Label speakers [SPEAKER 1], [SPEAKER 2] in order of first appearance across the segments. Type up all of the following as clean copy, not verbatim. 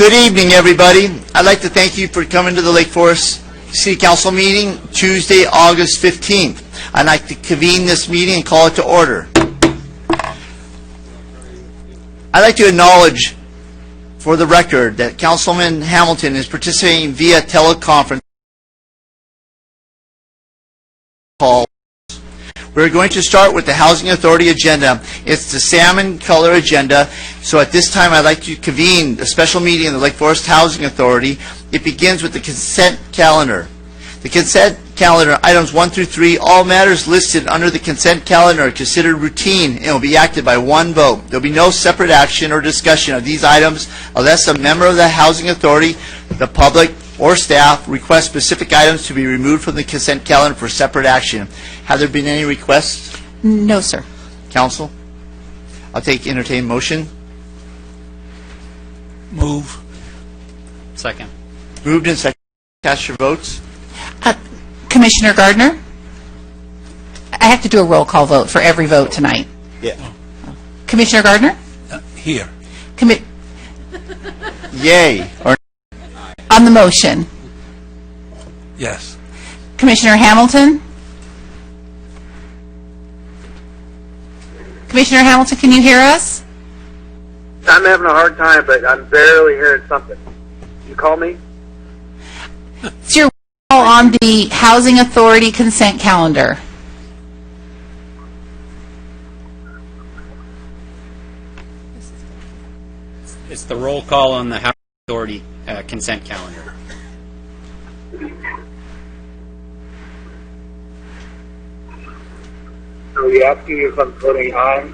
[SPEAKER 1] Good evening, everybody. I'd like to thank you for coming to the Lake Forest City Council meeting Tuesday, August 15th. I'd like to convene this meeting and call it to order. I'd like to acknowledge for the record that Councilman Hamilton is participating via teleconference call. We're going to start with the Housing Authority agenda. It's the salmon color agenda. So at this time, I'd like to convene a special meeting of the Lake Forest Housing Authority. It begins with the consent calendar. The consent calendar, items 1 through 3, all matters listed under the consent calendar are considered routine and will be acted by one vote. There will be no separate action or discussion of these items unless a member of the Housing Authority, the public, or staff request specific items to be removed from the consent calendar for separate action. Have there been any requests?
[SPEAKER 2] No, sir.
[SPEAKER 1] Council? I'll take entertained motion.
[SPEAKER 3] Move.
[SPEAKER 4] Second.
[SPEAKER 1] Moved and seconded. Cast your votes.
[SPEAKER 2] Commissioner Gardner? I have to do a roll call vote for every vote tonight.
[SPEAKER 1] Yeah.
[SPEAKER 2] Commissioner Gardner?
[SPEAKER 3] Here.
[SPEAKER 1] Yay. Or
[SPEAKER 2] On the motion.
[SPEAKER 3] Yes.
[SPEAKER 2] Commissioner Hamilton? Commissioner Hamilton, can you hear us?
[SPEAKER 5] I'm having a hard time, but I'm barely hearing something. You call me?
[SPEAKER 2] It's your roll call on the Housing Authority consent calendar.
[SPEAKER 4] It's the roll call on the Housing Authority consent calendar.
[SPEAKER 5] So you asking if I'm voting aye?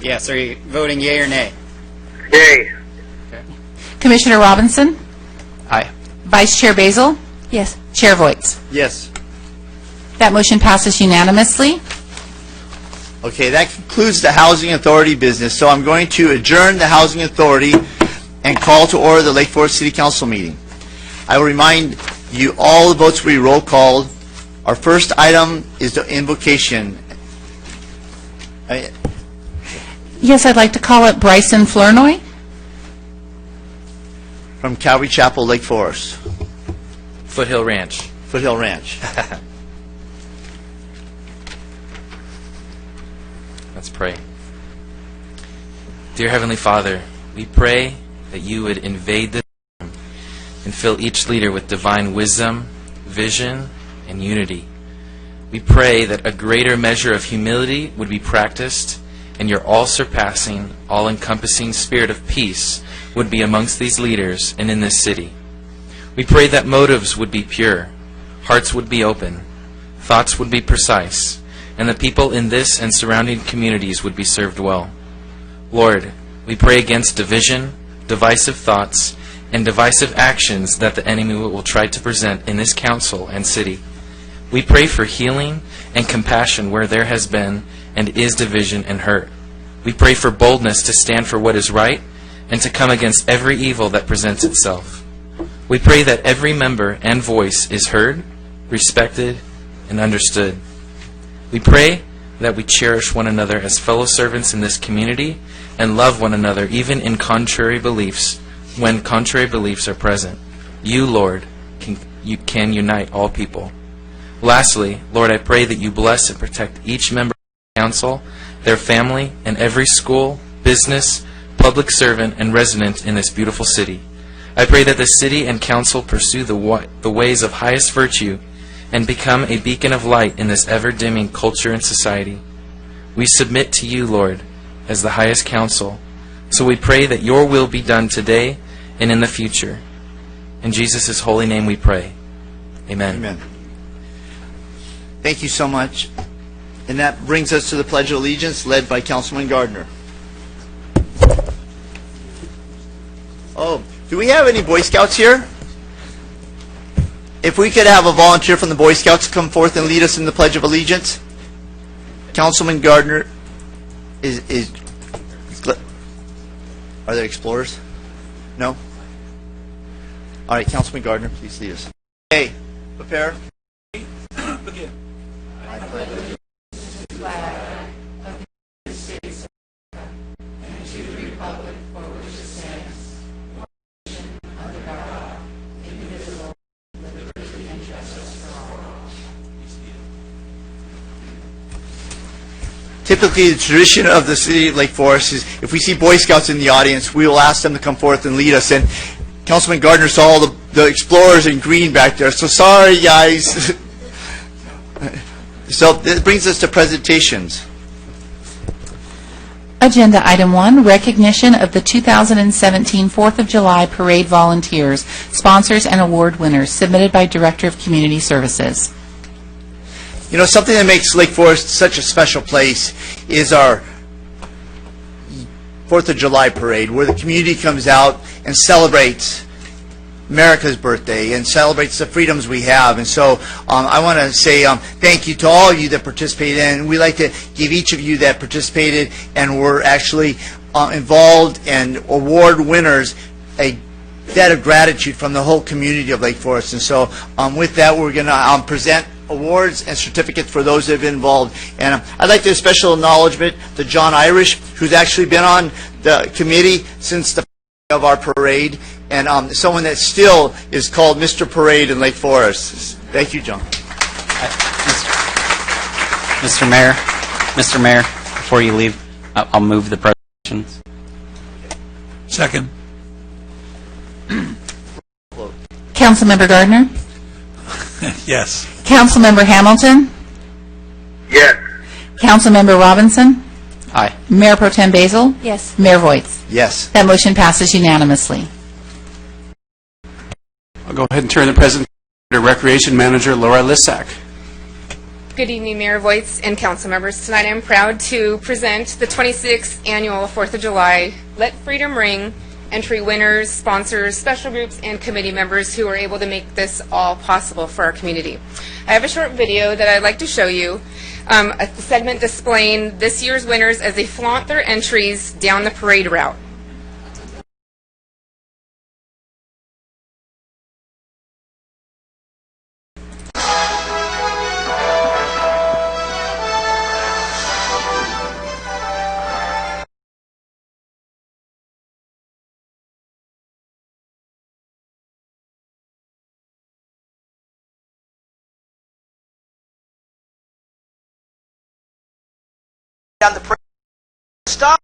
[SPEAKER 4] Yes, are you voting yea or nay?
[SPEAKER 5] Yay.
[SPEAKER 4] Okay.
[SPEAKER 2] Commissioner Robinson?
[SPEAKER 4] Aye.
[SPEAKER 2] Vice Chair Basil? Yes. Chair Voights?
[SPEAKER 1] yes.
[SPEAKER 2] That motion passes unanimously.
[SPEAKER 1] Okay, that concludes the Housing Authority business. So I'm going to adjourn the Housing Authority and call to order the Lake Forest City Council meeting. I will remind you all the votes will be roll called. Our first item is the invocation.
[SPEAKER 2] Yes, I'd like to call it Bryson Flournoy.
[SPEAKER 1] From Calvary Chapel, Lake Forest,
[SPEAKER 6] Foothill Ranch.
[SPEAKER 1] Foothill Ranch.
[SPEAKER 6] Let's pray. Dear Heavenly Father, we pray that you would invade this room and fill each leader with divine wisdom, vision, and unity. We pray that a greater measure of humility would be practiced and your all-surpassing, all-encompassing spirit of peace would be amongst these leaders and in this city. We pray that motives would be pure, hearts would be open, thoughts would be precise, and the people in this and surrounding communities would be served well. Lord, we pray against division, divisive thoughts, and divisive actions that the enemy will try to present in this council and city. We pray for healing and compassion where there has been and is division and hurt. We pray for boldness to stand for what is right and to come against every evil that presents itself. We pray that every member and voice is heard, respected, and understood. We pray that we cherish one another as fellow servants in this community and love one another even in contrary beliefs when contrary beliefs are present. You, Lord, can unite all people. Lastly, Lord, I pray that you bless and protect each member of the council, their family, and every school, business, public servant, and resident in this beautiful city. I pray that the city and council pursue the ways of highest virtue and become a beacon of light in this ever-dimming culture and society. We submit to you, Lord, as the highest council, so we pray that your will be done today and in the future. In Jesus' holy name we pray. Amen.
[SPEAKER 1] Amen. Thank you so much. And that brings us to the Pledge of Allegiance, led by Councilman Gardner. Oh, do we have any Boy Scouts here? If we could have a volunteer from the Boy Scouts come forth and lead us in the Pledge of Allegiance. Councilman Gardner is are there explorers? No? All right, Councilman Gardner, please lead us. Okay, prepare.
[SPEAKER 3] Begin.
[SPEAKER 1] I pledge allegiance
[SPEAKER 2] to the flag of the United States of America and to the republic for which it stands, one nation
[SPEAKER 1] typically the tradition of the city of Lake Forest is if we see Boy Scouts in the audience, we will ask them to come forth and lead us. And Councilman Gardner saw all the explorers in green back there. So sorry, guys. So this brings us to presentations.
[SPEAKER 2] Agenda Item 1, recognition of the 2017 4th of July Parade volunteers, sponsors, and award winners, submitted by Director of Community Services.
[SPEAKER 1] You know, something that makes Lake Forest such a special place is our 4th of July parade, where the community comes out and celebrates America's birthday and celebrates the freedoms we have. And so I want to say thank you to all of you that participated, and we'd like to give each of you that participated and were actually involved and award winners a debt of gratitude from the whole community of Lake Forest. And so with that, we're going to present awards and certificates for those that have been involved. And I'd like to give special acknowledgement to John Irish, who's actually been on the committee since the of our parade, and someone that still is called Mr. Parade in Lake Forest. Thank you, John.
[SPEAKER 4] Mr. Mayor, before you leave, I'll move the presentations.
[SPEAKER 3] Second.
[SPEAKER 2] Councilmember Gardner?
[SPEAKER 3] Yes.
[SPEAKER 2] Councilmember Hamilton?
[SPEAKER 5] Yes.
[SPEAKER 2] Councilmember Robinson?
[SPEAKER 4] Aye.
[SPEAKER 2] Mayor Pro Tem Basil?
[SPEAKER 7] Yes.
[SPEAKER 2] Mayor Voigt?
[SPEAKER 1] Yes.
[SPEAKER 2] That motion passes unanimously.
[SPEAKER 8] I'll go ahead and turn the presentation to Recreation Manager Laura Lissack.
[SPEAKER 7] Good evening, Mayor Voigt and council members. Tonight I'm proud to present the 26th Annual 4th of July Let Freedom Ring entry winners, sponsors, special groups, and committee members who are able to make this all possible for our community. I have a short video that I'd like to show you, a segment displaying this year's winners as they flaunt their entries down the parade route.
[SPEAKER 1] Down the parade. Stop.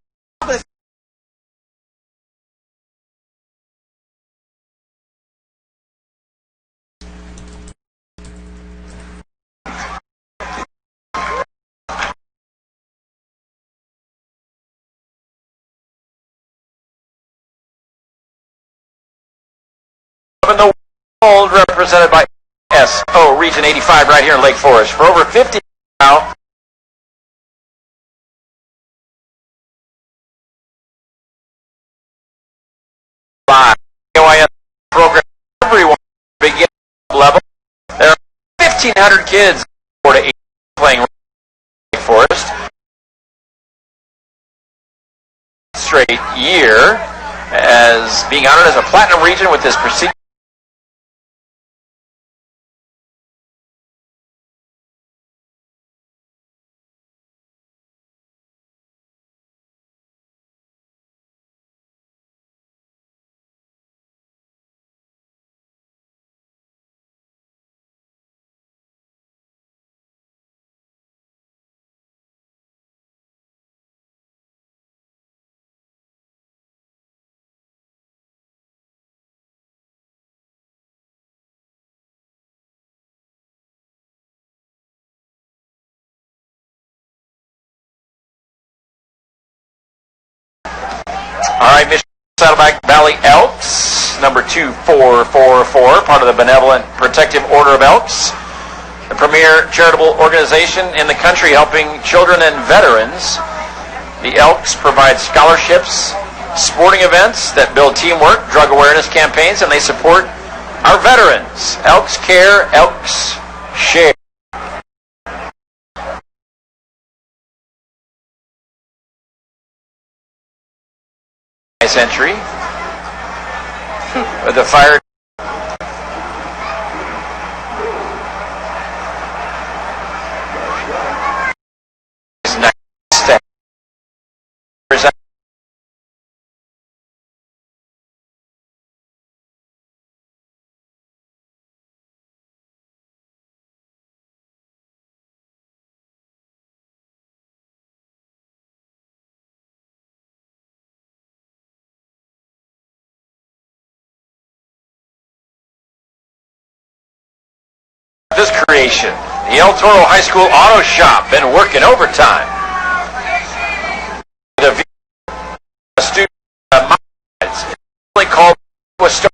[SPEAKER 9] In the world, represented by SO Region 85 right here in Lake Forest. For over 50 now, live AOIS program, everyone begin level. There are 1,500 kids 4 to 8 playing Lake Forest. Straight year as being honored as a platinum region with this prestigious All right, Mission Saddleback Valley Elks, number 2444, part of the Benevolent Protective Order of Elks, the premier charitable organization in the country helping children and veterans. The Elks provide scholarships, sporting events that build teamwork, drug awareness campaigns, and they support our veterans. Elks care, Elks share. Entry with the fire this creation. The El Toro High School Auto Shop been working overtime. The student it's only called a star.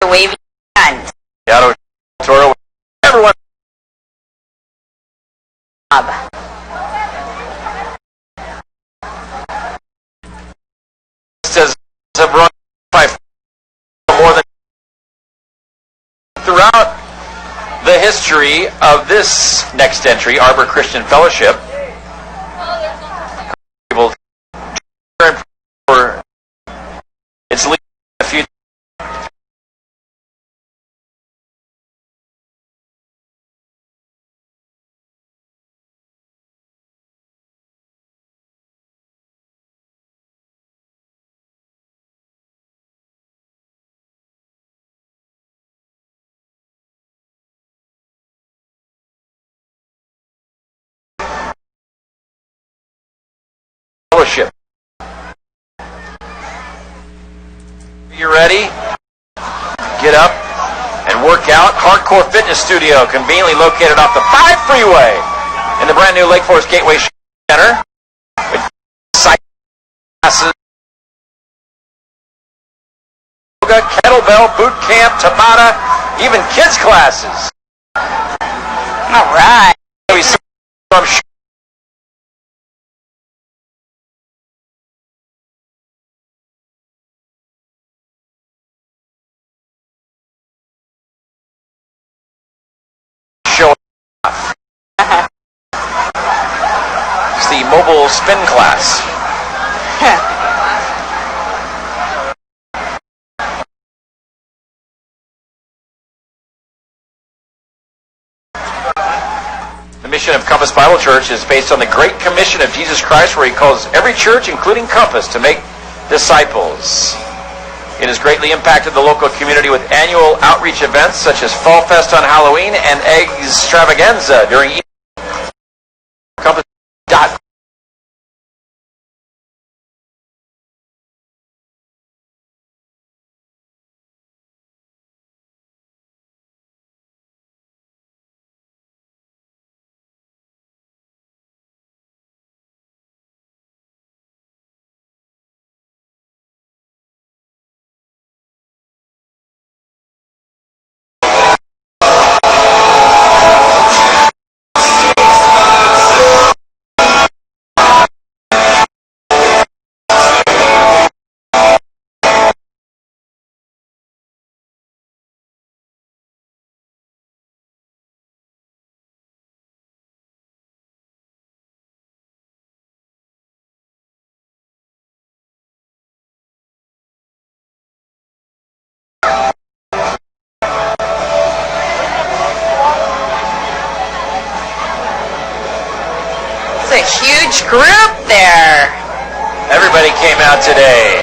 [SPEAKER 10] The wavy hand.
[SPEAKER 9] The Auto Toro. Everyone. Says have run by more than throughout the history of this next entry, Arbor Christian Fellowship. People for its leading in the future. Fellowship. You ready? Get up and work out. Hardcore Fitness Studio, conveniently located off the 5 freeway in the brand new Lake Forest Gateway Center. With cycle classes, yoga, kettlebell, boot camp, Tabata, even kids classes.
[SPEAKER 10] All right.
[SPEAKER 9] I'm sure. It's the mobile spin class. The mission of Compass Bible Church is based on the Great Commission of Jesus Christ, where he calls every church, including Compass, to make disciples. It has greatly impacted the local community with annual outreach events such as Fall Fest on Halloween and Egg Extravaganza during Easter. Compass.
[SPEAKER 10] It's a huge group there.
[SPEAKER 9] Everybody came out today.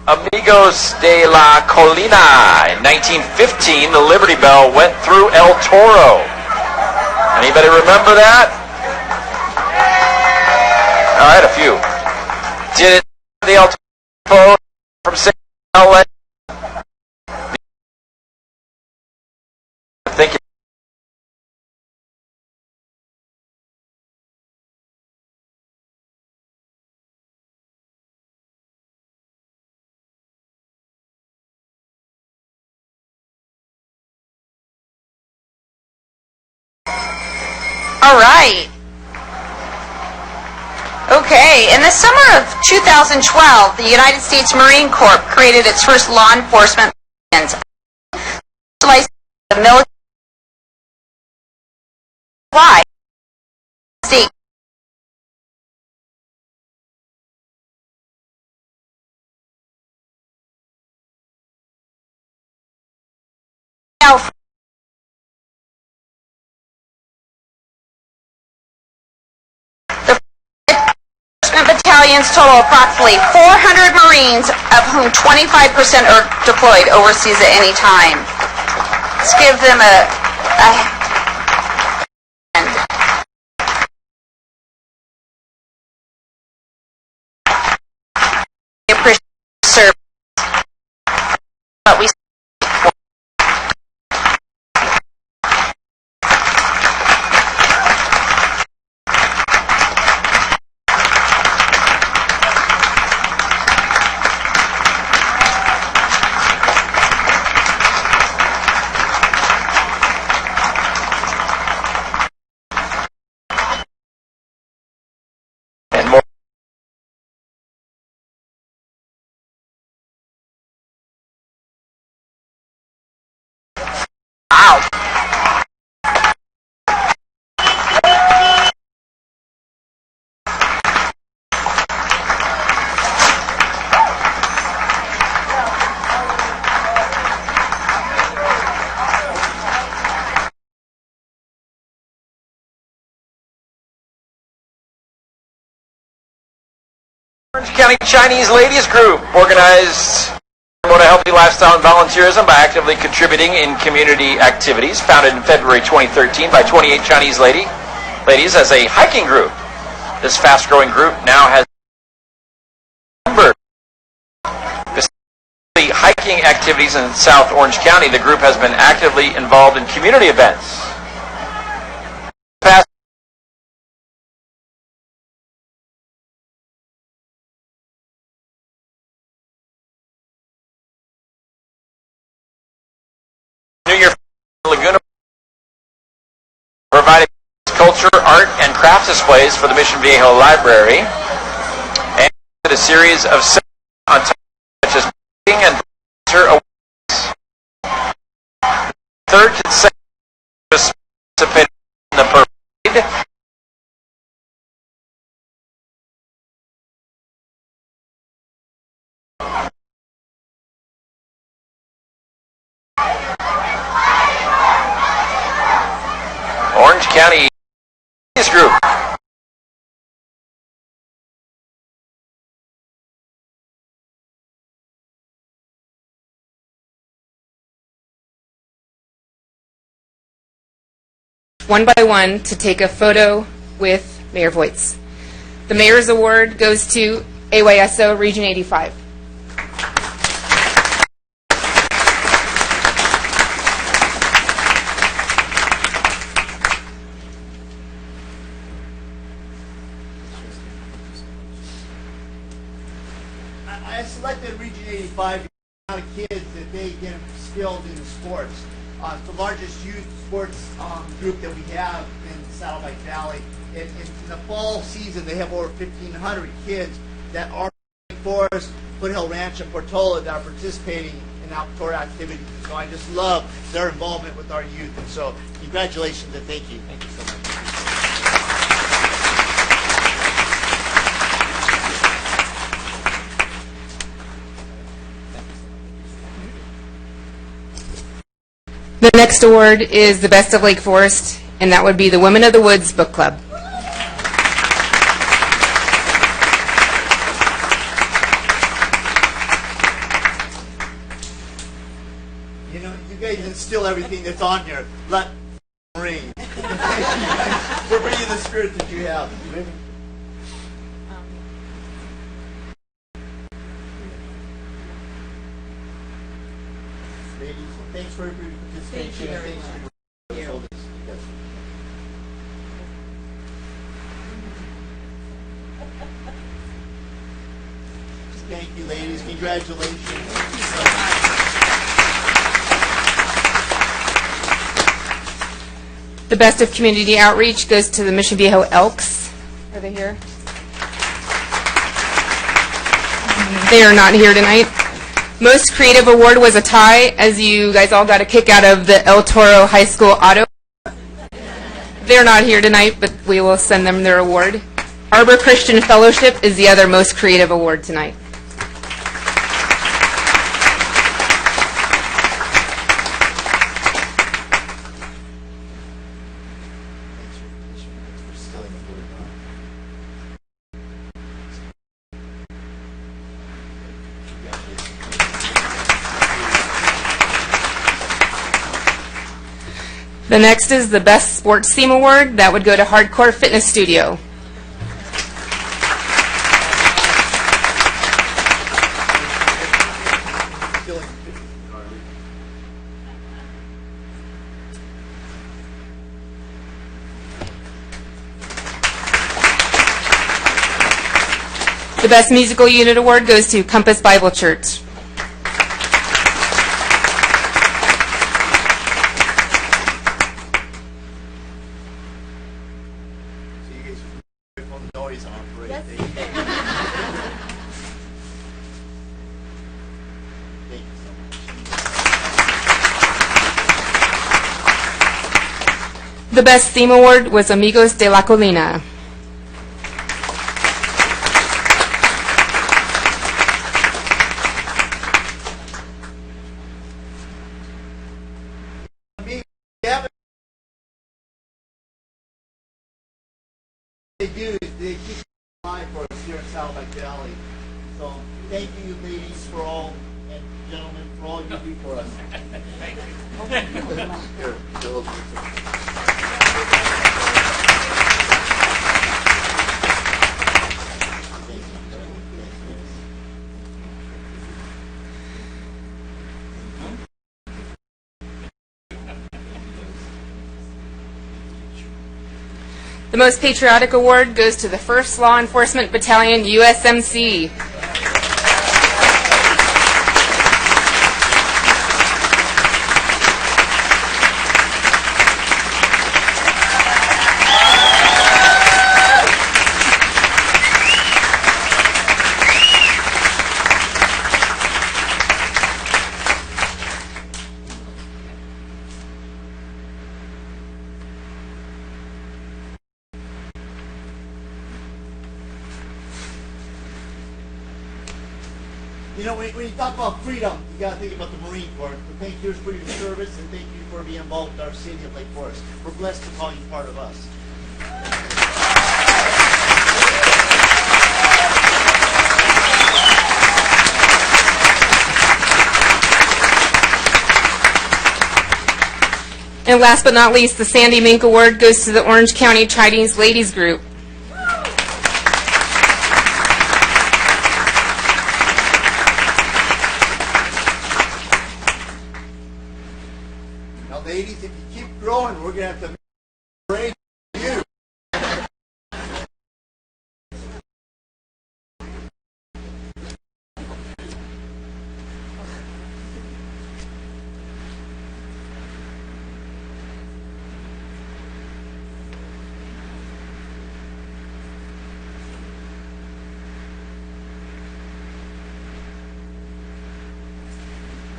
[SPEAKER 9] Amigos de la Colina. In 1915, the Liberty Bell went through El Toro. Anybody remember that? All right, a few. Did it the El Toro from LA? Thank you.
[SPEAKER 10] All right. Okay, in the summer of 2012, the United States Marine Corps created its first law enforcement specialized in the military supply state. Now, civilians total approximately 400 Marines, of whom 25% are deployed overseas at any time. Let's give them a appreciate service. But we
[SPEAKER 9] and more. Wow. Orange County Chinese Ladies Group, organized to promote a healthy lifestyle and volunteerism by actively contributing in community activities. Founded in February 2013 by 28 Chinese ladies as a hiking group. This fast-growing group now has members. The hiking activities in South Orange County, the group has been actively involved in community events. Past New Year Laguna provided culture, art, and craft displays for the Mission Viejo Library, and a series of on such as cooking and awards. Third consecutive participated in the parade. Orange County Ladies Group.
[SPEAKER 7] One by one to take a photo with Mayor Voights. The Mayor's Award goes to AYSO Region 85.
[SPEAKER 1] I selected Region 85 because the amount of kids that they get skilled in sports. It's the largest youth sports group that we have in the Saddleback Valley. In the fall season, they have over 1,500 kids that are in Forest, Foothill Ranch, and Portola that are participating in outdoor activities. So I just love their involvement with our youth. And so congratulations and thank you. Thank you so much.
[SPEAKER 7] The next award is the Best of Lake Forest, and that would be the Women of the Woods Book Club.
[SPEAKER 1] You know, you guys instill everything that's on here. Let ring. We're bringing the spirit that you have. Ladies, thanks for your participation. Thank you. Thanks for your shoulders. Thank you, ladies. Congratulations. Thank you so much.
[SPEAKER 7] The Best of Community Outreach goes to the Mission Viejo Elks. Are they here? They are not here tonight. Most Creative Award was a tie, as you guys all got a kick out of the El Toro High School Auto. They're not here tonight, but we will send them their award. Arbor Christian Fellowship is the other Most Creative Award tonight. The next is the Best Sports Team Award. That would go to Hardcore Fitness Studio. The Best Musical Unit Award goes to Compass Bible Church. The Best Theme Award was Amigos de la Colina.
[SPEAKER 1] They do. They keep alive for us here in Saddleback Valley. So thank you, ladies, for all, and gentlemen, for all you do for us. Thank you. Here, Bill.
[SPEAKER 7] The Most Patriotic Award goes to the 1st Law Enforcement Battalion, USMC.
[SPEAKER 1] You know, when you talk about freedom, you got to think about the Marine Corps. So thank you for your service, and thank you for being involved with our city of Lake Forest. We're blessed to call you part of us.
[SPEAKER 7] And last but not least, the Sandy Mink Award goes to the Orange County Chinese Ladies Group.
[SPEAKER 1] Now, ladies, if you keep growing, we're going to have to praise you.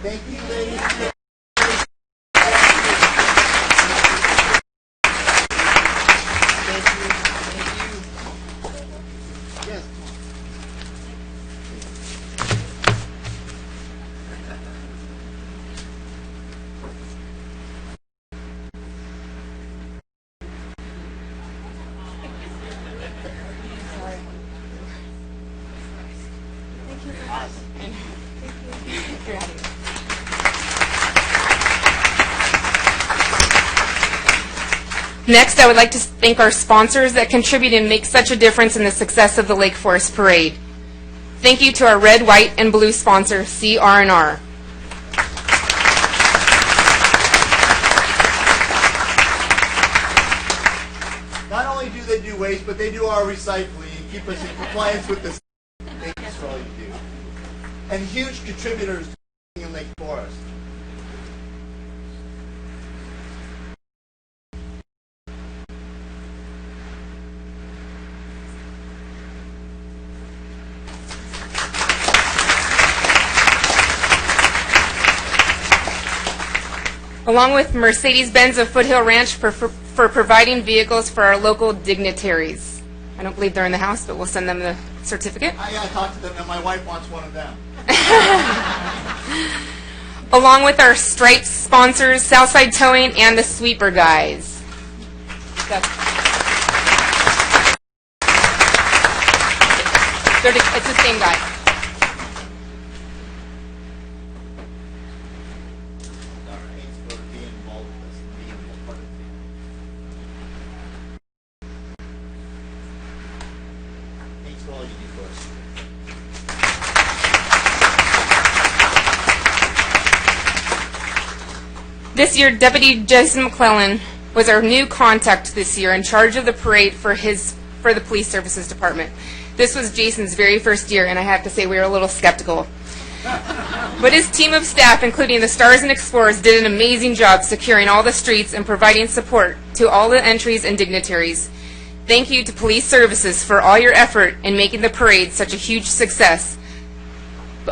[SPEAKER 1] Thank you, ladies.
[SPEAKER 7] Next, I would like to thank our sponsors that contribute and make such a difference in the success of the Lake Forest Parade. Thank you to our red, white, and blue sponsor, CR&R.
[SPEAKER 1] Not only do they do waste, but they do our recycling and keep us in compliance with the thank you for all you do. And huge contributors to in Lake Forest.
[SPEAKER 7] Along with Mercedes-Benz of Foothill Ranch for providing vehicles for our local dignitaries. I don't believe they're in the house, but we'll send them the certificate.
[SPEAKER 1] I got to talk to them, and my wife wants one of them.
[SPEAKER 7] Along with our Stripes sponsors, Southside Towing, and the Sweeper guys. It's the same guy.
[SPEAKER 1] For being involved with us and being a part of
[SPEAKER 7] This year, Deputy Jason Mcclellan was our new contact this year in charge of the parade for the Police Services Department. This was Jason's very first year, and I have to say we were a little skeptical. But his team of staff, including the Stars and Explorers, did an amazing job securing all the streets and providing support to all the entries and dignitaries. Thank you to Police Services for all your effort in making the parade such a huge success.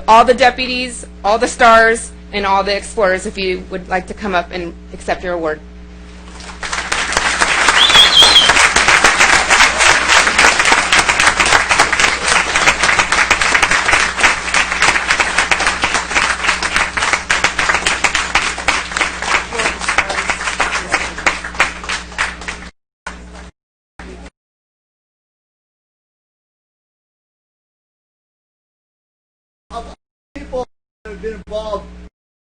[SPEAKER 7] All the deputies, all the Stars, and all the Explorers, if you would like to come up and accept your award.
[SPEAKER 1] People that have been involved,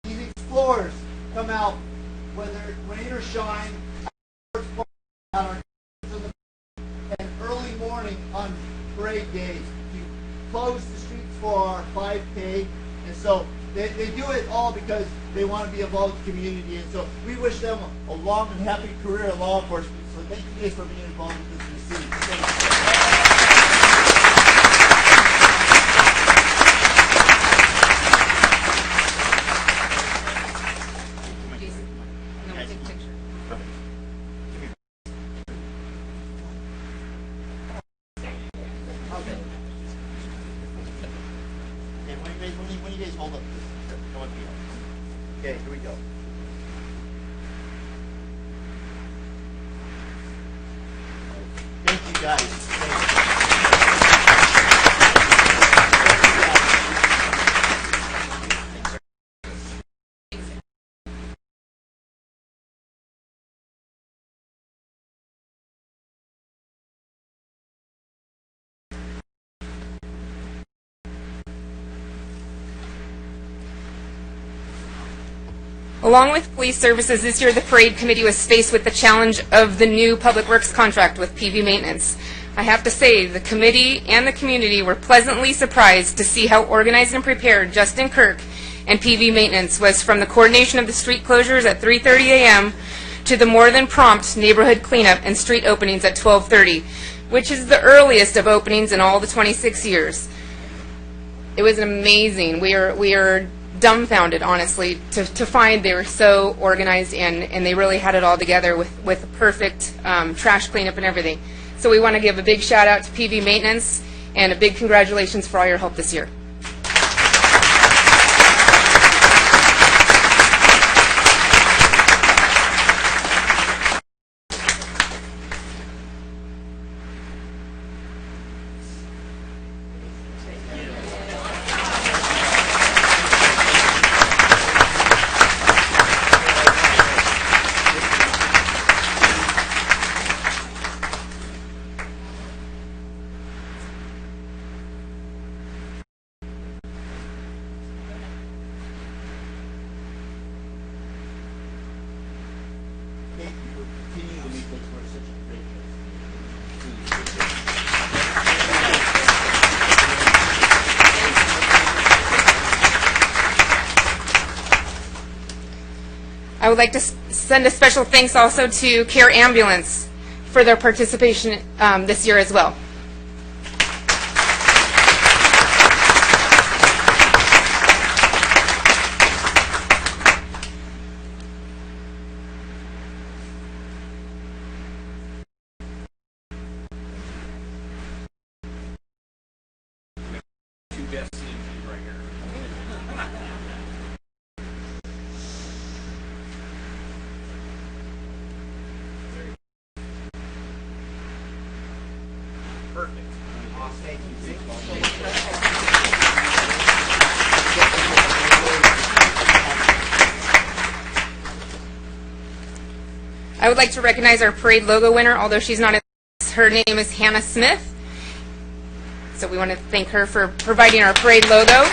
[SPEAKER 1] these explorers come out, whether rain or shine, and early morning on parade days to close the streets for our 5K. And so they do it all because they want to be involved in the community. And so we wish them a long and happy career in law enforcement. So thank you guys for being involved with this in the city. When you guys hold up this, come with me. Okay, here we go. Thank you guys. Thank you.
[SPEAKER 7] Along with Police Services, this year the Parade Committee was faced with the challenge of the new Public Works contract with PV Maintenance. I have to say, the committee and the community were pleasantly surprised to see how organized and prepared Justin Kirk and PV Maintenance was, from the coordination of the street closures at 3:30 a.m. to the more than prompt neighborhood cleanup and street openings at 12:30, which is the earliest of openings in all the 26 years. It was amazing. We are dumbfounded, honestly, to find they were so organized and they really had it all together with perfect trash cleanup and everything. So we want to give a big shout out to PV Maintenance and a big congratulations for all your help this year. I would like to send a special thanks also to Care Ambulance for their participation this year as well. I would like to recognize our parade logo winner, although she's not in this. Her name is Hannah Smith. So we want to thank her for providing our parade logo.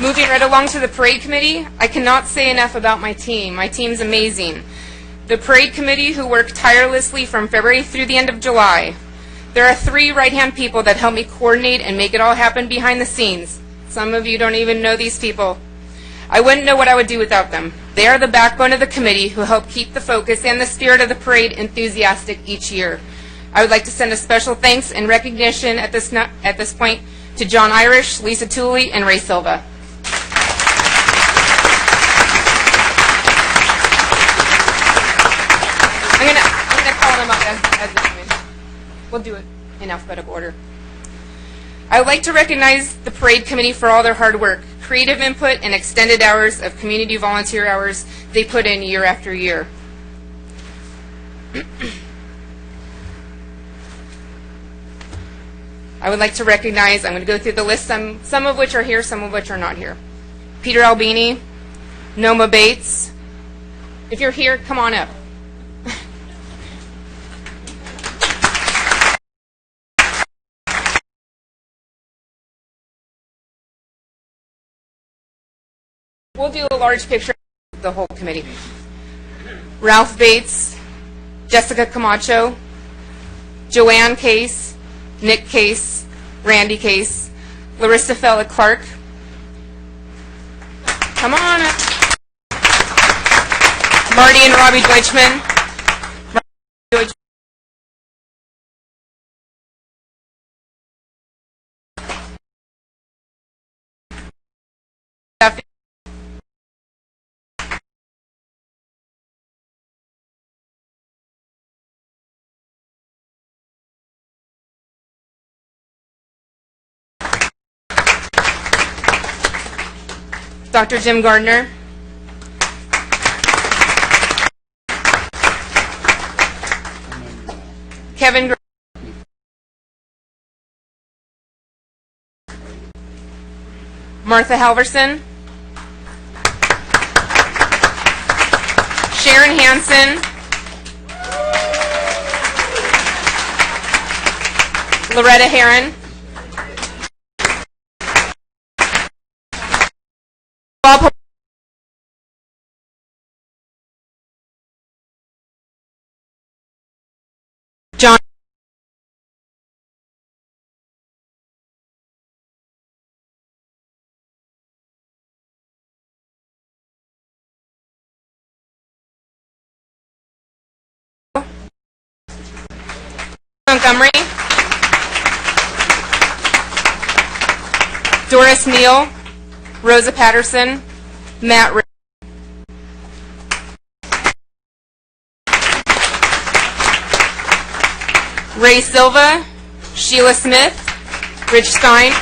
[SPEAKER 7] Moving right along to the parade committee, I cannot say enough about my team. My team's amazing. The parade committee, who worked tirelessly from February through the end of July. There are 3 right-hand people that help me coordinate and make it all happen behind the scenes. Some of you don't even know these people. I wouldn't know what I would do without them. They are the backbone of the committee who help keep the focus and the spirit of the parade enthusiastic each year. I would like to send a special thanks and recognition at this point to John Irish, Lisa Tooley, and Ray Silva. I'm gonna call them up as they come in. We'll do it in alphabetical order. I would like to recognize the parade committee for all their hard work, creative input, and extended hours of community volunteer hours they put in year after year. I would like to recognize, I'm going to go through the list, some of which are here, some of which are not here. Peter Albini, Noma Bates. If you're here, come on up. We'll do a large picture of the whole committee. Ralph Bates, Jessica Camacho, Joanne Case, Nick Case, Randy Case, Larissa Fella Clark. Come on up. Marty and Robbie Deutschman. Dr. Jim Gardner. Kevin Martha Halverson. Sharon Hansen. Loretta Heron. Bob John Montgomery, Doris Neal, Rosa Patterson, Matt Rick, Ray Silva, Sheila Smith, Rich Stein,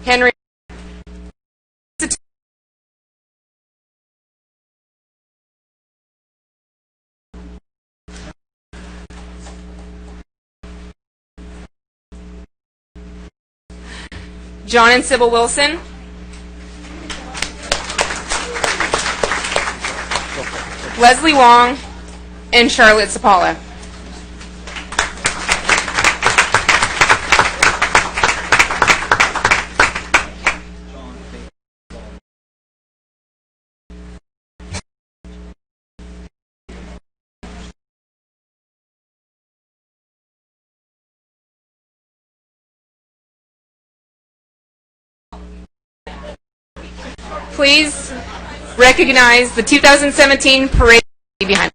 [SPEAKER 7] Henry John and Sybil Wilson, Leslie Wong, and Charlotte Zapala. Please recognize the 2017 parade behind.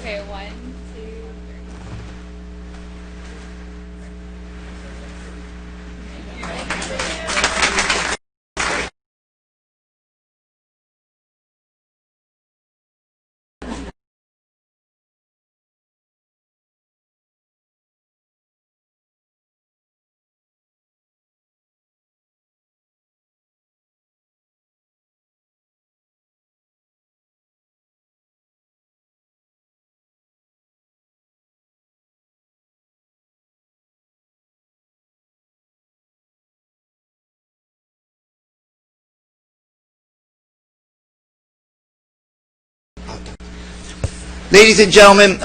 [SPEAKER 7] Okay, why?
[SPEAKER 1] ladies and gentlemen,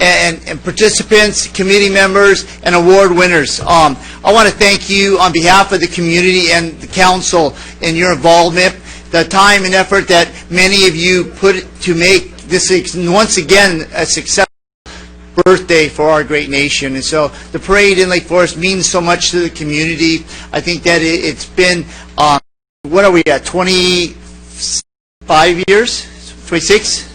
[SPEAKER 1] and participants, committee members, and award winners, I want to thank you on behalf of the community and the council in your involvement, the time and effort that many of you put to make this once again a successful birthday for our great nation. And so the parade in Lake Forest means so much to the community. I think that it's been, what are we at, 25 years? 26?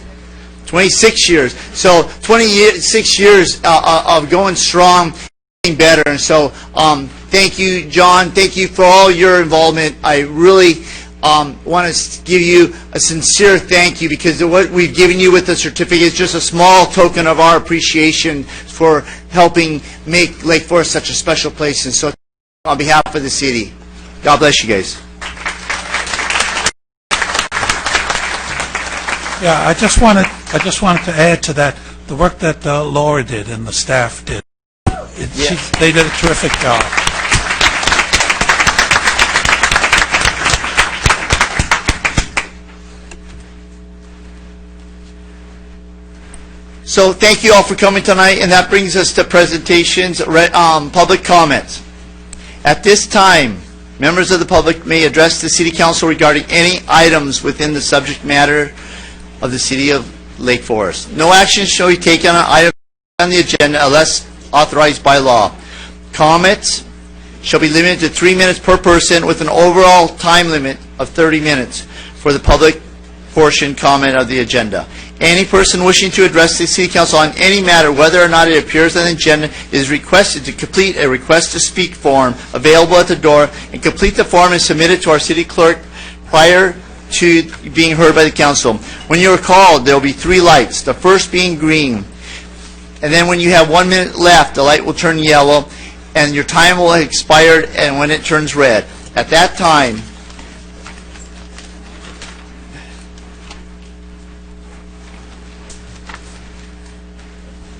[SPEAKER 1] 26 years. So 26 years of going strong, getting better. And so thank you, John. Thank you for all your involvement. I really want to give you a sincere thank you, because what we've given you with the certificate is just a small token of our appreciation for helping make Lake Forest such a special place. And so on behalf of the city, God bless you guys.
[SPEAKER 3] Yeah, I just wanted to add to that the work that Laura did and the staff did. They did a terrific job.
[SPEAKER 1] So thank you all for coming tonight, and that brings us to presentations, public comments. At this time, members of the public may address the City Council regarding any items within the subject matter of the City of Lake Forest. No action shall be taken on items on the agenda unless authorized by law. Comments shall be limited to 3 minutes per person, with an overall time limit of 30 minutes for the public portion comment of the agenda. Any person wishing to address the City Council on any matter, whether or not it appears on the agenda, is requested to complete a request to speak form available at the door, and complete the form and submit it to our city clerk prior to being heard by the council. When you are called, there will be 3 lights, the first being green. And then when you have 1 minute left, the light will turn yellow, and your time will have expired, and when it turns red. At that time,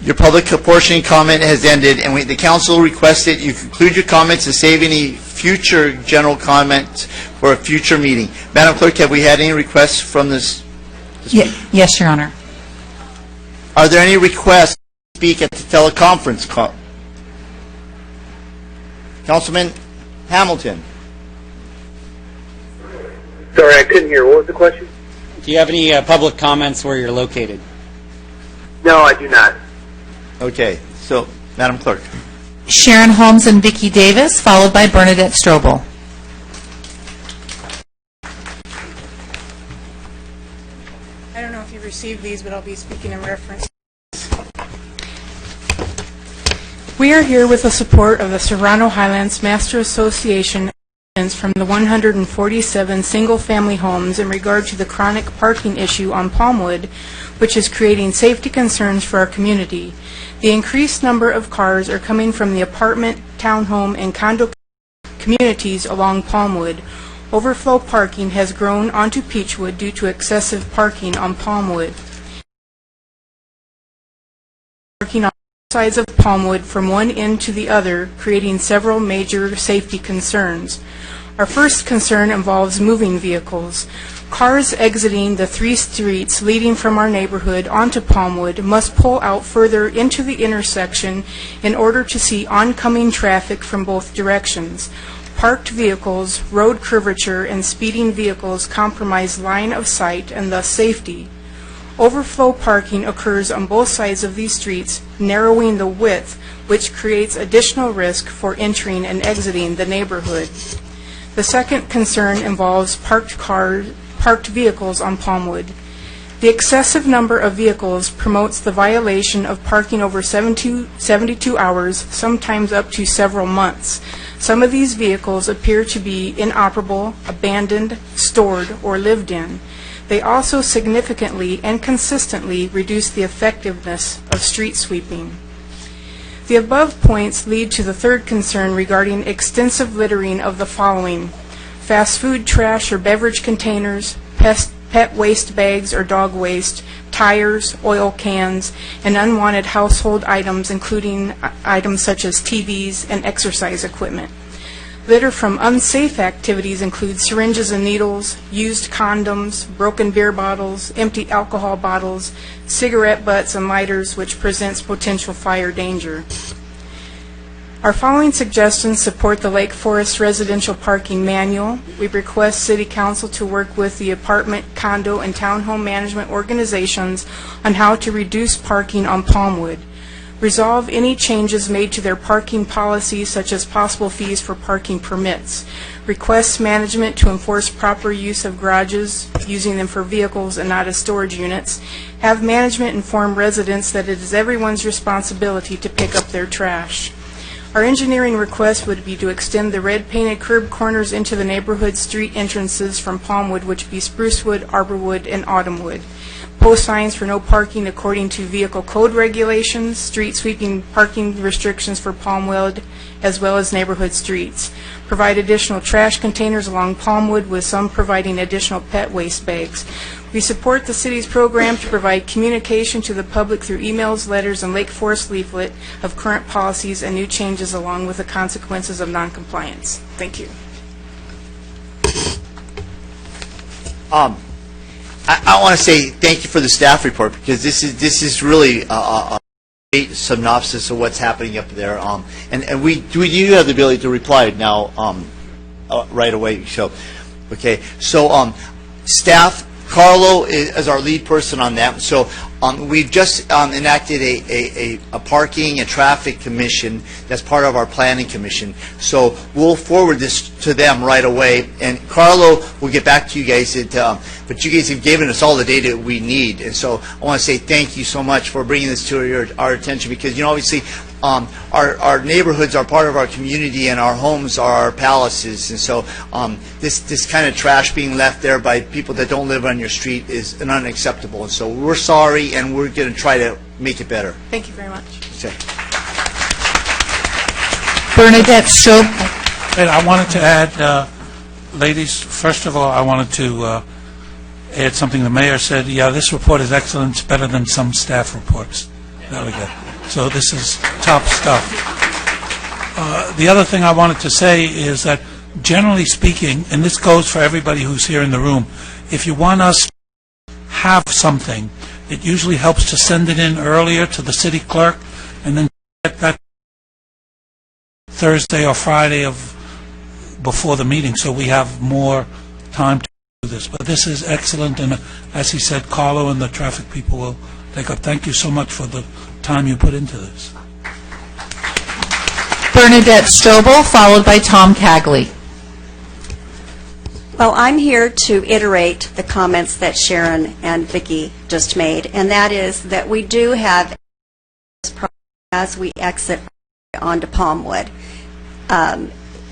[SPEAKER 1] your public portion comment has ended, and the council requests that you conclude your comments and save any future general comments for a future meeting. Madam Clerk, have we had any requests from this?
[SPEAKER 2] Yes, Your Honor.
[SPEAKER 1] Are there any requests to speak at the teleconference call? Councilman Hamilton.
[SPEAKER 5] Sorry, I couldn't hear. What was the question?
[SPEAKER 4] Do you have any public comments where you're located?
[SPEAKER 5] No, I do not.
[SPEAKER 1] Okay, so Madam Clerk.
[SPEAKER 2] Sharon Holmes and Vicki Davis, followed by Bernadette Strobel.
[SPEAKER 11] I don't know if you received these, but I'll be speaking in reference. We are here with the support of the Serrano Highlands Master Association from the 147 single-family homes in regard to the chronic parking issue on Palmwood, which is creating safety concerns for our community. The increased number of cars are coming from the apartment, townhome, and condo communities along Palmwood. Overflow parking has grown onto Peachwood due to excessive parking on Palmwood. Parking on both sides of Palmwood from one end to the other, creating several major safety concerns. Our first concern involves moving vehicles. Cars exiting the 3 streets leading from our neighborhood onto Palmwood must pull out further into the intersection in order to see oncoming traffic from both directions. Parked vehicles, road curvature, and speeding vehicles compromise line of sight and thus safety. Overflow parking occurs on both sides of these streets, narrowing the width, which creates additional risk for entering and exiting the neighborhood. The second concern involves parked vehicles on Palmwood. The excessive number of vehicles promotes the violation of parking over 72 hours, sometimes up to several months. Some of these vehicles appear to be inoperable, abandoned, stored, or lived in. They also significantly and consistently reduce the effectiveness of street sweeping. The above points lead to the third concern regarding extensive littering of the following: fast food trash or beverage containers, pet waste bags or dog waste, tires, oil cans, and unwanted household items, including items such as TVs and exercise equipment. Litter from unsafe activities includes syringes and needles, used condoms, broken beer bottles, empty alcohol bottles, cigarette butts, and lighters, which presents potential fire danger. Our following suggestions support the Lake Forest Residential Parking Manual. We request City Council to work with the apartment, condo, and townhome management organizations on how to reduce parking on Palmwood. Resolve any changes made to their parking policies, such as possible fees for parking permits. Request management to enforce proper use of garages, using them for vehicles and not as storage units. Have management inform residents that it is everyone's responsibility to pick up their trash. Our engineering request would be to extend the red painted curb corners into the neighborhood street entrances from Palmwood, which would be Sprucewood, Arborwood, and Autumnwood. Post signs for no parking according to vehicle code regulations, street sweeping parking restrictions for Palmwood, as well as neighborhood streets. Provide additional trash containers along Palmwood, with some providing additional pet waste bags. We support the city's program to provide communication to the public through emails, letters, and Lake Forest leaflet of current policies and new changes, along with the consequences of noncompliance. Thank you.
[SPEAKER 1] I want to say thank you for the staff report, because this is really a great synopsis of what's happening up there. And we do have the ability to reply now right away. So, okay. So staff, Carlo is our lead person on that. So we've just enacted a parking and traffic commission that's part of our planning commission. So we'll forward this to them right away, and Carlo will get back to you guys. But you guys have given us all the data we need, and so I want to say thank you so much for bringing this to our attention, because obviously our neighborhoods are part of our community, and our homes are our palaces, and so this kind of trash being left there by people that don't live on your street is unacceptable, and so we're sorry, and we're going to try to make it better.
[SPEAKER 11] Thank you very much.
[SPEAKER 1] Okay.
[SPEAKER 2] Bernadette Stobe.
[SPEAKER 3] And I wanted to add, ladies, first of all, I wanted to add something the mayor said. Yeah, this report is excellent. It's better than some staff reports. Really good. So this is top stuff. The other thing I wanted to say is that, generally speaking, and this goes for everybody who's here in the room, if you want us to have something, it usually helps to send it in earlier to the city clerk, and then get that Thursday or Friday before the meeting, so we have more time to do this. But this is excellent, and as he said, Carlo and the traffic people will take up. Thank you so much for the time you put into this.
[SPEAKER 2] Bernadette Strobel, followed by Tom Cagley.
[SPEAKER 12] Well, I'm here to iterate the comments that Sharon and Vicki just made, and that is that we do have, as we exit onto Palmwood,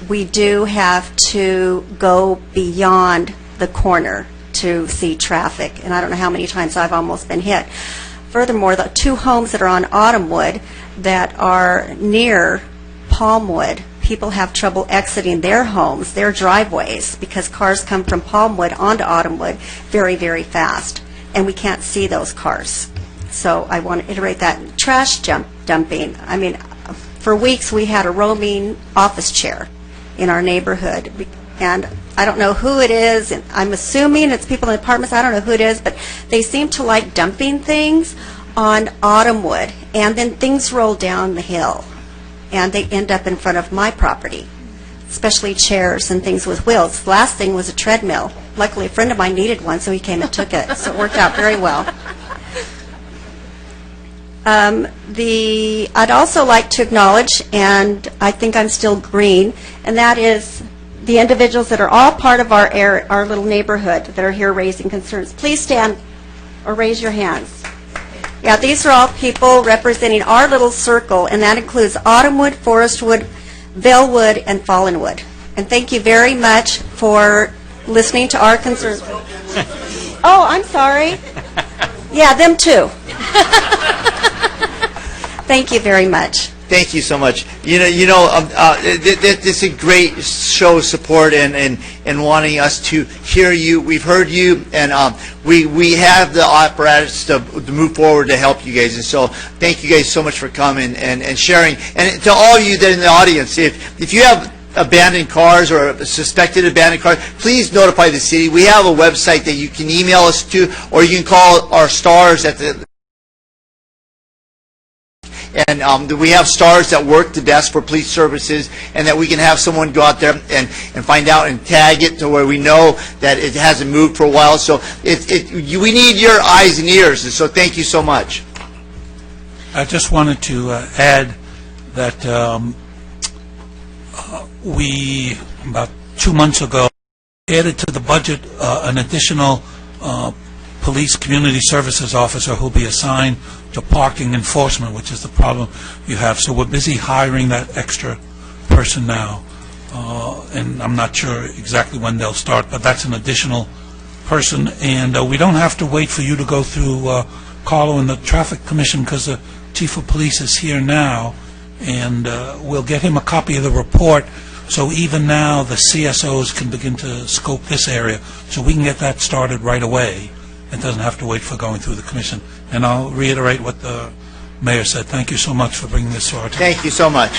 [SPEAKER 12] we do have to go beyond the corner to see traffic, and I don't know how many times I've almost been hit. Furthermore, the two homes that are on Autumnwood that are near Palmwood, people have trouble exiting their homes, their driveways, because cars come from Palmwood onto Autumnwood very, very fast, and we can't see those cars. So I want to iterate that. Trash dumping. I mean, for weeks we had a roaming office chair in our neighborhood, and I don't know who it is, and I'm assuming it's people in apartments. I don't know who it is, but they seem to like dumping things on Autumnwood, and then things roll down the hill, and they end up in front of my property, especially chairs and things with wheels. The last thing was a treadmill. Luckily, a friend of mine needed one, so he came and took it, so it worked out very well. I'd also like to acknowledge, and I think I'm still green, and that is the individuals that are all part of our little neighborhood that are here raising concerns. Please stand or raise your hands. Yeah, these are all people representing our little circle, and that includes Autumnwood, Forestwood, Vailwood, and Fallenwood. And thank you very much for listening to our concerns. Oh, I'm sorry. Yeah, them too. Thank you very much.
[SPEAKER 1] Thank you so much. This is a great show of support and wanting us to hear you. We've heard you, and we have the apparatus to move forward to help you guys. And so thank you guys so much for coming and sharing. And to all of you that are in the audience, if you have abandoned cars or suspected abandoned cars, please notify the city. We have a website that you can email us to, or you can call our stars at the... And we have stars that work the best for police services, and that we can have someone go out there and find out and tag it to where we know that it hasn't moved for a while. So we need your eyes and ears, and so thank you so much.
[SPEAKER 3] I just wanted to add that we, about 2 months ago, added to the budget an additional police community services officer who will be assigned to parking enforcement, which is the problem you have. So we're busy hiring that extra person now, and I'm not sure exactly when they'll start, but that's an additional person. And we don't have to wait for you to go through Carlo and the Traffic Commission, because the Chief of Police is here now, and we'll get him a copy of the report, so even now the CSOs can begin to scope this area, so we can get that started right away. It doesn't have to wait for going through the commission. And I'll reiterate what the mayor said. Thank you so much for bringing this to our attention.
[SPEAKER 1] Thank you so much.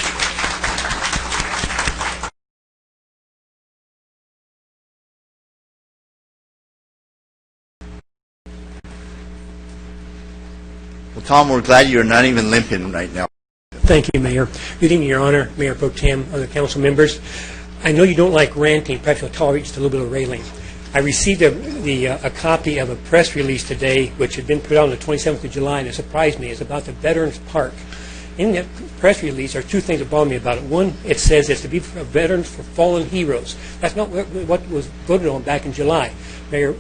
[SPEAKER 1] Well, Tom, we're glad you're not even limping right now.
[SPEAKER 13] Thank you, Mayor. Good evening, Your Honor, Mayor Pro Tem, other council members. I know you don't like ranting, perhaps you'll tolerate just a little bit of railing. I received a copy of a press release today, which had been put out on the 27th of July, and it surprised me. It's about the Veterans Park. In that press release, there are two things that bother me about it. One, it says it's to be for veterans for fallen heroes. That's not what was voted on back in July. Mayor,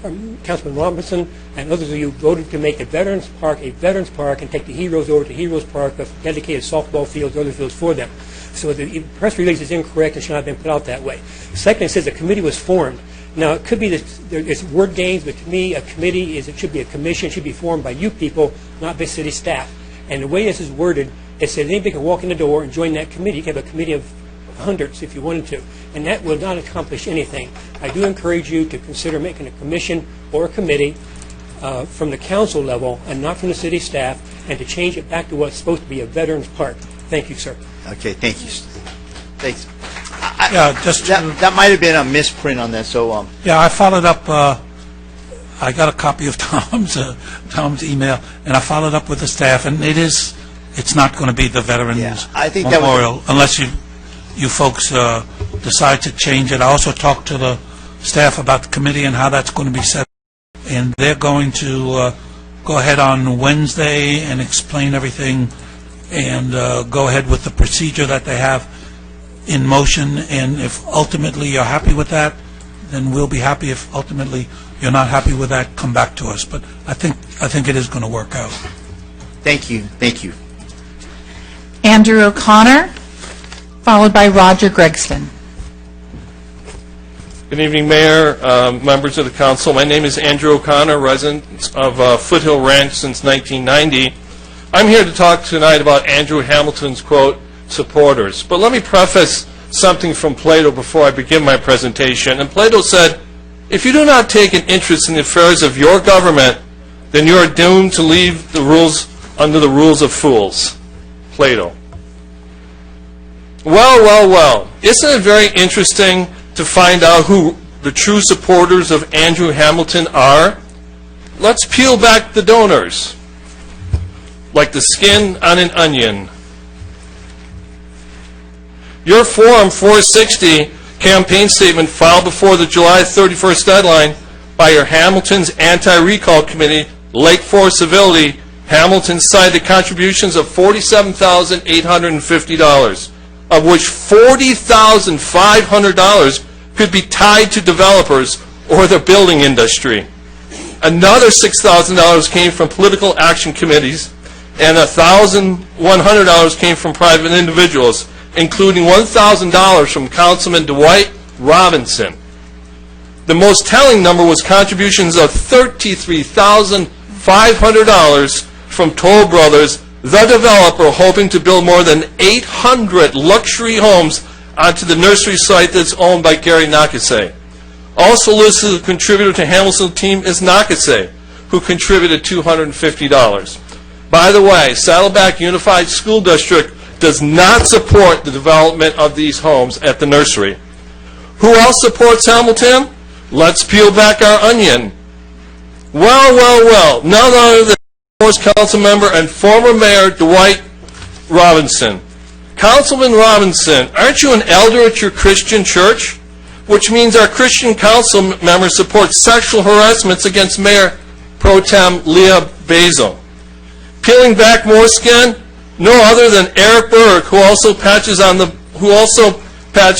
[SPEAKER 13] Councilman Robinson and others of you voted to make the Veterans Park a Veterans Park and take the heroes over to Heroes Park with dedicated softball fields, other fields for them. So the press release is incorrect and should not have been put out that way. Second, it says a committee was formed. Now, it could be that it's word games, but to me, a committee it should be a commission, should be formed by you people, not by city staff. And the way this is worded, it says anybody can walk in the door and join that committee. You can have a committee of hundreds if you wanted to, and that will not accomplish anything. I do encourage you to consider making a commission or a committee from the council level and not from the city staff, and to change it back to what's supposed to be a veterans park. Thank you, sir.
[SPEAKER 1] Okay, thank you. Thanks. That might have been a misprint on that. So
[SPEAKER 3] yeah, I followed up. I got a copy of Tom's email, and I followed up with the staff, and it's not going to be the Veterans Memorial unless you folks decide to change it. I also talked to the staff about the committee and how that's going to be set, and they're going to go ahead on Wednesday and explain everything, and go ahead with the procedure that they have in motion. And if ultimately you're happy with that, then we'll be happy. If ultimately you're not happy with that, come back to us. But I think it is going to work out.
[SPEAKER 1] Thank you. Thank you.
[SPEAKER 2] Andrew O'Connor, followed by Roger Gregston.
[SPEAKER 14] Good evening, Mayor, members of the council. My name is Andrew O'Connor, resident of Foothill Ranch since 1990. I'm here to talk tonight about Andrew Hamilton's, quote, supporters. But let me preface something from Plato before I begin my presentation. And Plato said, if you do not take an interest in the affairs of your government, then you are doomed to leave the rules under the rules of fools. Plato. Well. Isn't it very interesting to find out who the true supporters of Andrew Hamilton are? Let's peel back the donors, like the skin on an onion. Your Form 460 campaign statement filed before the July 31st deadline by your Hamilton's Anti-Recall Committee, Lake Forest Civility, Hamilton cited contributions of $47,850, of which $40,500 could be tied to developers or the building industry. Another $6,000 came from political action committees, and $1,100 came from private individuals, including $1,000 from Councilman Dwight Robinson. The most telling number was contributions of $33,500 from Toll Brothers, the developer hoping to build more than 800 luxury homes onto the nursery site that's owned by Gary Nakase. Also listed as a contributor to Hamilton's team is Nakase, who contributed $250. By the way, Saddleback Unified School District does not support the development of these homes at the nursery. Who else supports Hamilton? Let's peel back our onion. Well, none other than Forest Council member and former Mayor Dwight Robinson. Councilman Robinson, aren't you an elder at your Christian church? Which means our Christian council members support sexual harassments against Mayor Pro Tem Leah Basil. Peeling back more skin? No other than Eric Berg, who also patch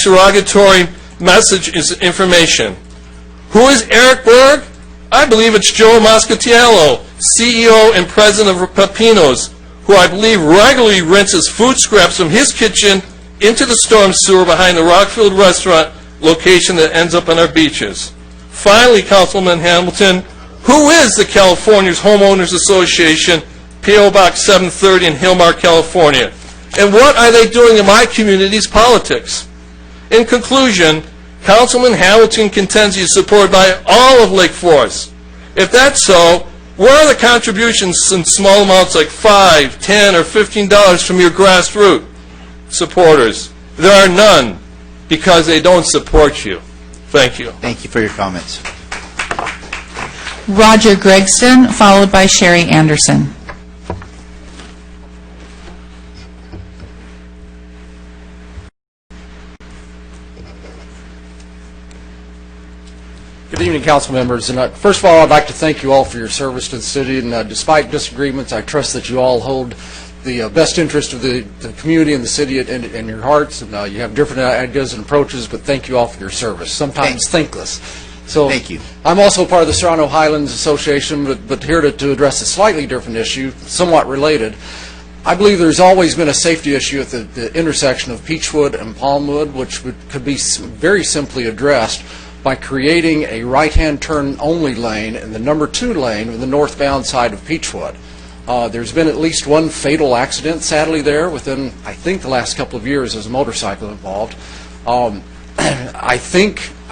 [SPEAKER 14] derogatory message information. Who is Eric Berg? I believe it's Joe Moscatiello, CEO and president of Pepinos, who I believe regularly rinses food scraps from his kitchen into the storm sewer behind the Rockfield restaurant location that ends up on our beaches. Finally, Councilman Hamilton, who is the California's Homeowners Association, P.O. Box 730 in Hillmar, California? And what are they doing in my community's politics? In conclusion, Councilman Hamilton contends he is supported by all of Lake Forest. If that's so, where are the contributions in small amounts like $5, $10, or $15 from your grassroots supporters? There are none, because they don't support you. Thank you.
[SPEAKER 1] Thank you for your comments.
[SPEAKER 2] Roger Gregson, followed by Sherry Anderson.
[SPEAKER 15] Good evening, council members. And first of all, I'd like to thank you all for your service to the city. And despite disagreements, I trust that you all hold the best interest of the community and the city in your hearts. And you have different ideas and approaches, but thank you all for your service. Sometimes thankless. So
[SPEAKER 1] thank you.
[SPEAKER 15] I'm also part of the Serrano Highlands Association, but here to address a slightly different issue, somewhat related. I believe there's always been a safety issue at the intersection of Peachwood and Palmwood, which could be very simply addressed by creating a right-hand turn only lane in the number 2 lane on the northbound side of Peachwood. There's been at least one fatal accident, sadly, there within, I think, the last couple of years as a motorcycle involved. I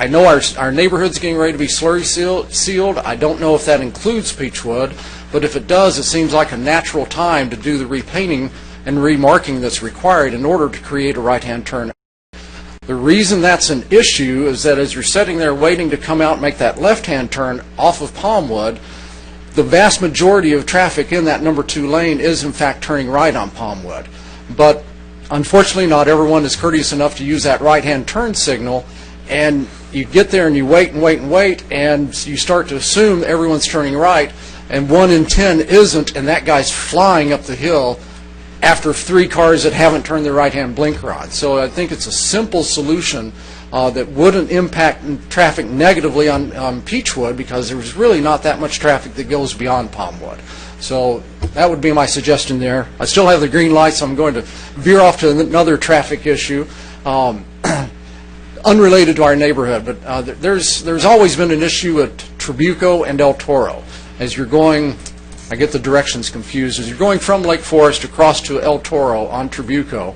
[SPEAKER 15] know our neighborhood's getting ready to be slurry sealed. I don't know if that includes Peachwood, but if it does, it seems like a natural time to do the repainting and remarking that's required in order to create a right-hand turn. The reason that's an issue is that as you're sitting there waiting to come out and make that left-hand turn off of Palmwood, the vast majority of traffic in that number 2 lane is in fact turning right on Palmwood. But unfortunately, not everyone is courteous enough to use that right-hand turn signal, and you get there and you wait and wait and wait, and you start to assume everyone's turning right, and 1 in 10 isn't, and that guy's flying up the hill after 3 cars that haven't turned their right-hand blinker on. So I think it's a simple solution that wouldn't impact traffic negatively on Peachwood, because there's really not that much traffic that goes beyond Palmwood. So that would be my suggestion there. I still have the green light, so I'm going to veer off to another traffic issue unrelated to our neighborhood. But there's always been an issue at Trabuco and El Toro. As you're going, I get the directions confused, as you're going from Lake Forest across to El Toro on Trabuco,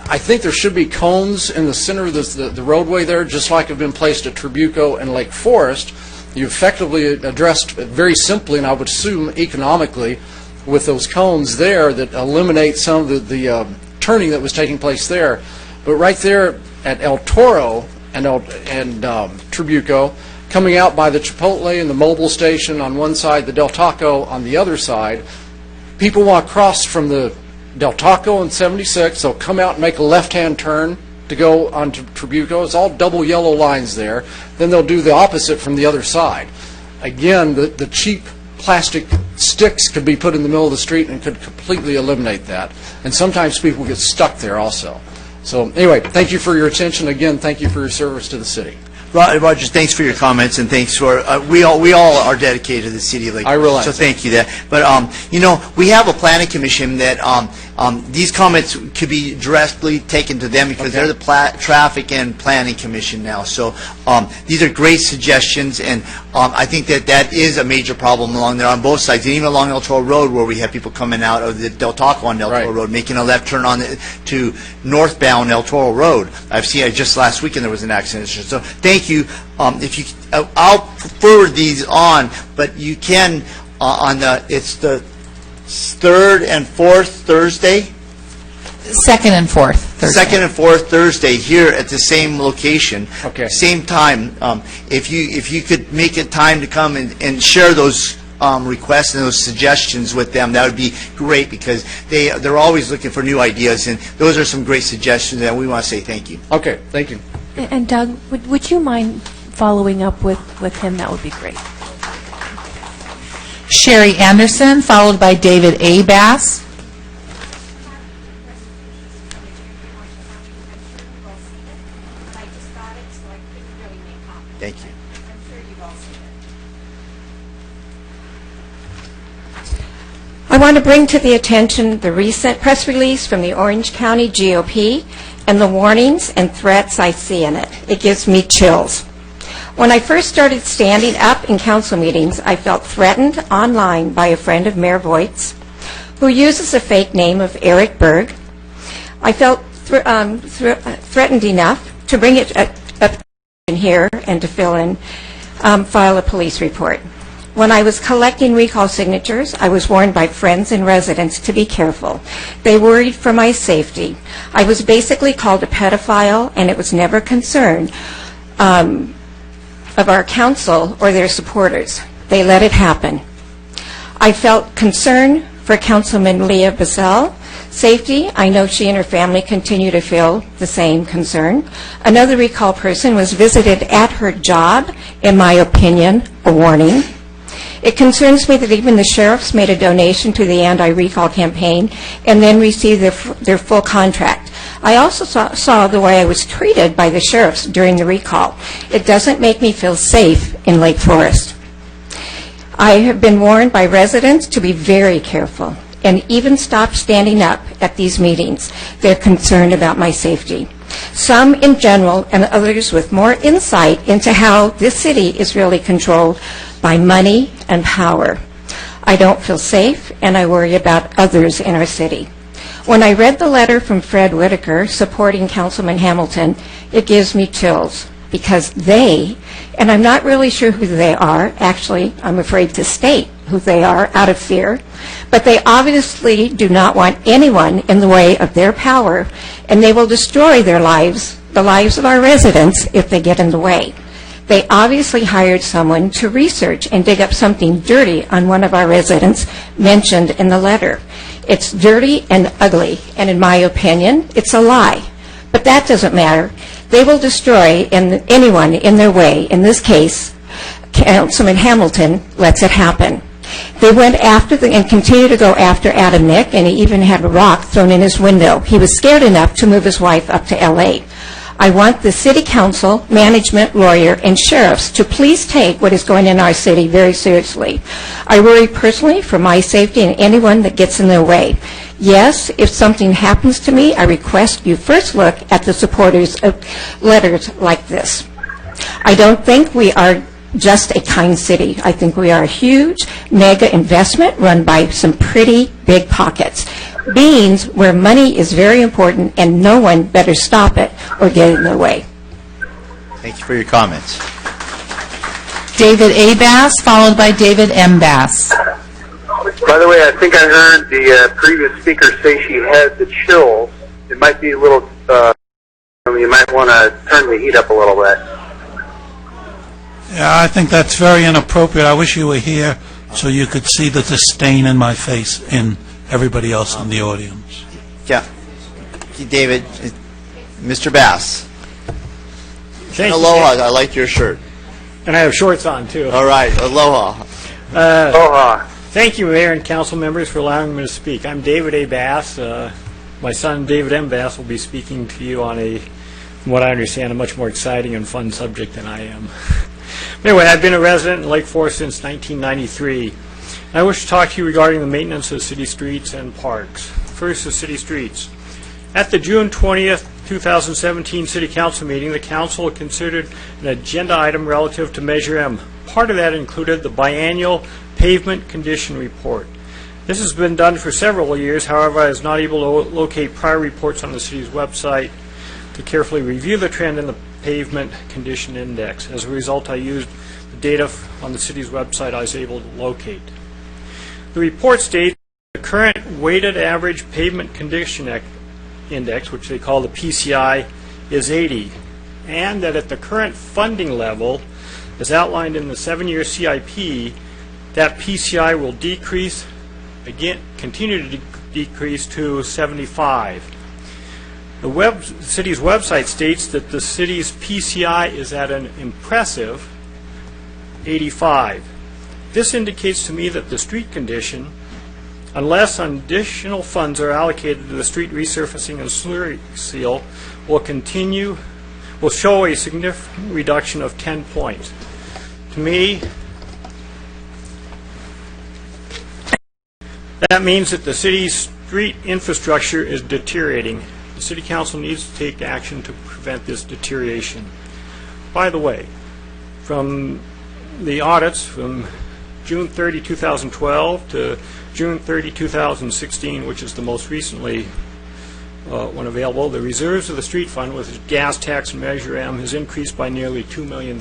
[SPEAKER 15] I think there should be cones in the center of the roadway there, just like have been placed at Trabuco and Lake Forest. You effectively addressed it very simply, and I would assume economically, with those cones there that eliminate some of the turning that was taking place there. But right there at El Toro and Trabuco, coming out by the Chipotle and the mobile station on one side, the Del Taco on the other side, people want to cross from the Del Taco and 76. They'll come out and make a left-hand turn to go onto Trabuco. It's all double yellow lines there. Then they'll do the opposite from the other side. Again, the cheap plastic sticks could be put in the middle of the street and could completely eliminate that. And sometimes people get stuck there also. So anyway, thank you for your attention. Again, thank you for your service to the city.
[SPEAKER 1] Roger, thanks for your comments, and thanks for we all are dedicated to the city of Lake Forest.
[SPEAKER 15] I realize.
[SPEAKER 1] So thank you that. But we have a planning commission that these comments could be directly taken to them, because they're the traffic and planning commission now. So these are great suggestions, and I think that is a major problem along there on both sides, and even along El Toro Road, where we have people coming out of the Del Taco on El Toro Road, making a left turn to northbound El Toro Road. I've seen it just last weekend. There was an accident. So thank you. I'll forward these on, but you can it's the third and fourth Thursday?
[SPEAKER 2] Second and fourth Thursday.
[SPEAKER 1] Second and fourth Thursday here at the same location.
[SPEAKER 15] Okay.
[SPEAKER 1] Same time. If you could make a time to come and share those requests and those suggestions with them, that would be great, because they're always looking for new ideas, and those are some great suggestions, and we want to say thank you.
[SPEAKER 15] Okay, thank you.
[SPEAKER 16] And Doug, would you mind following up with him? That would be great.
[SPEAKER 2] Sherry Anderson, followed by David A. Bass.
[SPEAKER 1] Thank you.
[SPEAKER 17] I want to bring to the attention the recent press release from the Orange County GOP and the warnings and threats I see in it. It gives me chills. When I first started standing up in council meetings, I felt threatened online by a friend of Mayor Voigt's, who uses a fake name of Eric Berg. I felt threatened enough to bring it up in here and to file a police report. When I was collecting recall signatures, I was warned by friends and residents to be careful. They worried for my safety. I was basically called a pedophile, and it was never a concern of our council or their supporters. They let it happen. I felt concern for Councilman Leah Bazell. Safety, I know she and her family continue to feel the same concern. Another recall person was visited at her job, in my opinion, a warning. It concerns me that even the sheriffs made a donation to the anti-recall campaign and then received their full contract. I also saw the way I was treated by the sheriffs during the recall. It doesn't make me feel safe in Lake Forest. I have been warned by residents to be very careful and even stop standing up at these meetings. They're concerned about my safety. Some in general and others with more insight into how this city is really controlled by money and power. I don't feel safe, and I worry about others in our city. When I read the letter from Fred Whitaker supporting Councilman Hamilton, it gives me chills, because they, and I'm not really sure who they are, actually I'm afraid to state who they are out of fear, but they obviously do not want anyone in the way of their power, and they will destroy their lives, the lives of our residents, if they get in the way. They obviously hired someone to research and dig up something dirty on one of our residents mentioned in the letter. It's dirty and ugly, and in my opinion, it's a lie. But that doesn't matter. They will destroy anyone in their way. In this case, Councilman Hamilton lets it happen. They went after and continue to go after Adam Nick, and he even had a rock thrown in his window. He was scared enough to move his wife up to L.A. I want the city council, management, lawyer, and sheriffs to please take what is going in our city very seriously. I worry personally for my safety and anyone that gets in their way. Yes, if something happens to me, I request you first look at the supporters of letters like this. I don't think we are just a kind city. I think we are a huge mega investment run by some pretty big pockets. Beings where money is very important, and no one better stop it or get in their way.
[SPEAKER 1] Thank you for your comments.
[SPEAKER 2] David A. Bass, followed by David M. Bass.
[SPEAKER 5] By the way, I think I heard the previous speaker say she had the chills. It might be a little, you might want to turn the heat up a little bit.
[SPEAKER 3] Yeah, I think that's very inappropriate. I wish you were here so you could see the disdain in my face in everybody else in the audience.
[SPEAKER 1] Yeah. David, Mr. Bass.
[SPEAKER 18] Thank
[SPEAKER 1] Aloha, I like your shirt.
[SPEAKER 18] And I have shorts on, too.
[SPEAKER 1] All right, aloha.
[SPEAKER 5] Aloha.
[SPEAKER 18] Thank you, Mayor and council members, for allowing me to speak. I'm David A. Bass. My son, David M. Bass, will be speaking to you on from what I understand, a much more exciting and fun subject than I am. Anyway, I've been a resident in Lake Forest since 1993. I wish to talk to you regarding the maintenance of city streets and parks. First, the city streets. At the June 20th, 2017 City Council meeting, the Council considered an agenda item relative to Measure M. Part of that included the biannual pavement condition report. This has been done for several years. However, I was not able to locate prior reports on the city's website to carefully review the trend in the pavement condition index. As a result, I used the data on the city's website I was able to locate. The report states the current weighted average pavement condition index, which they call the PCI, is 80, and that at the current funding level, as outlined in the 7-year CIP, that PCI will decrease, again, continue to decrease to 75. The city's website states that the city's PCI is at an impressive 85. This indicates to me that the street condition, unless additional funds are allocated to the street resurfacing and slurry seal, will show a significant reduction of 10 points. To me, that means that the city's street infrastructure is deteriorating. The City Council needs to take action to prevent this deterioration. By the way, from the audits from June 30, 2012 to June 30, 2016, which is the most recently one available, the reserves of the street fund with gas tax and Measure M has increased by nearly $2 million,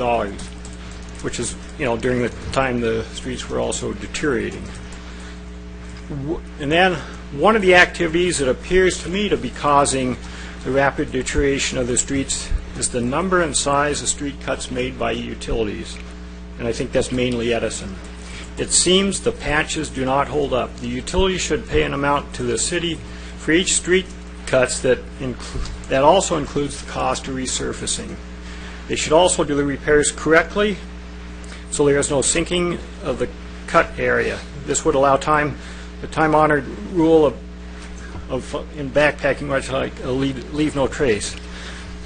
[SPEAKER 18] which is, during the time the streets were also deteriorating. And then one of the activities that appears to me to be causing the rapid deterioration of the streets is the number and size of street cuts made by utilities. And I think that's mainly Edison. It seems the patches do not hold up. The utility should pay an amount to the city for each street cuts that also includes the cost of resurfacing. They should also do the repairs correctly so there is no sinking of the cut area. This would allow the time-honored rule in backpacking, which like leave no trace.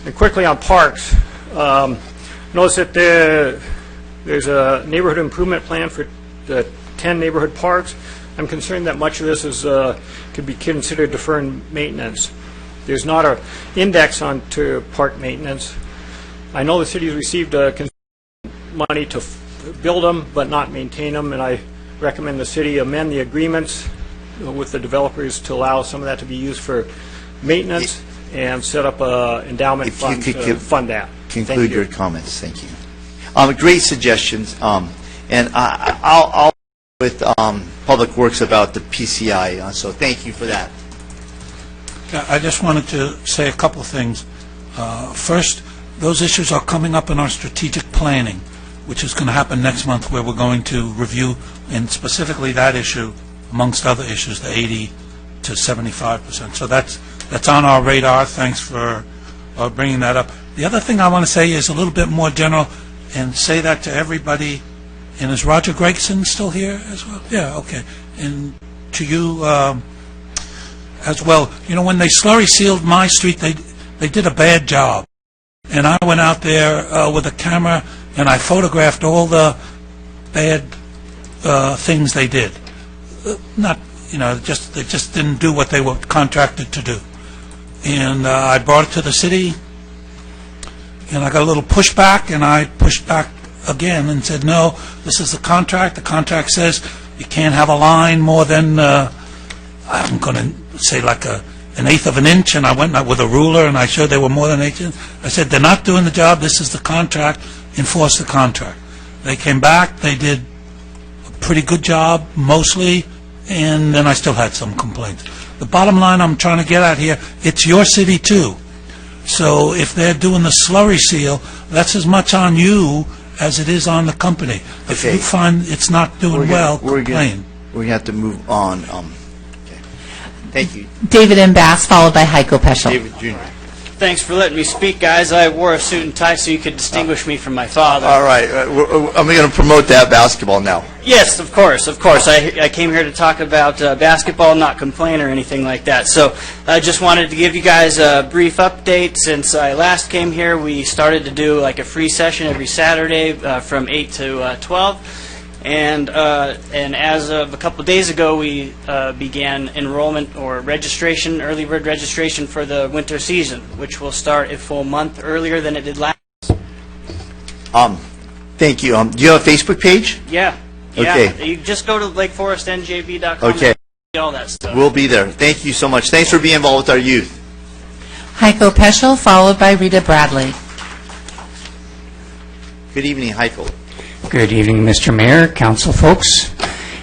[SPEAKER 18] And quickly on parks, notice that there's a neighborhood improvement plan for the 10 neighborhood parks. I'm concerned that much of this could be considered deferred maintenance. There's not an index onto park maintenance. I know the city has received money to build them but not maintain them, and I recommend the city amend the agreements with the developers to allow some of that to be used for maintenance and set up an endowment fund to fund that.
[SPEAKER 1] Conclude your comments. Thank you. Great suggestions. And I'll with Public Works about the PCI, so thank you for that.
[SPEAKER 3] I just wanted to say a couple of things. First, those issues are coming up in our strategic planning, which is going to happen next month, where we're going to review, and specifically that issue, amongst other issues, the 80 to 75%. So that's on our radar. Thanks for bringing that up. The other thing I want to say is a little bit more general, and say that to everybody. And is Roger Gregson still here as well? Yeah, okay. And to you as well. When they slurry sealed my street, they did a bad job. And I went out there with a camera and I photographed all the bad things they did. They just didn't do what they were contracted to do. And I brought it to the city, and I got a little pushback, and I pushed back again and said, no, this is the contract. The contract says you can't have a line more than, I'm going to say like an eighth of an inch, and I went with a ruler and I showed they were more than 8 inches. I said, they're not doing the job. This is the contract. Enforce the contract. They came back. They did a pretty good job, mostly, and then I still had some complaints. The bottom line I'm trying to get at here, it's your city too. So if they're doing the slurry seal, that's as much on you as it is on the company. If you find it's not doing well, complain.
[SPEAKER 1] We're going to have to move on. Okay. Thank you.
[SPEAKER 2] David M. Bass, followed by Heiko Peschel.
[SPEAKER 1] David Jr.
[SPEAKER 19] Thanks for letting me speak, guys. I wore a suit and tie so you could distinguish me from my father.
[SPEAKER 1] All right. I'm going to promote that basketball now.
[SPEAKER 19] Yes, of course, of course. I came here to talk about basketball, not complain or anything like that. So I just wanted to give you guys a brief update. Since I last came here, we started to do like a free session every Saturday from 8 to 12. And as of a couple of days ago, we began enrollment or registration, early bird registration for the winter season, which will start a full month earlier than it did last.
[SPEAKER 1] Thank you. Do you have a Facebook page?
[SPEAKER 19] Yeah.
[SPEAKER 1] Okay.
[SPEAKER 19] Yeah. You just go to lakeforestnjb.com.
[SPEAKER 1] Okay.
[SPEAKER 19] And see all that stuff.
[SPEAKER 1] We'll be there. Thank you so much. Thanks for being involved with our youth.
[SPEAKER 2] Heiko Peschel, followed by Rita Bradley.
[SPEAKER 1] Good evening, Heiko.
[SPEAKER 20] Good evening, Mr. Mayor, council folks,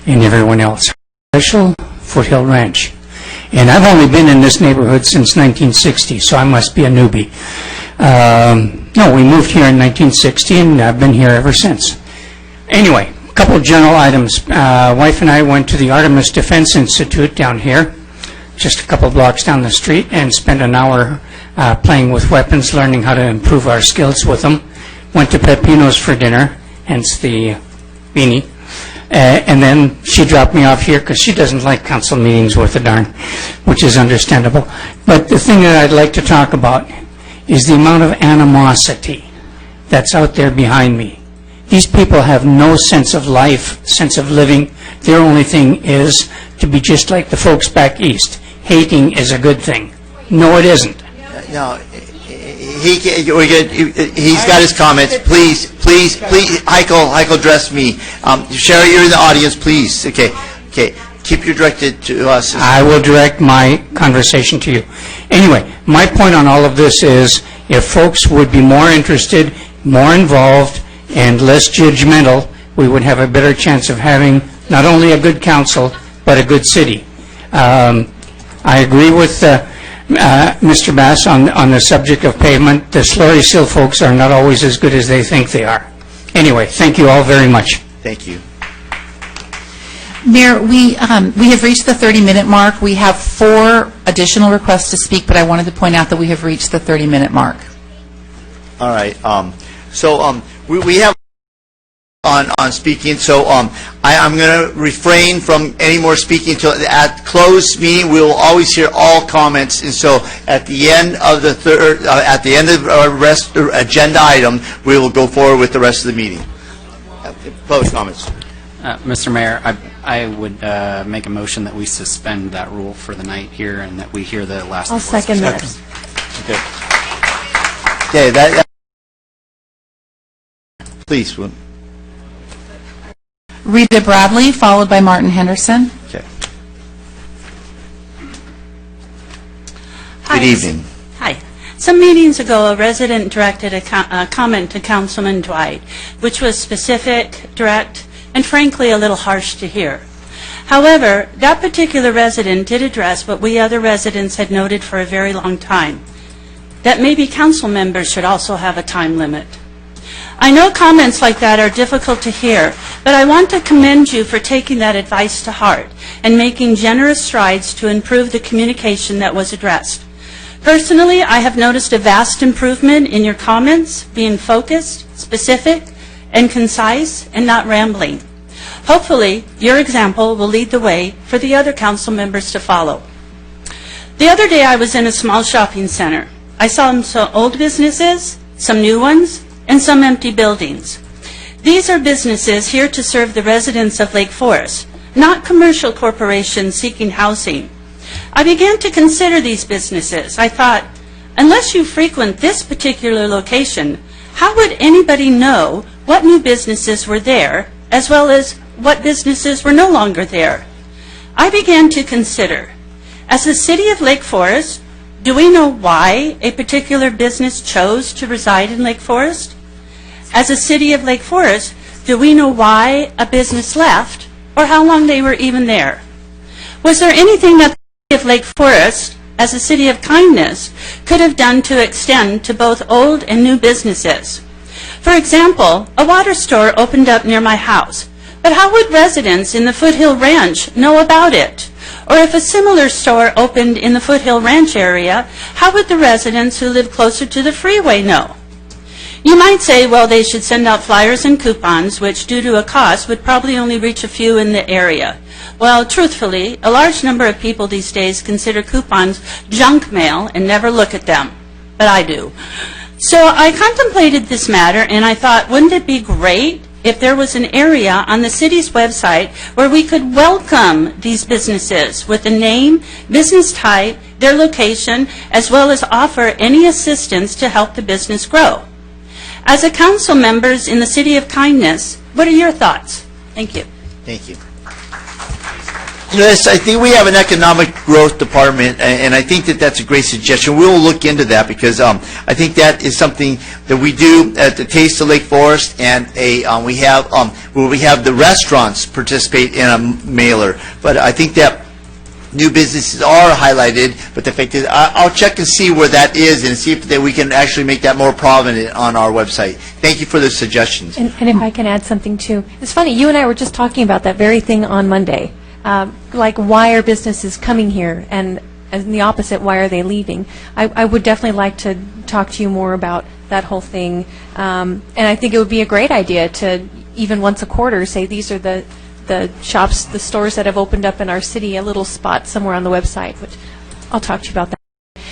[SPEAKER 20] and everyone else. Peschel, Foothill Ranch. And I've only been in this neighborhood since 1960, so I must be a newbie. No, we moved here in 1960, and I've been here ever since. Anyway, a couple of general items. Wife and I went to the Artemis Defense Institute down here, just a couple blocks down the street, and spent an hour playing with weapons, learning how to improve our skills with them. Went to Pepino's for dinner, hence the beanie. And then she dropped me off here because she doesn't like council meetings worth a darn, which is understandable. But the thing that I'd like to talk about is the amount of animosity that's out there behind me. These people have no sense of life, sense of living. Their only thing is to be just like the folks back east. Hating is a good thing. No, it isn't.
[SPEAKER 1] No, he's got his comments. Please, Heiko, address me. Sherry, you're in the audience, please. Okay. Keep you directed to us.
[SPEAKER 20] I will direct my conversation to you. Anyway, my point on all of this is if folks would be more interested, more involved, and less judgmental, we would have a better chance of having not only a good council, but a good city. I agree with Mr. Bass on the subject of pavement. The slurry seal folks are not always as good as they think they are. Anyway, thank you all very much.
[SPEAKER 1] Thank you.
[SPEAKER 2] Mayor, we have reached the 30-minute mark. We have 4 additional requests to speak, but I wanted to point out that we have reached the 30-minute mark.
[SPEAKER 1] All right. We have on speaking, so I'm going to refrain from any more speaking until at closed meeting. We will always hear all comments, and so at the end of the our rest agenda item, we will go forward with the rest of the meeting. Public comments.
[SPEAKER 4] Mr. Mayor, I would make a motion that we suspend that rule for the night here and that we hear the last.
[SPEAKER 16] I'll second that.
[SPEAKER 1] Okay. That. Please.
[SPEAKER 2] Rita Bradley, followed by Martin Henderson.
[SPEAKER 1] Okay.
[SPEAKER 21] Hi.
[SPEAKER 1] Good evening.
[SPEAKER 21] Hi. Some meetings ago, a resident directed a comment to Councilman Dwight, which was specific, direct, and frankly a little harsh to hear. However, that particular resident did address what we other residents had noted for a very long time, that maybe council members should also have a time limit. I know comments like that are difficult to hear, but I want to commend you for taking that advice to heart and making generous strides to improve the communication that was addressed. Personally, I have noticed a vast improvement in your comments, being focused, specific, and concise, and not rambling. Hopefully, your example will lead the way for the other council members to follow. The other day, I was in a small shopping center. I saw some old businesses, some new ones, and some empty buildings. These are businesses here to serve the residents of Lake Forest, not commercial corporations seeking housing. I began to consider these businesses. I thought, unless you frequent this particular location, how would anybody know what new businesses were there, as well as what businesses were no longer there? I began to consider, as the city of Lake Forest, do we know why a particular business chose to reside in Lake Forest? As a city of Lake Forest, do we know why a business left or how long they were even there? Was there anything that the city of Lake Forest, as a city of kindness, could have done to extend to both old and new businesses? For example, a water store opened up near my house, but how would residents in the Foothill Ranch know about it? Or if a similar store opened in the Foothill Ranch area, how would the residents who live closer to the freeway know? You might say, well, they should send out flyers and coupons, which due to a cost would probably only reach a few in the area. Well, truthfully, a large number of people these days consider coupons junk mail and never look at them. But I do. So I contemplated this matter and I thought, wouldn't it be great if there was an area on the city's website where we could welcome these businesses with a name, business type, their location, as well as offer any assistance to help the business grow. As a council members in the City of Kindness, what are your thoughts? Thank you.
[SPEAKER 1] Thank you. Yes, I think we have an economic growth department, and I think that that's a great suggestion. We'll look into that because I think that is something that we do at the Taste of Lake Forest, and we have the restaurants participate in a mailer. But I think that new businesses are highlighted, but the fact is, I'll check and see where that is and see if that we can actually make that more prominent on our website. Thank you for the suggestions.
[SPEAKER 16] And if I can add something too, it's funny, you and I were just talking about that very thing on Monday. Like, why are businesses coming here, and the opposite, why are they leaving? I would definitely like to talk to you more about that whole thing, and I think it would be a great idea to, even once a quarter, say these are the shops, the stores that have opened up in our city, a little spot somewhere on the website, which I'll talk to you about that.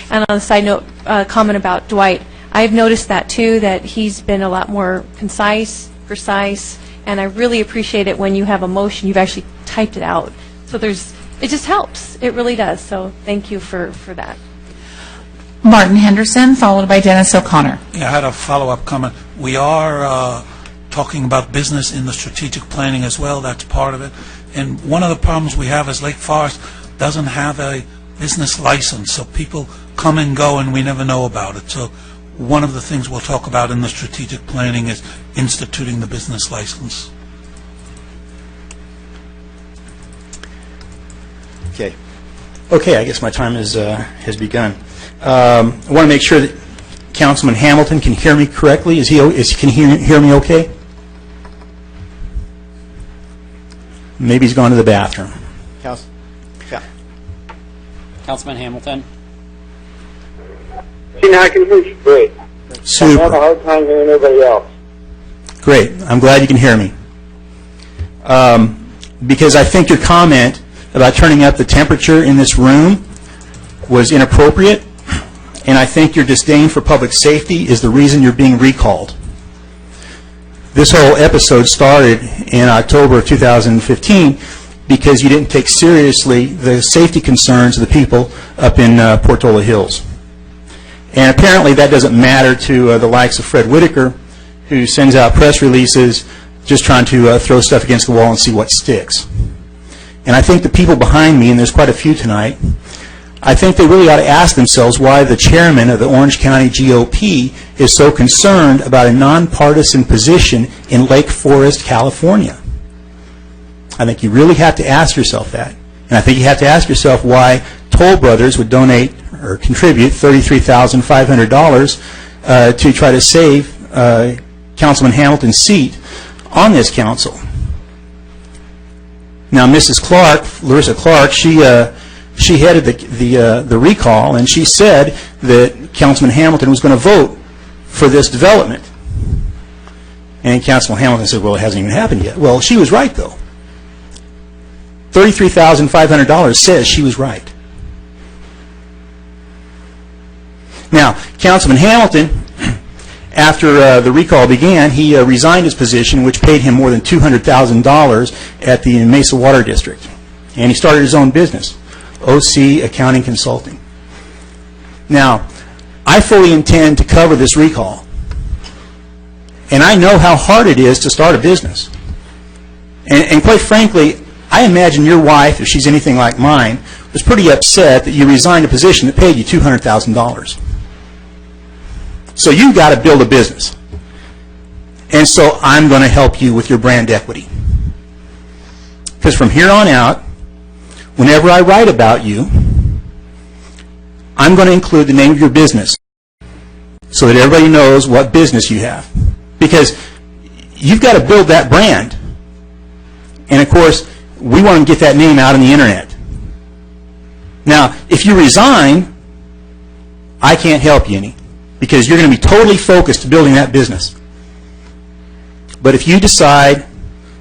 [SPEAKER 16] And on a side note, comment about Dwight, I've noticed that too, that he's been a lot more concise, precise, and I really appreciate it when you have a motion, you've actually typed it out. So it just helps. It really does. So thank you for that.
[SPEAKER 2] Martin Henderson, followed by Dennis O'Connor.
[SPEAKER 3] Yeah, I had a follow-up comment. We are talking about business in the strategic planning as well. That's part of it. And one of the problems we have is Lake Forest doesn't have a business license, so people come and go and we never know about it. So one of the things we'll talk about in the strategic planning is instituting the business license.
[SPEAKER 6] Okay. Okay, I guess my time has begun. I want to make sure that Councilman Hamilton can hear me correctly. Can he hear me okay? Maybe he's gone to the bathroom.
[SPEAKER 4] Councilman Hamilton.
[SPEAKER 5] See, now I can hear you great.
[SPEAKER 6] Super.
[SPEAKER 5] I have a hard time hearing everybody else.
[SPEAKER 6] Great. I'm glad you can hear me. Because I think your comment about turning up the temperature in this room was inappropriate, and I think your disdain for public safety is the reason you're being recalled. This whole episode started in October of 2015 because you didn't take seriously the safety concerns of the people up in Portola Hills. And apparently that doesn't matter to the likes of Fred Whitaker, who sends out press releases just trying to throw stuff against the wall and see what sticks. And I think the people behind me, and there's quite a few tonight, I think they really ought to ask themselves why the chairman of the Orange County GOP is so concerned about a nonpartisan position in Lake Forest, California. I think you really have to ask yourself that. And I think you have to ask yourself why Toll Brothers would donate or contribute $33,500 to try to save Councilman Hamilton's seat on this council. Now, Mrs. Clark, Larissa Clark, she headed the recall, and she said that Councilman Hamilton was going to vote for this development. And Councilman Hamilton said, well, it hasn't even happened yet. Well, she was right, though. $33,500 says she was right. Now, Councilman Hamilton, after the recall began, he resigned his position, which paid him more than $200,000 at the Mesa Water District. And he started his own business, OC Accounting Consulting. Now, I fully intend to cover this recall. And I know how hard it is to start a business. And quite frankly, I imagine your wife, if she's anything like mine, was pretty upset that you resigned a position that paid you $200,000. So you've got to build a business. And so I'm going to help you with your brand equity. Because from here on out, whenever I write about you, I'm going to include the name of your business so that everybody knows what business you have. Because you've got to build that brand. And of course, we want to get that name out on the internet. Now, if you resign, I can't help you any, because you're going to be totally focused to building that business. But if you decide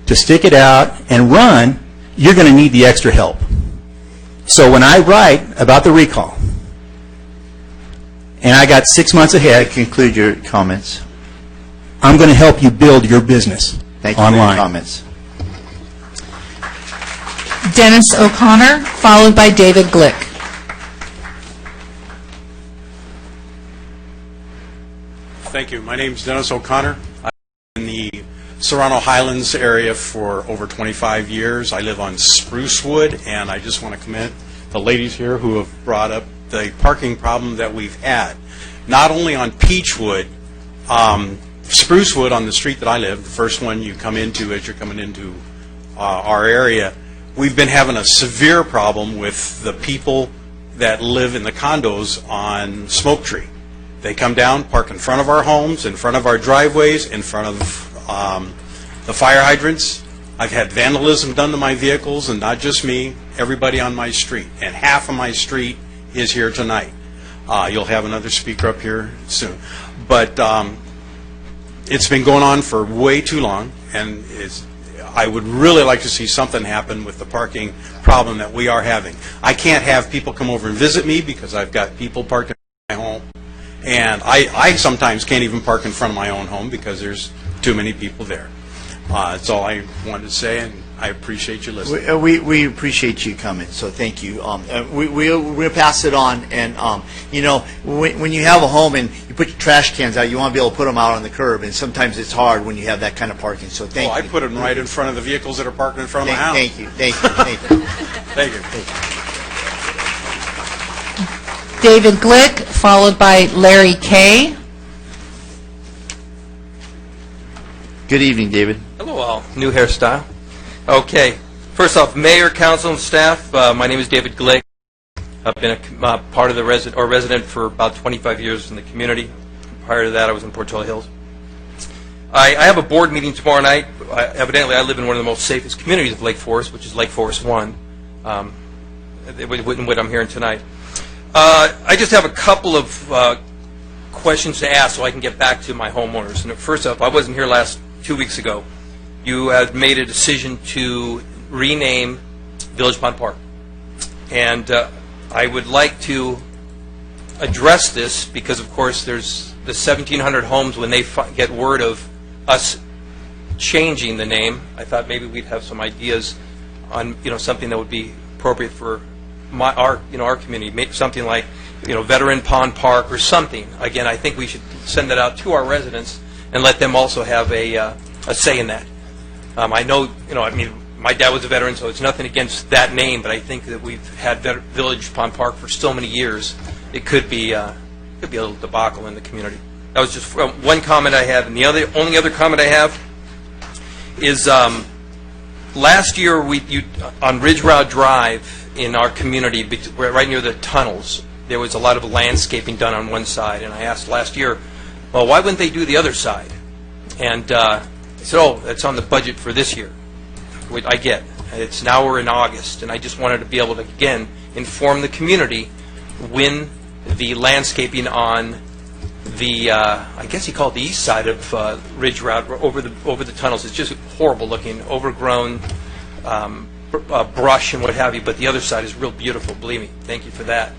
[SPEAKER 6] to stick it out and run, you're going to need the extra help. So when I write about the recall, and I got 6 months ahead,
[SPEAKER 1] conclude your comments.
[SPEAKER 6] I'm going to help you build your business
[SPEAKER 1] Thank you
[SPEAKER 6] online.
[SPEAKER 1] for your comments.
[SPEAKER 2] Dennis O'Connor, followed by David Glick.
[SPEAKER 8] Thank you. My name is Dennis O'Connor. I've been in the Serrano Highlands area for over 25 years. I live on Sprucewood, and I just want to commend the ladies here who have brought up the parking problem that we've had. Not only on Peachwood, Sprucewood on the street that I live, the first one you come into as you're coming into our area, we've been having a severe problem with the people that live in the condos on Smoke Tree. They come down, park in front of our homes, in front of our driveways, in front of the fire hydrants. I've had vandalism done to my vehicles, and not just me, everybody on my street. And half of my street is here tonight. You'll have another speaker up here soon. But it's been going on for way too long, and I would really like to see something happen with the parking problem that we are having. I can't have people come over and visit me because I've got people parked in my home. And I sometimes can't even park in front of my own home because there's too many people there. That's all I wanted to say, and I appreciate you listening.
[SPEAKER 1] We appreciate you coming, so thank you. We'll pass it on, and you know, when you have a home and you put your trash cans out, you want to be able to put them out on the curb, and sometimes it's hard when you have that kind of parking. So thank you.
[SPEAKER 8] I put them right in front of the vehicles that are parked in front of my house.
[SPEAKER 1] Thank you, thank you, thank you.
[SPEAKER 8] Thank you.
[SPEAKER 2] David Glick, followed by Larry Kay.
[SPEAKER 1] Good evening, David.
[SPEAKER 10] Hello all. New hairstyle. Okay. First off, Mayor, Council, and staff, my name is David Glick. I've been a part of the resident for about 25 years in the community. Prior to that, I was in Portola Hills. I have a board meeting tomorrow night. Evidently, I live in one of the most safest communities of Lake Forest, which is Lake Forest 1, what I'm hearing tonight. I just have a couple of questions to ask so I can get back to my homeowners. And first off, I wasn't here 2 weeks ago. You had made a decision to rename Village Pond Park. And I would like to address this because, of course, there's the 1,700 homes when they get word of us changing the name. I thought maybe we'd have some ideas on, something that would be appropriate for our community, maybe something like, Veteran Pond Park or something. Again, I think we should send that out to our residents and let them also have a say in that. I know, my dad was a veteran, so it's nothing against that name, but I think that we've had Village Pond Park for so many years, it could be a little debacle in the community. That was just one comment I have, and the only other comment I have is last year on Ridge Route Drive in our community, right near the tunnels, there was a lot of landscaping done on one side, and I asked last year, well, why wouldn't they do the other side? And they said, oh, that's on the budget for this year. Which I get. It's now we're in August, and I just wanted to be able to, again, inform the community when the landscaping on the, I guess you call it the east side of Ridge Route, over the tunnels, is just horrible looking, overgrown brush and what have you, but the other side is real beautiful, believe me. Thank you for that.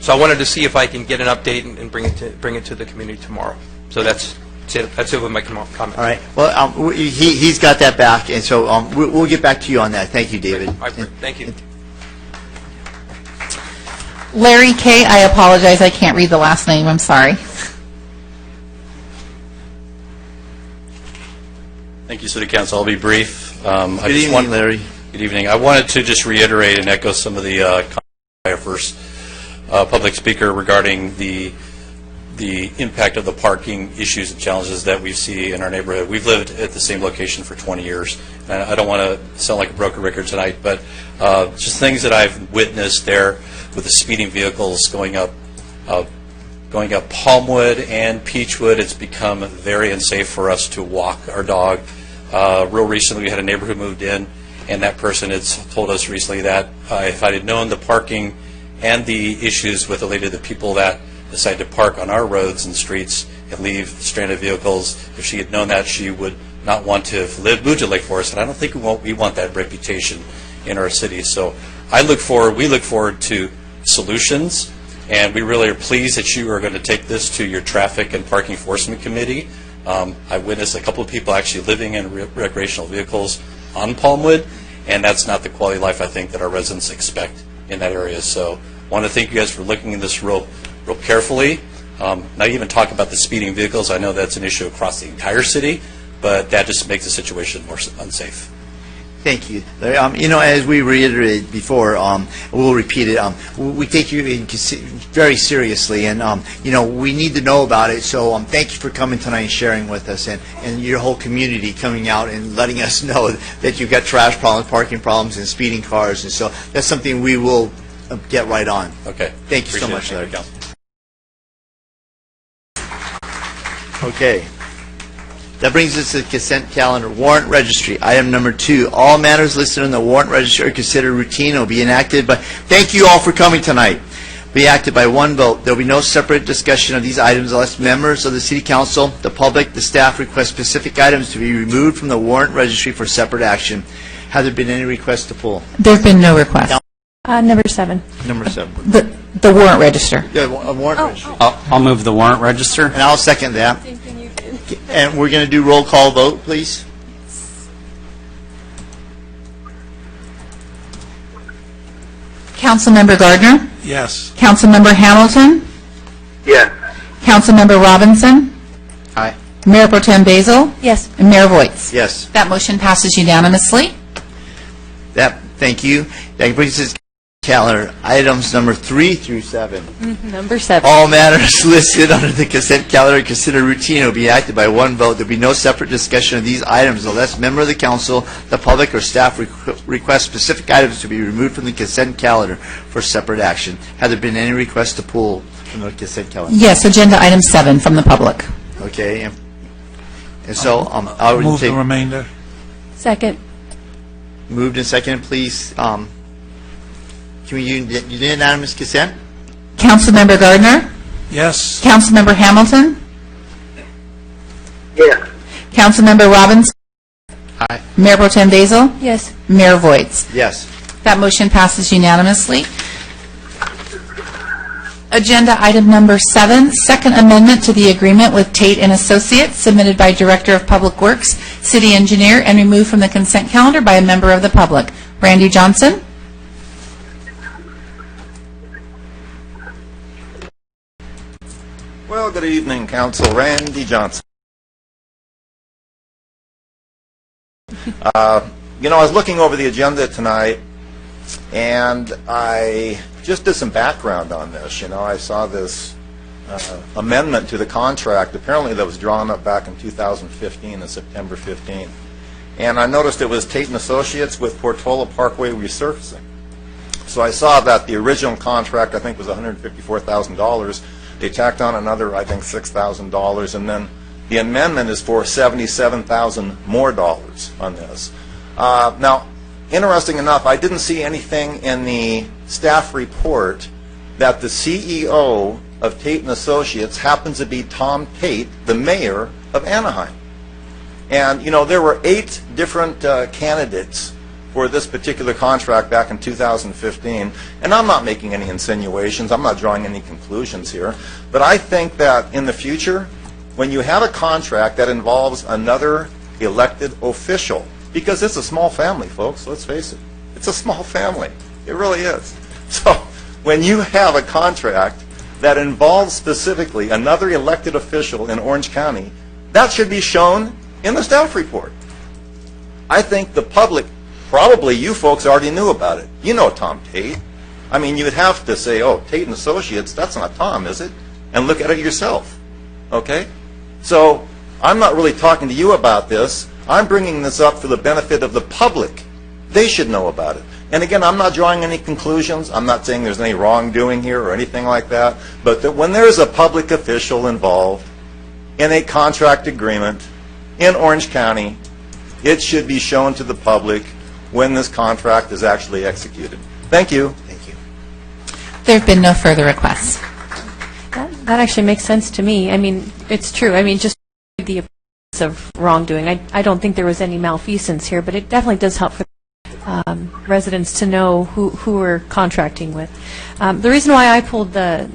[SPEAKER 10] So I wanted to see if I can get an update and bring it to the community tomorrow. So that's it with my comment.
[SPEAKER 1] All right. Well, he's got that back, and so we'll get back to you on that. Thank you, David.
[SPEAKER 10] Thank you.
[SPEAKER 2] Larry Kay, I apologize, I can't read the last name, I'm sorry.
[SPEAKER 22] Thank you, City Council. I'll be brief.
[SPEAKER 1] Good evening, Larry.
[SPEAKER 22] Good evening. I wanted to just reiterate and echo some of the comments by our first public speaker regarding the impact of the parking issues and challenges that we see in our neighborhood. We've lived at the same location for 20 years, and I don't want to sound like a broken record tonight, but just things that I've witnessed there with the speeding vehicles going up Palmwood and Peachwood. It's become very unsafe for us to walk our dog. Real recently, we had a neighbor who moved in, and that person had told us recently that if I had known the parking and the issues with related to the people that decide to park on our roads and streets and leave stranded vehicles, if she had known that, she would not want to have moved to Lake Forest, and I don't think we want that reputation in our city. So we look forward to solutions, and we really are pleased that you are going to take this to your Traffic and Parking Enforcement Committee. I witnessed a couple of people actually living in recreational vehicles on Palmwood, and that's not the quality of life I think that our residents expect in that area. So I want to thank you guys for looking at this real carefully. Not even talk about the speeding vehicles. I know that's an issue across the entire city, but that just makes the situation more unsafe.
[SPEAKER 1] Thank you. As we reiterated before, we'll repeat it. We take you very seriously, and we need to know about it. So thank you for coming tonight and sharing with us, and your whole community coming out and letting us know that you've got trash problems, parking problems, and speeding cars. And so that's something we will get right on.
[SPEAKER 22] Okay.
[SPEAKER 1] Thank you so much,
[SPEAKER 22] Appreciate
[SPEAKER 1] Larry.
[SPEAKER 22] it.
[SPEAKER 1] Okay. That brings us to the consent calendar. Warrant registry. Item number 2. All matters listed on the warrant registry are considered routine and will be enacted by... Thank you all for coming tonight. Be acted by one vote. There will be no separate discussion of these items unless members of the City Council, the public, the staff request specific items to be removed from the warrant registry for separate action. Have there been any requests to pull?
[SPEAKER 2] There have been no requests.
[SPEAKER 16] Number 7.
[SPEAKER 1] Number 7.
[SPEAKER 2] The warrant register.
[SPEAKER 1] Yeah, warrant registry.
[SPEAKER 4] I'll move the warrant register.
[SPEAKER 1] And I'll second that. And we're going to do roll call vote, please.
[SPEAKER 2] Councilmember Gardner?
[SPEAKER 3] Yes.
[SPEAKER 2] Councilmember Hamilton?
[SPEAKER 5] Yes.
[SPEAKER 2] Councilmember Robinson?
[SPEAKER 1] Aye.
[SPEAKER 2] Mayor Pro Tem Basil?
[SPEAKER 16] Yes.
[SPEAKER 2] And Mayor Voights?
[SPEAKER 1] Yes.
[SPEAKER 2] That motion passes unanimously.
[SPEAKER 1] Thank you. That brings us to calendar. Items number 3 through 7.
[SPEAKER 16] Number 7.
[SPEAKER 1] All matters listed under the consent calendar are considered routine and will be acted by one vote. There will be no separate discussion of these items unless member of the council, the public, or staff request specific items to be removed from the consent calendar for separate action. Have there been any requests to pull from the consent calendar?
[SPEAKER 2] Yes, agenda item 7 from the public.
[SPEAKER 1] Okay. And so I would
[SPEAKER 3] Move
[SPEAKER 1] take...
[SPEAKER 3] the remainder.
[SPEAKER 16] Second.
[SPEAKER 1] Moved and seconded, please. Can we do unanimous consent?
[SPEAKER 2] Councilmember Gardner?
[SPEAKER 3] Yes.
[SPEAKER 2] Councilmember Hamilton?
[SPEAKER 5] Yes.
[SPEAKER 2] Councilmember Robinson?
[SPEAKER 1] Aye.
[SPEAKER 2] Mayor Pro Tem Basil?
[SPEAKER 16] Yes.
[SPEAKER 2] Mayor Voights?
[SPEAKER 1] Yes.
[SPEAKER 2] That motion passes unanimously. Agenda item number 7, second amendment to the agreement with Tate and Associates, submitted by Director of Public Works, City Engineer, and removed from the consent calendar by a member of the public. Randy Johnson?
[SPEAKER 7] Well, good evening, Council. Randy Johnson. I was looking over the agenda tonight, and I just did some background on this. I saw this amendment to the contract, apparently that was drawn up back in 2015, on September 15th. And I noticed it was Tate & Associates with Portola Parkway resurfacing. So I saw that the original contract, I think, was $154,000. They tacked on another, I think, $6,000, and then the amendment is for $77,000 more on this. Now, interesting enough, I didn't see anything in the staff report that the CEO of Tate & Associates happens to be Tom Tate, the mayor of Anaheim. And, there were 8 different candidates for this particular contract back in 2015. And I'm not making any insinuations. I'm not drawing any conclusions here. But I think that in the future, when you have a contract that involves another elected official, because it's a small family, folks, let's face it. It's a small family. It really is. So when you have a contract that involves specifically another elected official in Orange County, that should be shown in the staff report. I think the public, probably you folks already knew about it. You know Tom Tate. I mean, you would have to say, oh, Tate & Associates, that's not Tom, is it? And look at it yourself. Okay? So I'm not really talking to you about this. I'm bringing this up for the benefit of the public. They should know about it. And again, I'm not drawing any conclusions. I'm not saying there's any wrongdoing here or anything like that. But that when there's a public official involved in a contract agreement in Orange County, it should be shown to the public when this contract is actually executed. Thank you.
[SPEAKER 1] Thank you.
[SPEAKER 2] There have been no further requests.
[SPEAKER 16] That actually makes sense to me. I mean, it's true. I mean, just the appearance of wrongdoing. I don't think there was any malfeasance here, but it definitely does help for residents to know who we're contracting with. The reason why I pulled the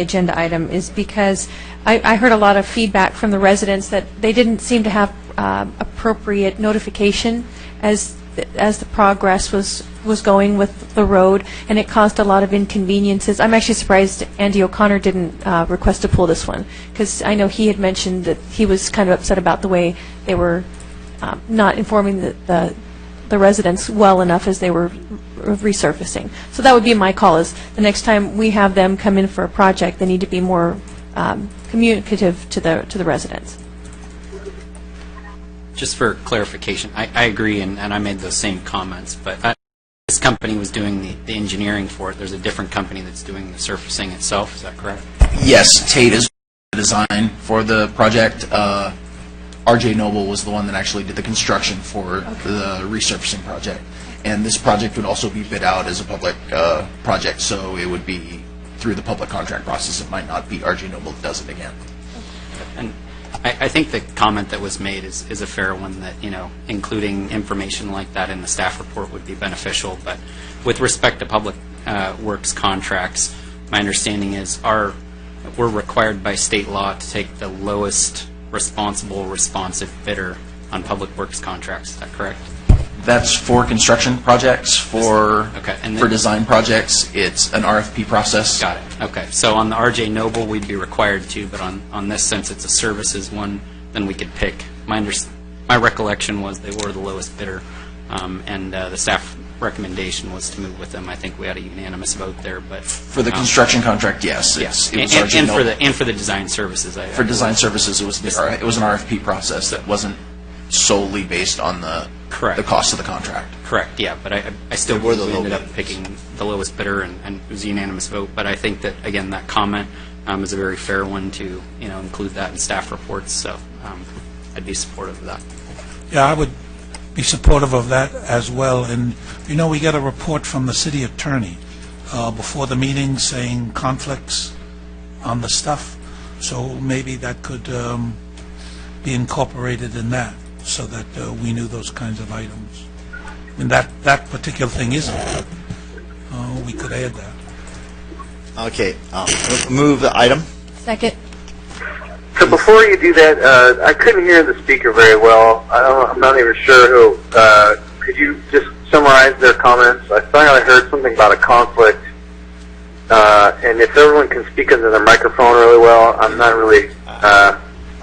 [SPEAKER 16] agenda item is because I heard a lot of feedback from the residents that they didn't seem to have appropriate notification as the progress was going with the road, and it caused a lot of inconveniences. I'm actually surprised Andy O'Connor didn't request to pull this one, because I know he had mentioned that he was kind of upset about the way they were not informing the the residents well enough as they were resurfacing. So that would be my call, is the next time we have them come in for a project, they need to be more communicative to the residents.
[SPEAKER 4] Just for clarification, I agree, and I made those same comments, but this company was doing the engineering for it. There's a different company that's doing the surfacing itself. Is that correct?
[SPEAKER 9] Yes, Tate is the design for the project. RJ Noble was the one that actually did the construction for the resurfacing project. And this project would also be bid out as a public project, so it would be through the public contract process. It might not be RJ Noble that does it again.
[SPEAKER 4] And I think the comment that was made is a fair one, that, you know, including information like that in the staff report would be beneficial. But with respect to public works contracts, my understanding is we're required by state law to take the lowest responsive bidder on public works contracts. Is that correct?
[SPEAKER 9] That's for construction projects. For design projects, it's an RFP process.
[SPEAKER 4] Got it. Okay. So on the RJ Noble, we'd be required to, but on this, since it's a services one, then we could pick. My recollection was they were the lowest bidder, and the staff recommendation was to move with them. I think we had a unanimous vote there. But
[SPEAKER 9] for the construction contract, yes.
[SPEAKER 4] Yes.
[SPEAKER 9] It was RJ Noble.
[SPEAKER 4] And for the design services.
[SPEAKER 9] For design services, it was an RFP process that wasn't solely based on the cost of the contract.
[SPEAKER 4] Correct, yeah, but I still believe we ended up picking the lowest bidder, and it was a unanimous vote. But I think that, again, that comment is a very fair one to, you know, include that in staff reports, so I'd be supportive of that.
[SPEAKER 3] Yeah, I would be supportive of that as well. And, you know, we get a report from the city attorney before the meeting saying conflicts on the stuff, so maybe that could be incorporated in that, so that we knew those kinds of items. I mean, that particular thing isn't. We could add that.
[SPEAKER 1] Okay. Move the item.
[SPEAKER 16] Second.
[SPEAKER 5] So before you do that, I couldn't hear the speaker very well. I'm not even sure who. Could you just summarize their comments? I thought I heard something about a conflict. And if everyone can speak into the microphone really well, I'm not really...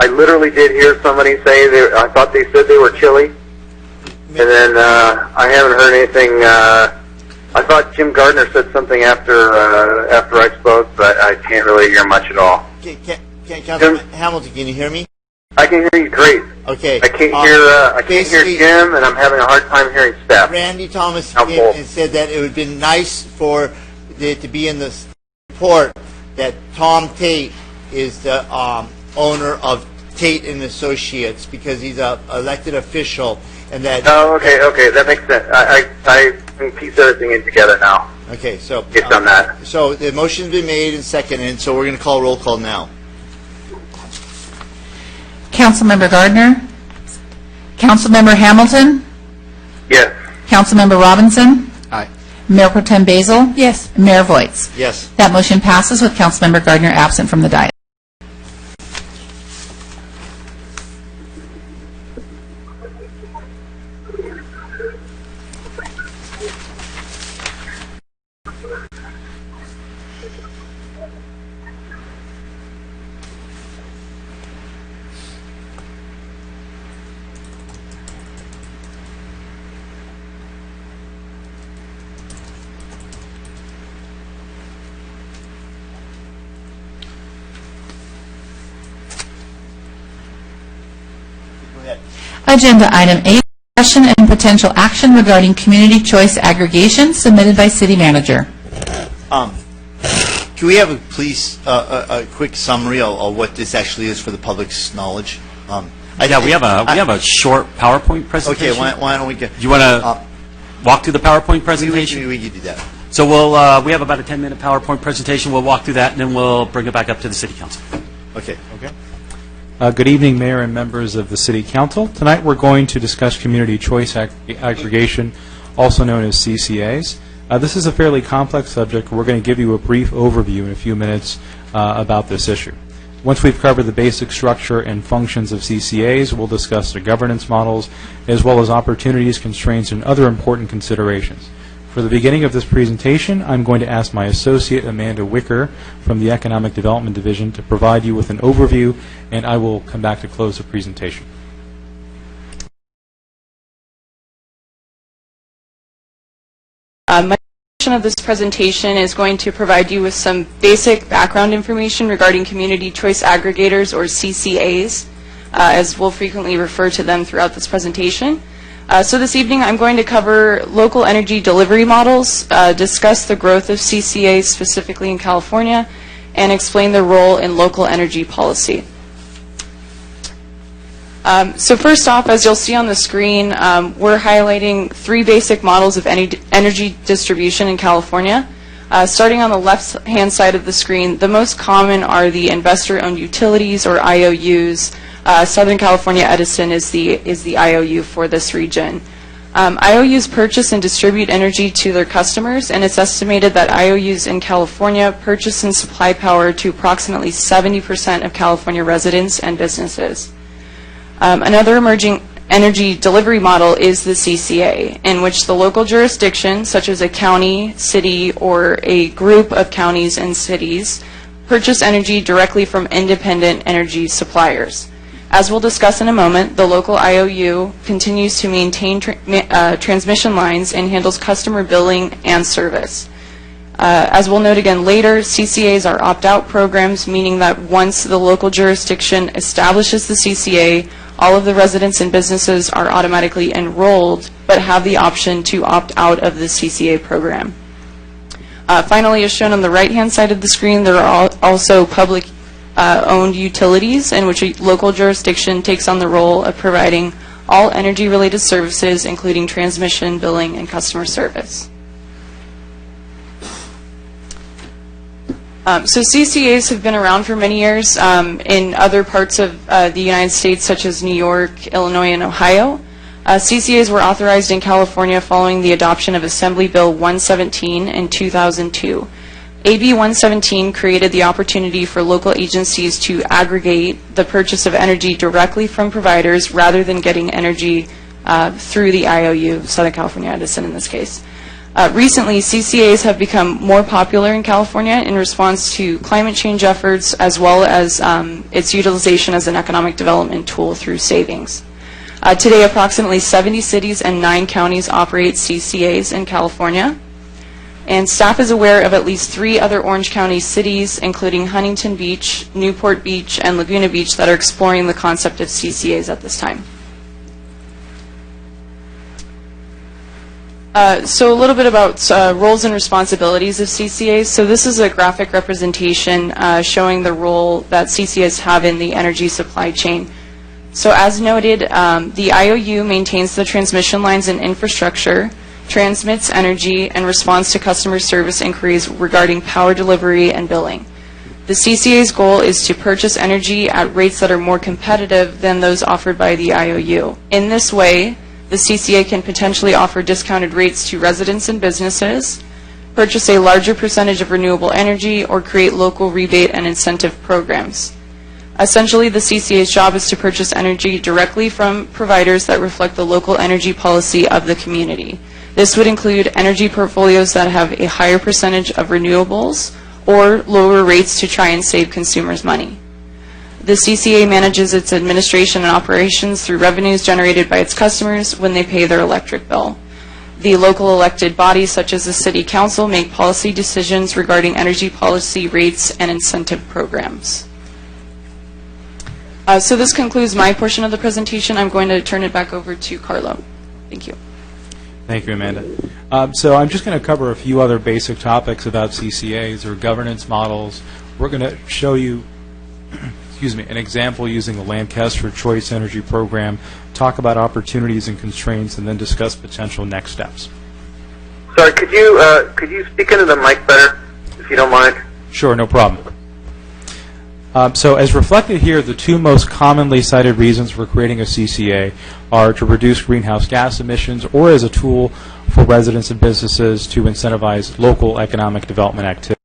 [SPEAKER 5] I literally did hear somebody say I thought they said they were chilly, and then I haven't heard anything. I thought Jim Gardner said something after I spoke, but I can't really hear much at all.
[SPEAKER 1] Councilman Hamilton, can you hear me?
[SPEAKER 5] I can hear you great.
[SPEAKER 1] Okay.
[SPEAKER 5] I can't hear Jim, and I'm having a hard time hearing Steph.
[SPEAKER 1] Randy Thomas came and said that it would have been nice for it to be in the report that Tom Tate is the owner of Tate and Associates, because he's an elected official, and that...
[SPEAKER 5] Oh, okay, that makes sense. I can piece everything in together now.
[SPEAKER 1] Okay, so...
[SPEAKER 5] Based on that.
[SPEAKER 1] So the motion's been made and seconded, so we're going to call roll call now.
[SPEAKER 2] Councilmember Gardner? Councilmember Hamilton?
[SPEAKER 5] Yes.
[SPEAKER 2] Councilmember Robinson?
[SPEAKER 4] Aye.
[SPEAKER 2] Mayor Pro Tem Basil?
[SPEAKER 16] Yes.
[SPEAKER 2] Mayor Voights?
[SPEAKER 1] Yes.
[SPEAKER 2] That motion passes with Councilmember Gardner absent from the dais. Agenda item 8, discussion and potential action regarding community choice aggregation, submitted by City Manager.
[SPEAKER 1] Can we have a quick summary of what this actually is for the public's knowledge?
[SPEAKER 11] Yeah, we have a short PowerPoint presentation.
[SPEAKER 1] Okay, why don't we get...
[SPEAKER 11] Do you want to walk through the PowerPoint presentation?
[SPEAKER 1] We can do that.
[SPEAKER 11] So we have about a 10-minute PowerPoint presentation. We'll walk through that, and then we'll bring it back up to the City Council.
[SPEAKER 1] Okay.
[SPEAKER 23] Good evening, Mayor and members of the City Council. Tonight we're going to discuss community choice aggregation, also known as CCAs. This is a fairly complex subject. We're going to give you a brief overview in a few minutes about this issue. Once we've covered the basic structure and functions of CCAs, we'll discuss the governance models, as well as opportunities, constraints, and other important considerations. For the beginning of this presentation, I'm going to ask my associate, Amanda Wicker, from the Economic Development Division, to provide you with an overview, and I will come back to close the presentation.
[SPEAKER 12] My portion of this presentation is going to provide you with some basic background information regarding community choice aggregators, or CCAs, as we'll frequently refer to them throughout this presentation. So this evening I'm going to cover local energy delivery models, discuss the growth of CCAs specifically in California, and explain their role in local energy policy. So first off, as you'll see on the screen, we're highlighting three basic models of energy distribution in California. Starting on the left-hand side of the screen, the most common are the investor-owned utilities, or IOUs. Southern California Edison is the IOU for this region. IOUs purchase and distribute energy to their customers, and it's estimated that IOUs in California purchase and supply power to approximately 70% of California residents and businesses. Another emerging energy delivery model is the CCA, in which the local jurisdiction, such as a county, city, or a group of counties and cities, purchase energy directly from independent energy suppliers. As we'll discuss in a moment, the local IOU continues to maintain transmission lines and handles customer billing and service. As we'll note again later, CCAs are opt-out programs, meaning that once the local jurisdiction establishes the CCA, all of the residents and businesses are automatically enrolled, but have the option to opt out of the CCA program. Finally, as shown on the right-hand side of the screen, there are also public owned utilities, in which a local jurisdiction takes on the role of providing all energy-related services, including transmission, billing, and customer service. So CCAs have been around for many years in other parts of the United States, such as New York, Illinois, and Ohio. CCAs were authorized in California following the adoption of Assembly Bill 117 in 2002. AB 117 created the opportunity for local agencies to aggregate the purchase of energy directly from providers rather than getting energy through the IOU, Southern California Edison in this case. Recently, CCAs have become more popular in California in response to climate change efforts, as well as its utilization as an economic development tool through savings. Today, approximately 70 cities and 9 counties operate CCAs in California. And staff is aware of at least 3 other Orange County cities, including Huntington Beach, Newport Beach, and Laguna Beach, that are exploring the concept of CCAs at this time. So a little bit about roles and responsibilities of CCAs. So this is a graphic representation showing the role that CCAs have in the energy supply chain. So as noted, the IOU maintains the transmission lines and infrastructure, transmits energy, and responds to customer service inquiries regarding power delivery and billing. The CCA's goal is to purchase energy at rates that are more competitive than those offered by the IOU. In this way, the CCA can potentially offer discounted rates to residents and businesses, purchase a larger percentage of renewable energy, or create local rebate and incentive programs. Essentially, the CCA's job is to purchase energy directly from providers that reflect the local energy policy of the community. This would include energy portfolios that have a higher percentage of renewables or lower rates to try and save consumers money. The CCA manages its administration and operations through revenues generated by its customers when they pay their electric bill. The local elected bodies, such as the City Council, make policy decisions regarding energy policy rates and incentive programs. So this concludes my portion of the presentation. I'm going to turn it back over to Carlo. Thank you.
[SPEAKER 23] Thank you, Amanda. So I'm just going to cover a few other basic topics about CCAs or governance models. We're going to show you an example using the Lancaster Choice Energy Program, talk about opportunities and constraints, and then discuss potential next steps.
[SPEAKER 5] Sorry, could you speak into the mic better, if you don't mind?
[SPEAKER 23] Sure, no problem. So as reflected here, the 2 most commonly cited reasons for creating a CCA are to reduce greenhouse gas emissions or as a tool for residents and businesses to incentivize local economic development activity.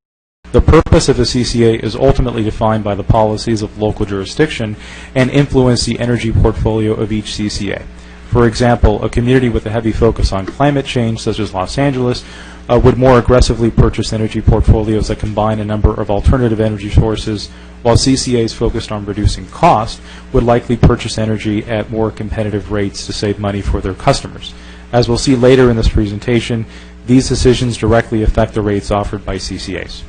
[SPEAKER 23] The purpose of a CCA is ultimately defined by the policies of local jurisdiction and influence the energy portfolio of each CCA. For example, a community with a heavy focus on climate change, such as Los Angeles, would more aggressively purchase energy portfolios that combine a number of alternative energy sources, while CCAs focused on reducing cost would likely purchase energy at more competitive rates to save money for their customers. As we'll see later in this presentation, These decisions directly affect the rates offered by CCAs.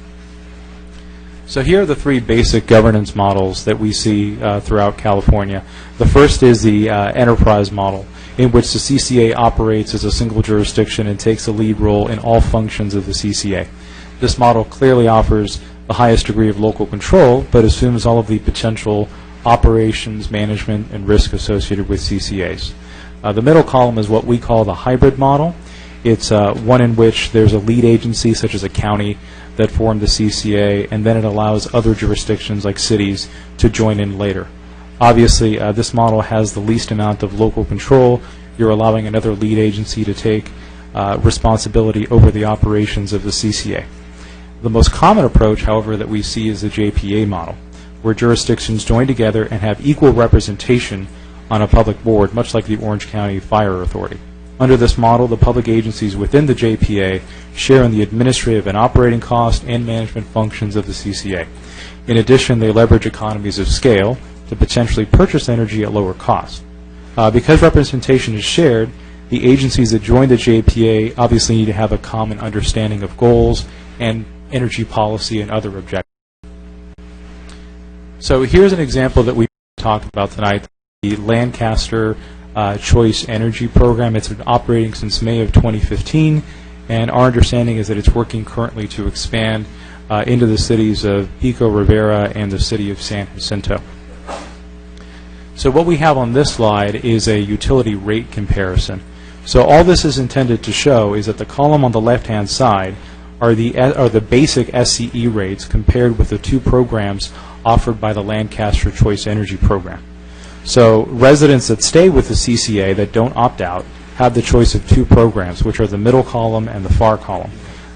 [SPEAKER 23] So here are the three basic governance models that we see throughout California. The first is the enterprise model, in which the CCA operates as a single jurisdiction and takes a lead role in all functions of the CCA. This model clearly offers the highest degree of local control, but assumes all of the potential operations, management, and risk associated with CCAs. The middle column is what we call the hybrid model. It's one in which there's a lead agency, such as a county, that formed the CCA, and then it allows other jurisdictions like cities to join in later. Obviously, this model has the least amount of local control. You're allowing another lead agency to take responsibility over the operations of the CCA. The most common approach, however, that we see is the JPA model, where jurisdictions join together and have equal representation on a public board, much like the Orange County Fire Authority. Under this model, the public agencies within the JPA share in the administrative and operating cost and management functions of the CCA. In addition, they leverage economies of scale to potentially purchase energy at lower cost. Because representation is shared, the agencies that join the JPA obviously need to have a common understanding of goals and energy policy and other objectives. So here's an example that we talked about tonight, the Lancaster Choice Energy Program. It's been operating since May of 2015, and our understanding is that it's working currently to expand into the cities of Pico Rivera and the city of San Jacinto. So what we have on this slide is a utility rate comparison. So all this is intended to show is that the column on the left-hand side are the basic SCE rates compared with the two programs offered by the Lancaster Choice Energy Program. So residents that stay with the CCA that don't opt out have the choice of two programs, which are the middle column and the far column.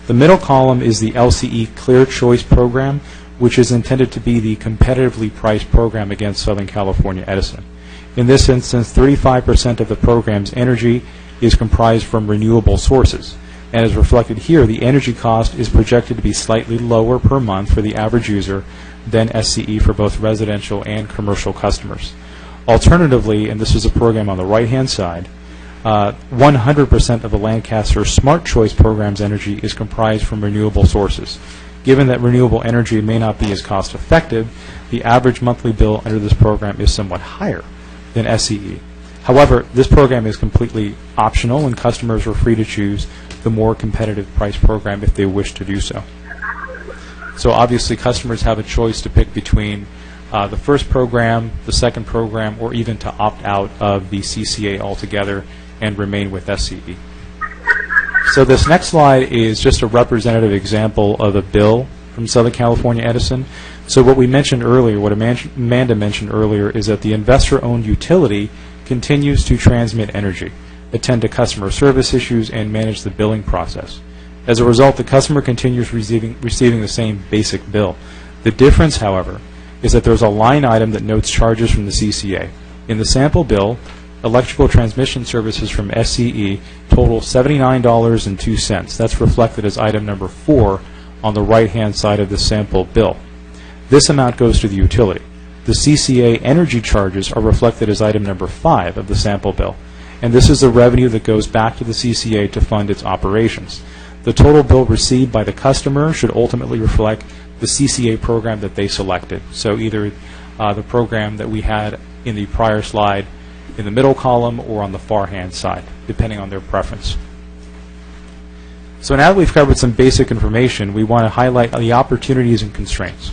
[SPEAKER 23] The middle column is the LCE Clear Choice Program, which is intended to be the competitively priced program against Southern California Edison. In this instance, 35% of the program's energy is comprised from renewable sources. And as reflected here, the energy cost is projected to be slightly lower per month for the average user than SCE for both residential and commercial customers. Alternatively, and this is a program on the right-hand side, 100% of the Lancaster Smart Choice program's energy is comprised from renewable sources. Given that renewable energy may not be as cost-effective, the average monthly bill under this program is somewhat higher than SCE. However, this program is completely optional, and customers are free to choose the more competitive price program if they wish to do so. So obviously, customers have a choice to pick between the first program, the second program, or even to opt out of the CCA altogether and remain with SCE. So this next slide is just a representative example of a bill from Southern California Edison. So what we mentioned earlier, what Amanda mentioned earlier, is that the investor-owned utility continues to transmit energy, attend to customer service issues, and manage the billing process. As a result, the customer continues receiving the same basic bill. The difference, however, is that there's a line item that notes charges from the CCA. In the sample bill, electrical transmission services from SCE total $79.02. That's reflected as item number 4 on the right-hand side of the sample bill. This amount goes to the utility. The Cca Energy Charges are reflected as item number 5 of the sample bill, and this is the revenue that goes back to the CCA to fund its operations. The total bill received by the customer should ultimately reflect the CCA program that they selected. So either the program that we had in the prior slide in the middle column or on the far-hand side, depending on their preference. So now that we've covered some basic information, we want to highlight the opportunities and constraints.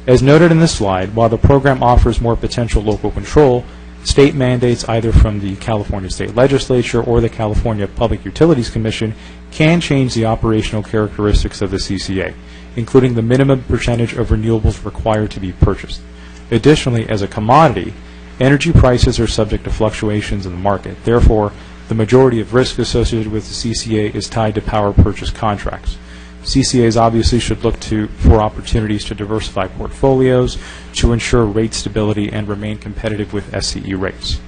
[SPEAKER 23] As noted in this slide, while the program offers more potential local control, state mandates either from the California State Legislature or the California Public Utilities Commission can change the operational characteristics of the CCA, including the minimum percentage of renewables required to be purchased. Additionally, as a commodity, energy prices are subject to fluctuations in the market. Therefore, the majority of risk associated with the CCA is tied to power purchase contracts. CCAs obviously should look for opportunities to diversify portfolios to ensure rate stability and remain competitive with SCE rates.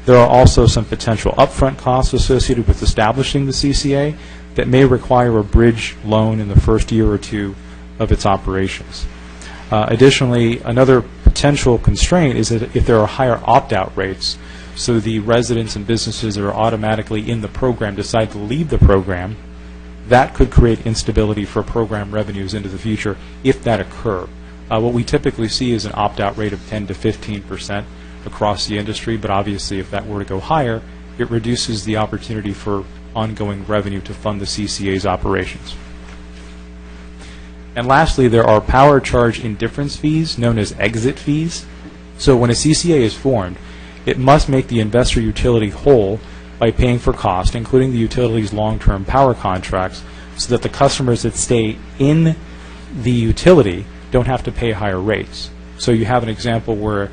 [SPEAKER 23] There are also some potential upfront costs associated with establishing the CCA that may require a bridge loan in the first year or two of its operations. Additionally, another potential constraint is that if there are higher opt-out rates, so the residents and businesses that are automatically in the program decide to leave the program, that could create instability for program revenues into the future if that occurred. What we typically see is an opt-out rate of 10 to 15% across the industry, but obviously if that were to go higher, it reduces the opportunity for ongoing revenue to fund the CCA's operations. And lastly, there are power charge indifference fees, known as exit fees. So when a CCA is formed, it must make the investor utility whole by paying for cost, including the utility's long-term power contracts, so that the customers that stay in the utility don't have to pay higher rates. So you have an example where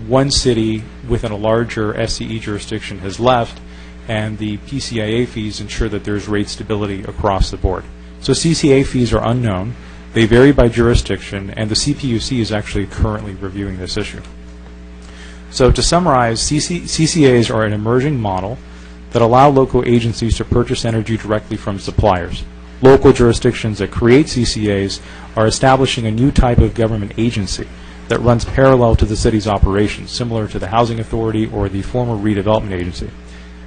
[SPEAKER 23] one city within a larger SCE jurisdiction has left, and the PCIA fees ensure that there's rate stability across the board. So CCA fees are unknown. They vary by jurisdiction, and the CPUC is actually currently reviewing this issue. So to summarize, CCAs are an emerging model that allow local agencies to purchase energy directly from suppliers. Local jurisdictions that create CCAs are establishing a new type of government agency that runs parallel to the city's operations, similar to the Housing Authority or the former redevelopment agency.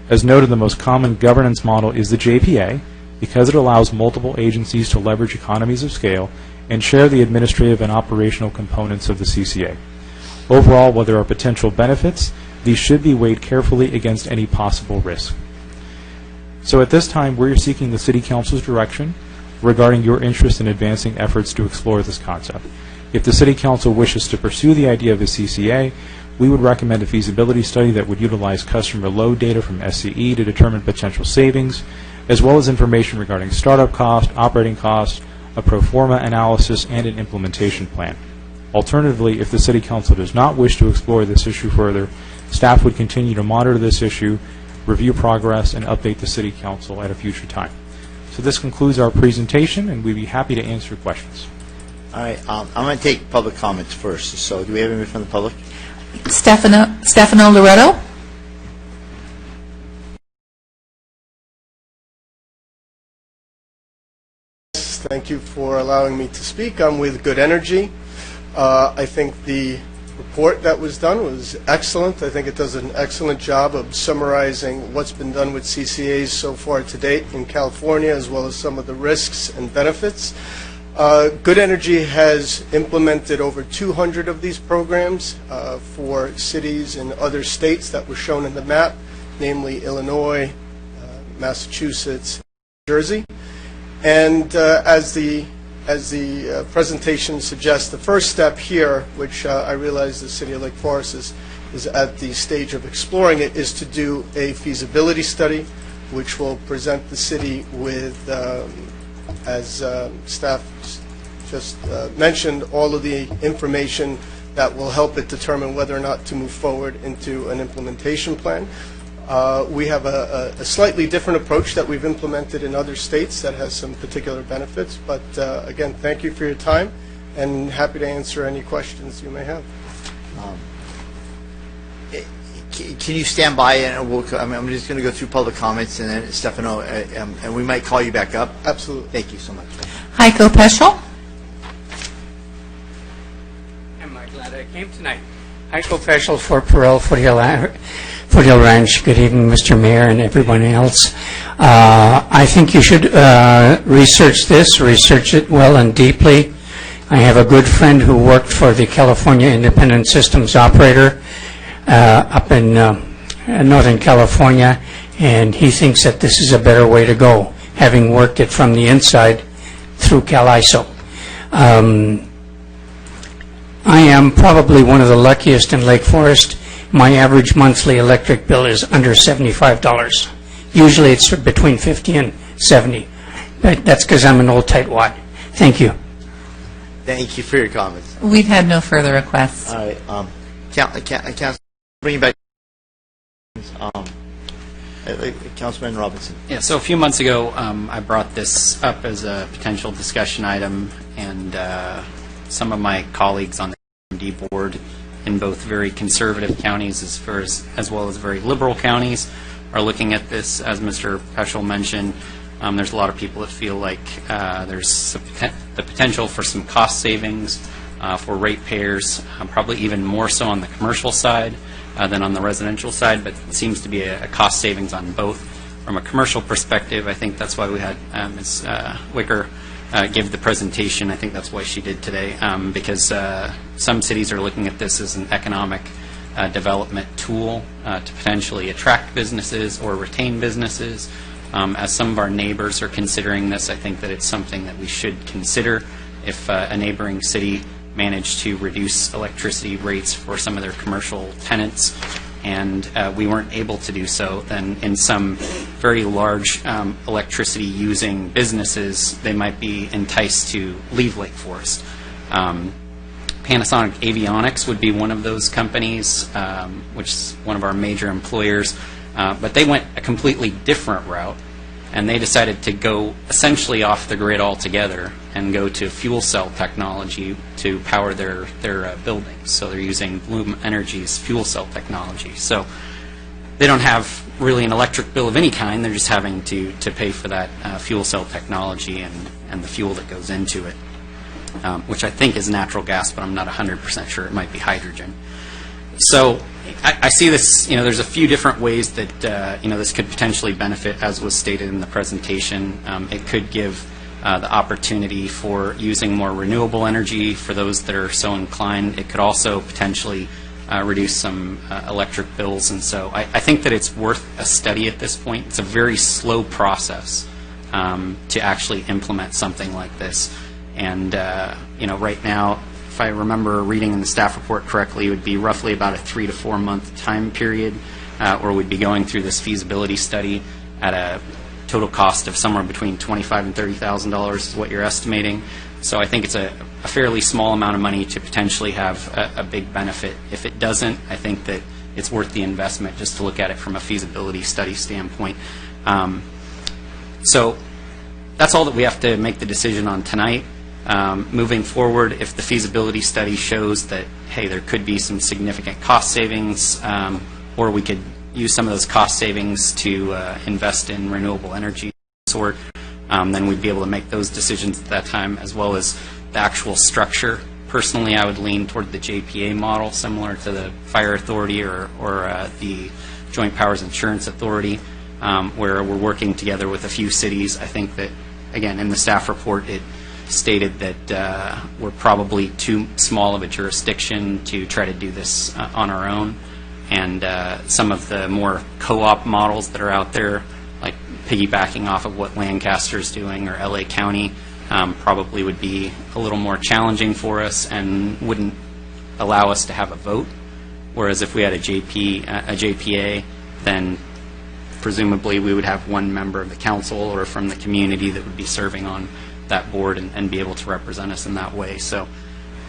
[SPEAKER 23] As noted, the most common governance model is the JPA, because it allows multiple agencies to leverage economies of scale and share the administrative and operational components of the CCA. Overall, while there are potential benefits, these should be weighed carefully against any possible risk. So at this time, we're seeking the City Council's direction regarding your interest in advancing efforts to explore this concept. If the City Council wishes to pursue the idea of a CCA, we would recommend a feasibility study that would utilize customer load data from SCE to determine potential savings, as well as information regarding startup cost, operating costs, a pro forma analysis, and an implementation plan. Alternatively, if the City Council does not wish to explore this issue further, staff would continue to monitor this issue, review progress, and update the City Council at a future time. So this concludes our presentation, and we'd be happy to answer questions.
[SPEAKER 1] All right, I'm going to take public comments first. So do we have anybody from the public?
[SPEAKER 2] Stefano Loretto.
[SPEAKER 13] Thank you for allowing me to speak. I'm with Good Energy. I think the report that was done was excellent. I think it does an excellent job of summarizing what's been done with CCAs so far to date in California, as well as some of the risks and benefits. Good Energy has implemented over 200 of these programs for cities in other states that were shown in the map, namely Illinois, Massachusetts, New Jersey. And as the presentation suggests, the first step here, which I realize the City of Lake Forest is at the stage of exploring it, is to do a feasibility study, which will present the city with, as staff just mentioned, all of the information that will help it determine whether or not to move forward into an implementation plan. We have a slightly different approach that we've implemented in other states that has some particular benefits. But again, thank you for your time, and happy to answer any questions you may have.
[SPEAKER 1] Can you stand by, and I'm just going to go through public comments, and then Stefano, and we might call you back up.
[SPEAKER 13] Absolutely.
[SPEAKER 1] Thank you so much.
[SPEAKER 2] Heiko Peschel.
[SPEAKER 14] I'm glad I came tonight. Heiko Peschel for Perel Foothill Ranch. Good evening, Mr. Mayor and everyone else. I think you should research it well and deeply. I have a good friend who worked for the California Independent Systems Operator up in Northern California, and he thinks that this is a better way to go, having worked it from the inside through CalISO. I am probably one of the luckiest in Lake Forest. My average monthly electric bill is under $75. Usually it's between $50 and $70. That's because I'm an old tightwad. Thank you.
[SPEAKER 1] Thank you for your comments.
[SPEAKER 2] We've had no further requests.
[SPEAKER 1] All right. Councilman, bring you back. Councilman Robinson.
[SPEAKER 4] Yeah, so a few months ago, I brought this up as a potential discussion item, and some of my colleagues on the MD board in both very conservative counties as well as very liberal counties are looking at this. As Mr. Peschel mentioned, there's a lot of people that feel like there's the potential for some cost savings for ratepayers, probably even more so on the commercial side than on the residential side, but it seems to be a cost savings on both. from a commercial perspective, I think that's why we had Ms. Wicker give the presentation. I think that's why she did today, because some cities are looking at this as an economic development tool to potentially attract businesses or retain businesses. As some of our neighbors are considering this, I think that it's something that we should consider. If a neighboring city managed to reduce electricity rates for some of their commercial tenants, and we weren't able to do so, then in some very large electricity-using businesses, they might be enticed to leave Lake Forest. Panasonic Avionics would be one of those companies, which is one of our major employers, but they went a completely different route, and they decided to go essentially off the grid altogether and go to fuel cell technology to power their buildings. So they're using Bloom Energy's fuel cell technology. So they don't have really an electric bill of any kind. They're just having to pay for that fuel cell technology and the fuel that goes into it, which I think is natural gas, but I'm not 100% sure. It might be hydrogen. So I see this, there's a few different ways that, this could potentially benefit, as was stated in the presentation. It could give the opportunity for using more renewable energy for those that are so inclined. It could also potentially reduce some electric bills. And so I think that it's worth a study at this point. It's a very slow process to actually implement something like this. And, right now, if I remember reading in the staff report correctly, it would be roughly about a 3 to 4 month time period where we'd be going through this feasibility study at a total cost of somewhere between $25,000 and $30,000 is what you're estimating. So I think it's a fairly small amount of money to potentially have a big benefit. If it doesn't, I think that it's worth the investment just to look at it from a feasibility study standpoint. So that's all that we have to make the decision on tonight. Moving forward, if the feasibility study shows that, hey, there could be some significant cost savings, or we could use some of those cost savings to invest in renewable energy sort, then we'd be able to make those decisions at that time, as well as the actual structure. Personally, I would lean toward the JPA model, similar to the Fire Authority or the Joint Powers Insurance Authority, where we're working together with a few cities. I think that, again, in the staff report, it stated that we're probably too small of a jurisdiction to try to do this on our own. And some of the more co-op models that are out there, like piggybacking off of what Lancaster's doing or LA County, probably would be a little more challenging for us and wouldn't allow us to have a vote. Whereas if we had a JPA, then presumably we would have one member of the council or from the community that would be serving on that board and be able to represent us in that way. So,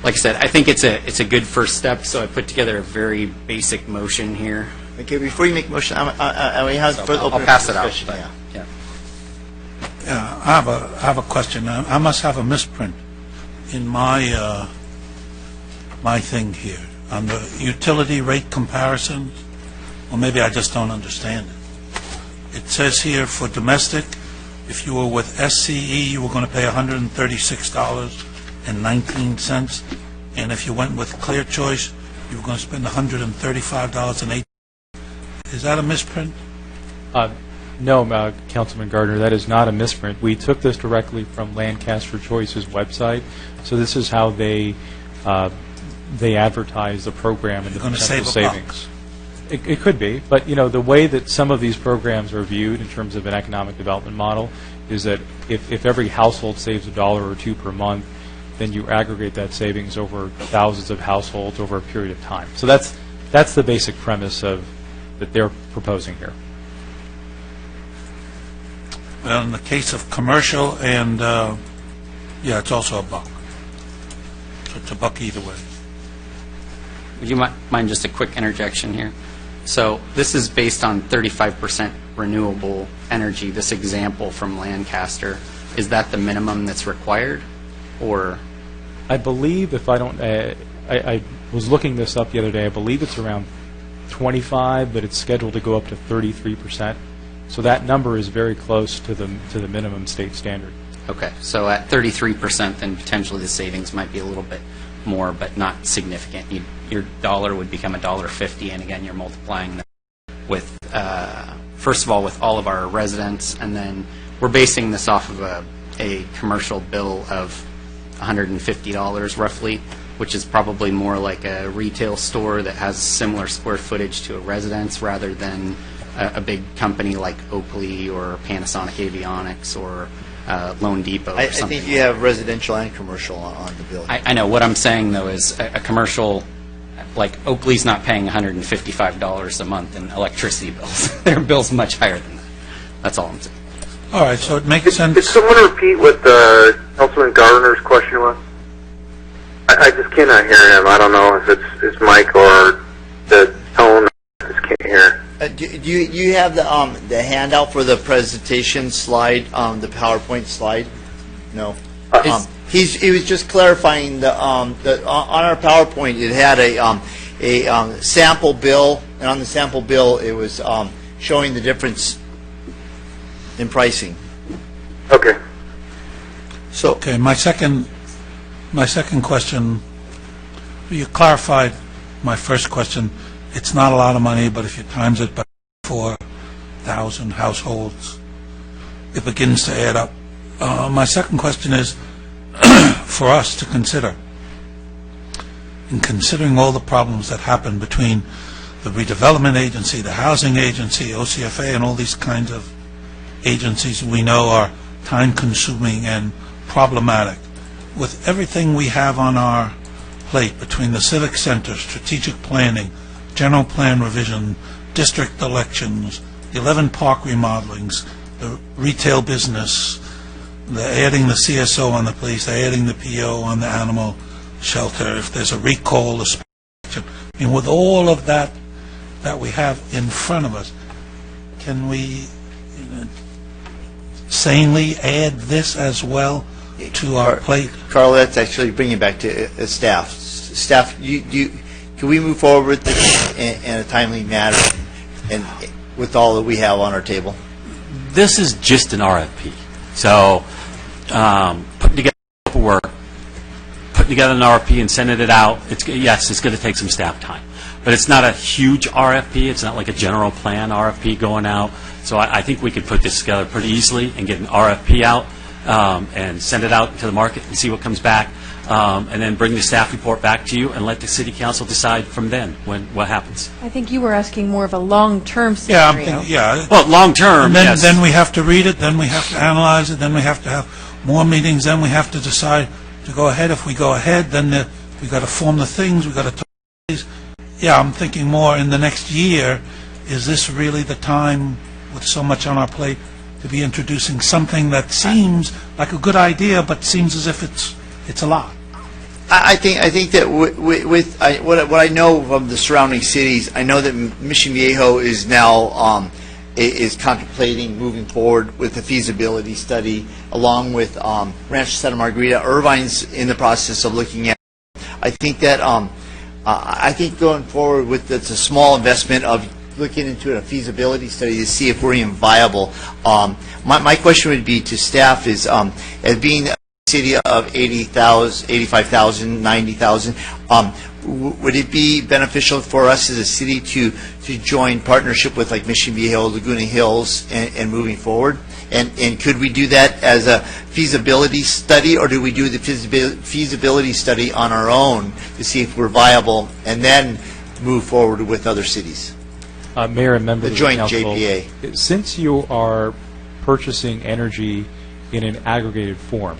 [SPEAKER 4] like I said, I think it's a good first step. So I put together a very basic motion here.
[SPEAKER 1] Okay, before you make a motion, I'll
[SPEAKER 4] pass it out.
[SPEAKER 3] Yeah, I have a question. I must have a misprint in my my thing here on the utility rate comparisons, or maybe I just don't understand it. It says here for domestic, if you were with SCE, you were going to pay $136.19, and if you went with Clear Choice, you were going to spend $135.08. Is that a misprint?
[SPEAKER 23] No, Councilman Gardner, that is not a misprint. We took this directly from Lancaster Choice's website, so this is how they advertise the program and the potential savings. It could be, but the way that some of these programs are viewed in terms of an economic development model is that if every household saves $1 or $2 per month, then you aggregate that savings over thousands of households over a period of time. So that's the basic premise that they're proposing here.
[SPEAKER 3] Well, in the case of commercial and, it's also $1. So it's $1 either way.
[SPEAKER 4] Would you mind just a quick interjection here? So this is based on 35% renewable energy, this example from Lancaster. Is that the minimum that's required, or?
[SPEAKER 23] I believe, if I don't, I was looking this up the other day, I believe it's around 25, but it's scheduled to go up to 33%. So that number is very close to the minimum state standard.
[SPEAKER 4] Okay, so at 33%, then potentially the savings might be a little bit more, but not significant. Your dollar would become $1.50, and again, you're multiplying that with first of all, with all of our residents, and then we're basing this off of a commercial bill of $150 roughly, which is probably more like a retail store that has similar square footage to a residence rather than a big company like Oakley or Panasonic Avionics or Lone Depot or
[SPEAKER 1] I
[SPEAKER 4] something.
[SPEAKER 1] think you have residential and commercial on the bill.
[SPEAKER 4] I know. What I'm saying, though, is a commercial, like Oakley's not paying $155 a month in electricity bills. Their bill's much higher than that. That's all I'm saying.
[SPEAKER 3] All right, so it makes sense.
[SPEAKER 5] Could someone repeat what Councilman Gardner's question was? I just cannot hear him. I don't know if it's his mic or the tone. I just can't hear.
[SPEAKER 1] Do you have the handout for the presentation slide, the PowerPoint slide? No. He was just clarifying on our PowerPoint. It had a sample bill, and on the sample bill it was showing the difference in pricing.
[SPEAKER 5] Okay.
[SPEAKER 1] So
[SPEAKER 3] okay, my second question. You clarified my first question. It's not a lot of money, but if you times it by 4,000 households, it begins to add up. My second question is for us to consider. In considering all the problems that happen between the redevelopment agency, the housing agency, OCFA, and all these kinds of agencies we know are time-consuming and problematic. With everything we have on our plate between the civic center, strategic planning, general plan revision, district elections, the 11 park remodelings, the retail business, the adding the CSO on the police, the adding the PO on the animal shelter, if there's a recall, the inspection. I mean, with all of that we have in front of us, can we sanely add this as well to our plate?
[SPEAKER 1] Carl, that's actually bringing back to staff. Staff, can we move forward with this in a timely manner and with all that we have on our table?
[SPEAKER 11] This is just an RFP. So putting together paperwork, putting together an RFP and sending it out, it's going to take some staff time. But it's not a huge RFP. It's not like a general plan RFP going out. So I think we could put this together pretty easily and get an RFP out and send it out to the market and see what comes back. And then bring the staff report back to you and let the city council decide from then what happens.
[SPEAKER 16] I think you were asking more of a long-term
[SPEAKER 3] Yeah, I'm
[SPEAKER 16] scenario.
[SPEAKER 3] thinking,
[SPEAKER 11] Well, long-term,
[SPEAKER 3] and then,
[SPEAKER 11] yes.
[SPEAKER 3] then we have to read it, then we have to analyze it, then we have to have more meetings, then we have to decide to go ahead. If we go ahead, then we got to form the things, we got to talk. Yeah, I'm thinking more in the next year. Is this really the time, with so much on our plate, to be introducing something that seems like a good idea, but seems as if it's a lot?
[SPEAKER 1] I think that what I know from the surrounding cities, I know that Mission Viejo is now is contemplating moving forward with the feasibility study, along with Rancho Santa Margarita. Irvine's in the process of looking at. I think that I think going forward with it's a small investment of looking into a feasibility study to see if we're even viable. My question would be to staff is as being city of 80,000, 85,000, 90,000. Would it be beneficial for us as a city to join partnership with like Mission Viejo, Laguna Hills, and moving forward? And could we do that as a feasibility study, or do we do the feasibility study on our own to see if we're viable, and then move forward with other cities?
[SPEAKER 23] Mayor and members
[SPEAKER 1] The joint
[SPEAKER 23] of the council,
[SPEAKER 1] JPA.
[SPEAKER 23] Since you are purchasing energy in an aggregated form,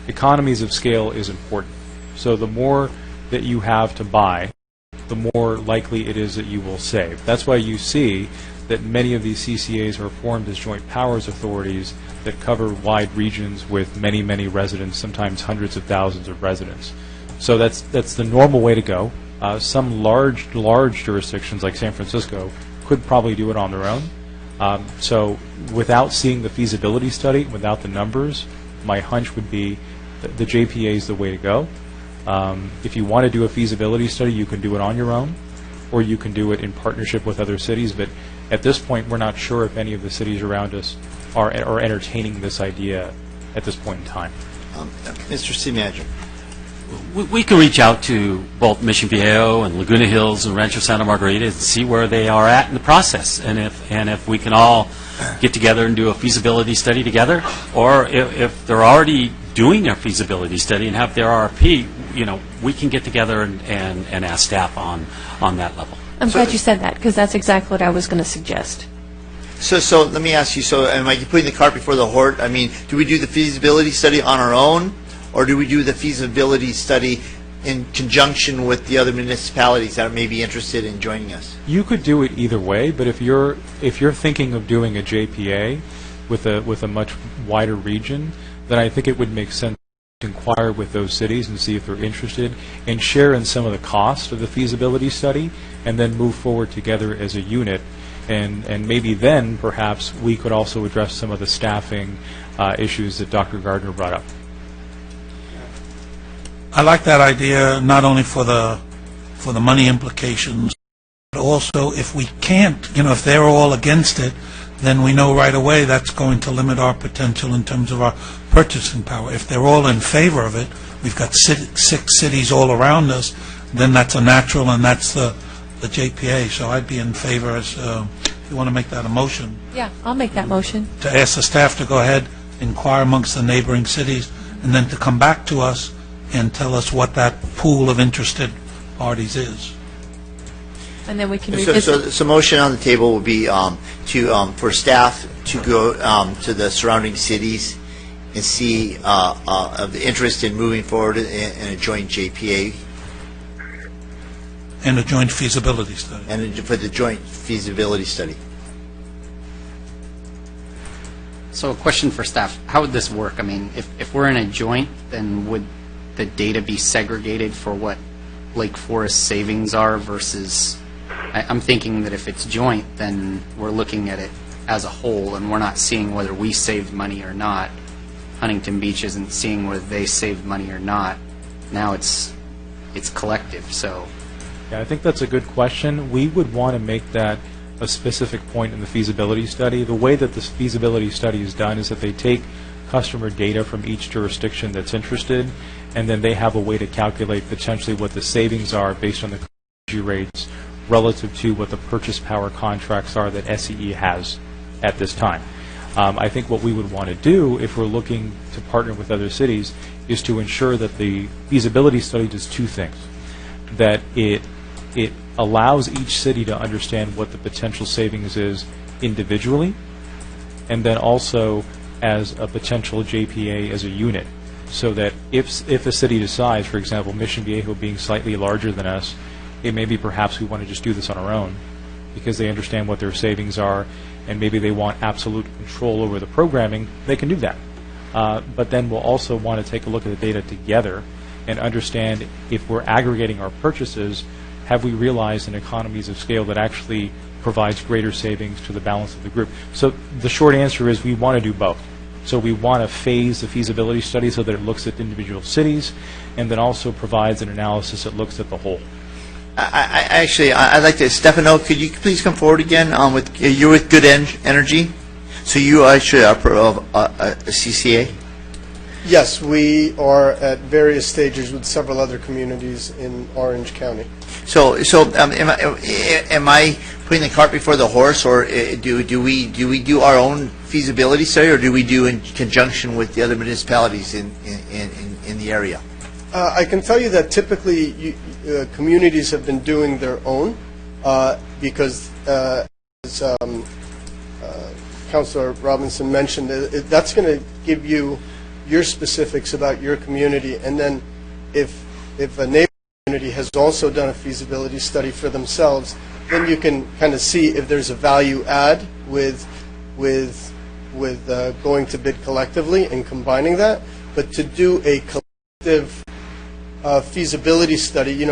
[SPEAKER 23] economies of scale is important. So the more that you have to buy, the more likely it is that you will save. That's why you see that many of these CCAs are formed as joint powers authorities that cover wide regions with many, many residents, sometimes hundreds of thousands of residents. So that's the normal way to go. Some large jurisdictions like San Francisco could probably do it on their own. So without seeing the feasibility study, without the numbers, my hunch would be the JPA is the way to go. If you want to do a feasibility study, you can do it on your own, or you can do it in partnership with other cities. But at this point, we're not sure if any of the cities around us are entertaining this idea at this point in time.
[SPEAKER 1] Mr. City Manager.
[SPEAKER 11] we can reach out to both Mission Viejo and Laguna Hills and Rancho Santa Margarita and see where they are at in the process, and if we can all get together and do a feasibility study together, or if they're already doing their feasibility study and have their RFP, we can get together and ask staff on that level.
[SPEAKER 16] I'm glad you said that, because that's exactly what I was going to suggest.
[SPEAKER 1] So let me ask you, am I putting the cart before the horse? I mean, do we do the feasibility study on our own, or do we do the feasibility study in conjunction with the other municipalities that may be interested in joining us?
[SPEAKER 23] You could do it either way, but if you're thinking of doing a JPA with a much wider region, then I think it would make sense to inquire with those cities and see if they're interested and share in some of the cost of the feasibility study, and then move forward together as a unit. And maybe then, perhaps, we could also address some of the staffing issues that Dr. Gardner brought up.
[SPEAKER 3] I like that idea, not only for the money implications, but also if we can't, if they're all against it, then we know right away that's going to limit our potential in terms of our purchasing power. If they're all in favor of it, we've got 6 cities all around us, then that's a natural, and that's the JPA. So I'd be in favor, as if you want to make that a motion,
[SPEAKER 16] Yeah, I'll make that motion.
[SPEAKER 3] to ask the staff to go ahead, inquire amongst the neighboring cities, and then to come back to us and tell us what that pool of interested parties is.
[SPEAKER 16] And then we can revisit.
[SPEAKER 1] So motion on the table will be for staff to go to the surrounding cities and see of the interest in moving forward in a joint JPA.
[SPEAKER 3] And a joint feasibility study.
[SPEAKER 1] And for the joint feasibility study.
[SPEAKER 4] So a question for staff, how would this work? I mean, if we're in a joint, then would the data be segregated for what Lake Forest savings are versus, I'm thinking that if it's joint, then we're looking at it as a whole, and we're not seeing whether we saved money or not. Huntington Beach isn't seeing whether they saved money or not. Now it's collective, so.
[SPEAKER 23] Yeah, I think that's a good question. We would want to make that a specific point in the feasibility study. The way that this feasibility study is done is that they take customer data from each jurisdiction that's interested, and then they have a way to calculate potentially what the savings are based on the energy rates relative to what the purchase power contracts are that SCE has at this time. I think what we would want to do, if we're looking to partner with other cities, is to ensure that the feasibility study does 2 things. That it allows each city to understand what the potential savings is individually, and then also as a potential JPA as a unit, so that if a city decides, for example, Mission Viejo being slightly larger than us, it may be perhaps we want to just do this on our own because they understand what their savings are, and maybe they want absolute control over the programming, they can do that. But then we'll also want to take a look at the data together and understand if we're aggregating our purchases, have we realized an economies of scale that actually provides greater savings to the balance of the group? So the short answer is we want to do both. So we want to phase the feasibility study so that it looks at individual cities and then also provides an analysis that looks at the whole.
[SPEAKER 1] I'd like to, Stefano, could you please come forward again? You're with Good Energy, so you actually are a CCA?
[SPEAKER 13] Yes, we are at various stages with several other communities in Orange County.
[SPEAKER 1] So am I putting the cart before the horse, or do we do our own feasibility study, or do we do in conjunction with the other municipalities in the area?
[SPEAKER 13] I can tell you that typically communities have been doing their own because, as Councilor Robinson mentioned, that's going to give you your specifics about your community, and then if a neighboring community has also done a feasibility study for themselves, then you can kind of see if there's a value add with going to bid collectively and combining that. But to do a collective feasibility study,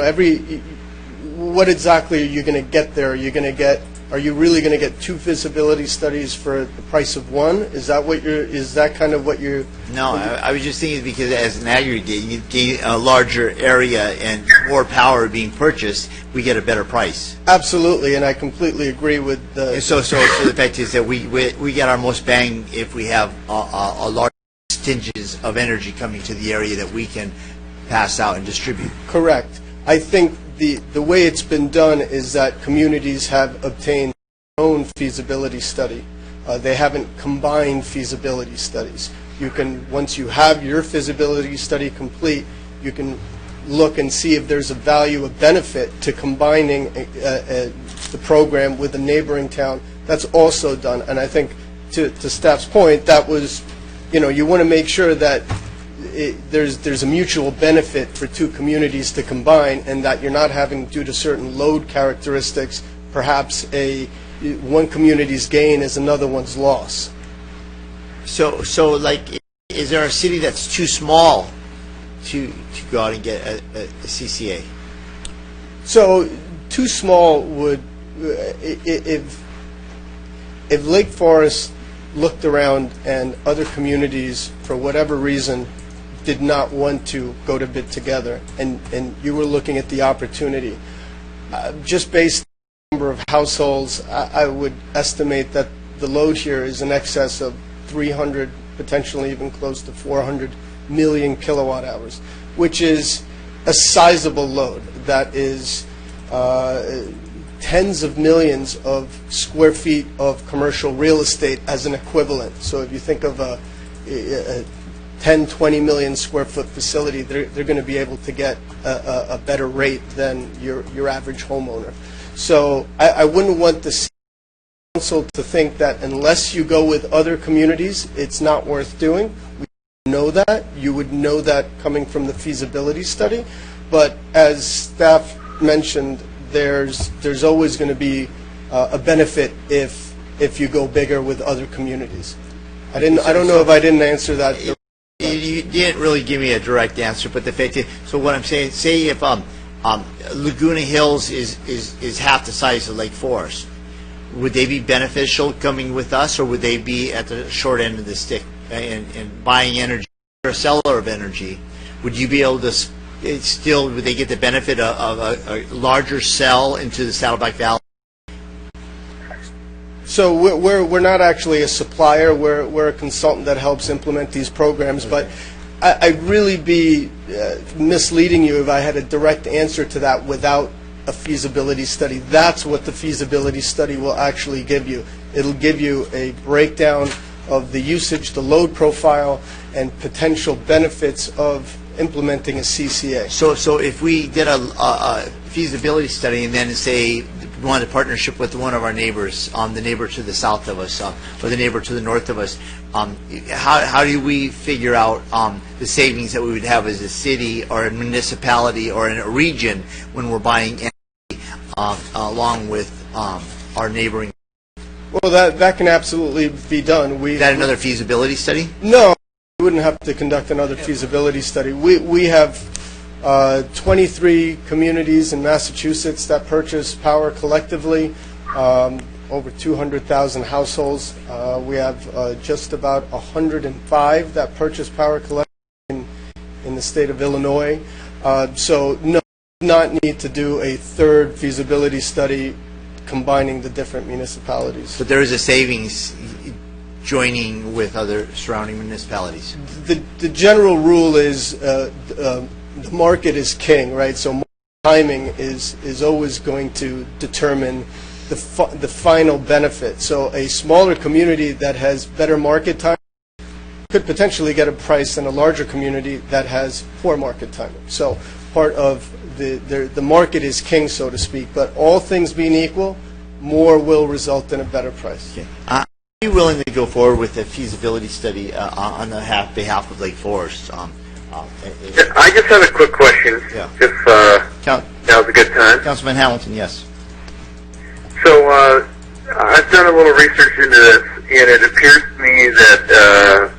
[SPEAKER 13] what exactly are you going to get there? Are you really going to get 2 feasibility studies for the price of 1? Is that kind of what you're?
[SPEAKER 1] No, I was just thinking because as an aggregate, you gain a larger area and more power being purchased, we get a better price.
[SPEAKER 13] Absolutely, and I completely agree with the.
[SPEAKER 1] And so the fact is that we get our most bang if we have a large percentages of energy coming to the area that we can pass out and distribute.
[SPEAKER 13] Correct. I think the way it's been done is that communities have obtained their own feasibility study. They haven't combined feasibility studies. You can, once you have your feasibility study complete, you can look and see if there's a value, a benefit to combining the program with a neighboring town. That's also done. And I think, to staff's point, that was, you want to make sure that there's a mutual benefit for two communities to combine, and that you're not having, due to certain load characteristics, perhaps one community's gain is another one's loss.
[SPEAKER 1] So like, is there a city that's too small to go out and get a CCA?
[SPEAKER 13] So too small would, if Lake Forest looked around and other communities, for whatever reason, did not want to go to bid together, and you were looking at the opportunity, just based on the number of households, I would estimate that the load here is in excess of 300, potentially even close to 400 million kilowatt hours, which is a sizable load. That is tens of millions of square feet of commercial real estate as an equivalent. So if you think of a 10, 20 million square foot facility, they're going to be able to get a better rate than your average homeowner. So I wouldn't want the council to think that unless you go with other communities, it's not worth doing. We know that. You would know that coming from the feasibility study. But as staff mentioned, there's always going to be a benefit if you go bigger with other communities. I don't know if I didn't answer that.
[SPEAKER 1] You didn't really give me a direct answer, but the fact is, so what I'm saying, say if Laguna Hills is half the size of Lake Forest, would they be beneficial coming with us, or would they be at the short end of the stick and buying energy, or a seller of energy? Would you be able to still, would they get the benefit of a larger sell into the Saddleback Valley?
[SPEAKER 13] So we're not actually a supplier. We're a consultant that helps implement these programs. But I'd really be misleading you if I had a direct answer to that without a feasibility study. That's what the feasibility study will actually give you. It'll give you a breakdown of the usage, the load profile, and potential benefits of implementing a CCA.
[SPEAKER 1] So if we did a feasibility study and then say we wanted a partnership with one of our neighbors, the neighbor to the south of us, or the neighbor to the north of us, how do we figure out the savings that we would have as a city or a municipality or in a region when we're buying energy along with our neighboring?
[SPEAKER 13] Well, that can absolutely be done.
[SPEAKER 1] Is that another feasibility study?
[SPEAKER 13] No, we wouldn't have to conduct another feasibility study. We have 23 communities in Massachusetts that purchase power collectively, over 200,000 households. We have just about 105 that purchase power collectively in the state of Illinois. So no, not need to do a third feasibility study combining the different municipalities.
[SPEAKER 1] But there is a savings joining with other surrounding municipalities.
[SPEAKER 13] The general rule is the market is king, right? So timing is always going to determine the final benefit. So a smaller community that has better market timing could potentially get a price than a larger community that has poor market timing. So part of the market is king, so to speak. But all things being equal, more will result in a better price.
[SPEAKER 1] Okay. Are you willing to go forward with a feasibility study on the behalf of Lake Forest?
[SPEAKER 5] I just have a quick question.
[SPEAKER 1] Yeah.
[SPEAKER 5] If now's a good time.
[SPEAKER 1] Councilman Hamilton, yes.
[SPEAKER 5] So I've done a little research into this, and it appears to me that,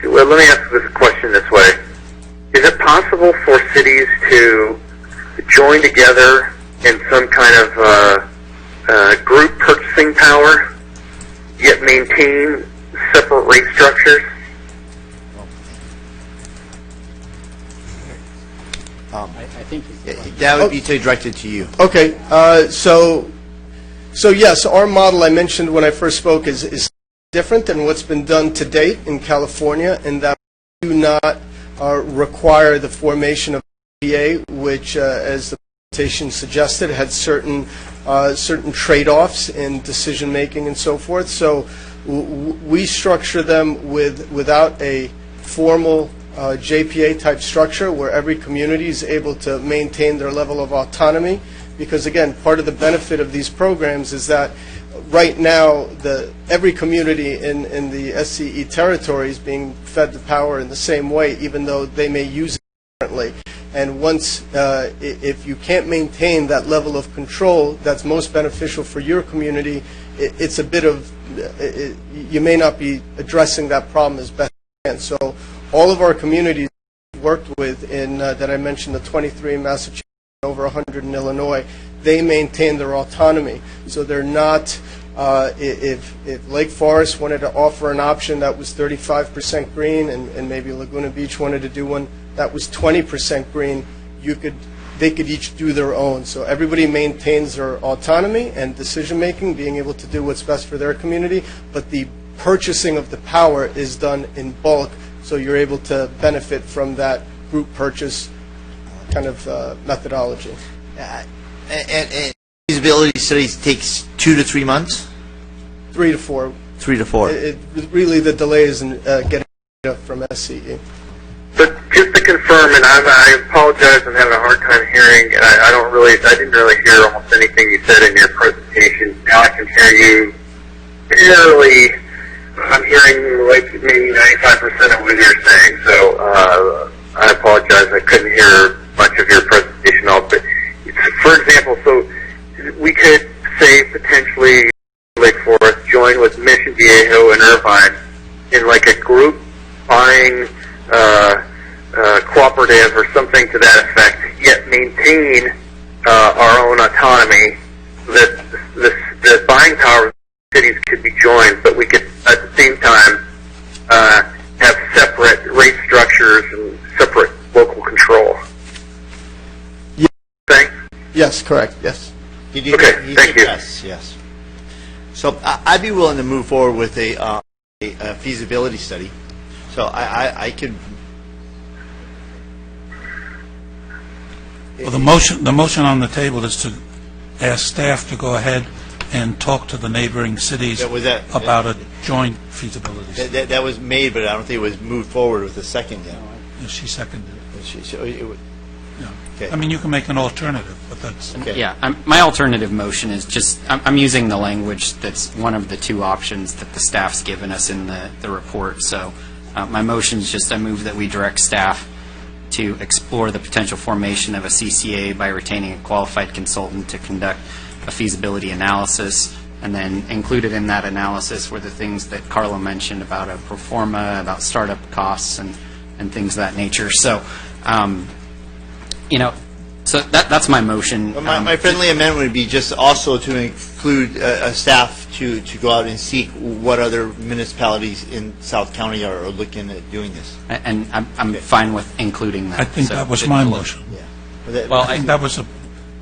[SPEAKER 5] well, let me ask this question this way. Is it possible for cities to join together in some kind of group purchasing power, yet maintain separate rate structures?
[SPEAKER 4] I think
[SPEAKER 1] that would be directed to you.
[SPEAKER 13] Okay. So yes, our model I mentioned when I first spoke is different than what's been done to date in California, in that we do not require the formation of a CCA, which, as the presentation suggested, had certain trade-offs in decision-making and so forth. So we structure them without a formal JPA-type structure where every community is able to maintain their level of autonomy, because, again, part of the benefit of these programs is that right now every community in the SCE territory is being fed the power in the same way, even though they may use it differently. And once, if you can't maintain that level of control that's most beneficial for your community, it's a bit of, you may not be addressing that problem as best you can. So all of our communities we've worked with that I mentioned, the 23 in Massachusetts, over 100 in Illinois, they maintain their autonomy. So they're not, if Lake Forest wanted to offer an option that was 35% green and maybe Laguna Beach wanted to do one that was 20% green, they could each do their own. So everybody maintains their autonomy and decision-making, being able to do what's best for their community, but the purchasing of the power is done in bulk, so you're able to benefit from that group purchase kind of methodology.
[SPEAKER 1] And feasibility studies takes 2 to 3 months?
[SPEAKER 13] 3 to 4.
[SPEAKER 1] 3 to 4.
[SPEAKER 13] Really, the delay is in getting data from SCE.
[SPEAKER 5] But just to confirm, and I apologize, I'm having a hard time hearing, and I didn't really hear almost anything you said in your presentation. Now I can hear you barely. I'm hearing like maybe 95% of what you're saying, so I apologize. I couldn't hear much of your presentation. But for example, so we could say potentially Lake Forest join with Mission Viejo and Irvine in like a group buying cooperative or something to that effect, yet maintain our own autonomy. That the buying power of cities could be joined, but we could at the same time have separate rate structures and separate local control.
[SPEAKER 13] Yes, correct. Yes.
[SPEAKER 5] Okay, thank you.
[SPEAKER 1] Yes. So I'd be willing to move forward with a feasibility study. So I could.
[SPEAKER 3] Well, the motion on the table is to ask staff to go ahead and talk to the neighboring cities about a joint feasibility study.
[SPEAKER 1] That was made, but I don't think it was moved forward with the second yet.
[SPEAKER 3] She seconded it.
[SPEAKER 1] Okay.
[SPEAKER 3] I mean, you can make an alternative, but that's...
[SPEAKER 1] Okay.
[SPEAKER 4] Yeah, my alternative motion is just, I'm using the language that's one of the two options that the staff's given us in the report. So my motion is just, I move that we direct staff to explore the potential formation of a CCA by retaining a qualified consultant to conduct a feasibility analysis, and then included in that analysis were the things that Carla mentioned about a pro forma, about startup costs and things of that nature. So, so that's my motion.
[SPEAKER 1] My friendly amendment would be just also to include a staff to go out and seek what other municipalities in South County are looking at doing this.
[SPEAKER 4] And I'm fine with including that.
[SPEAKER 3] I think that was my motion.
[SPEAKER 1] Yeah.
[SPEAKER 3] Well, I think that was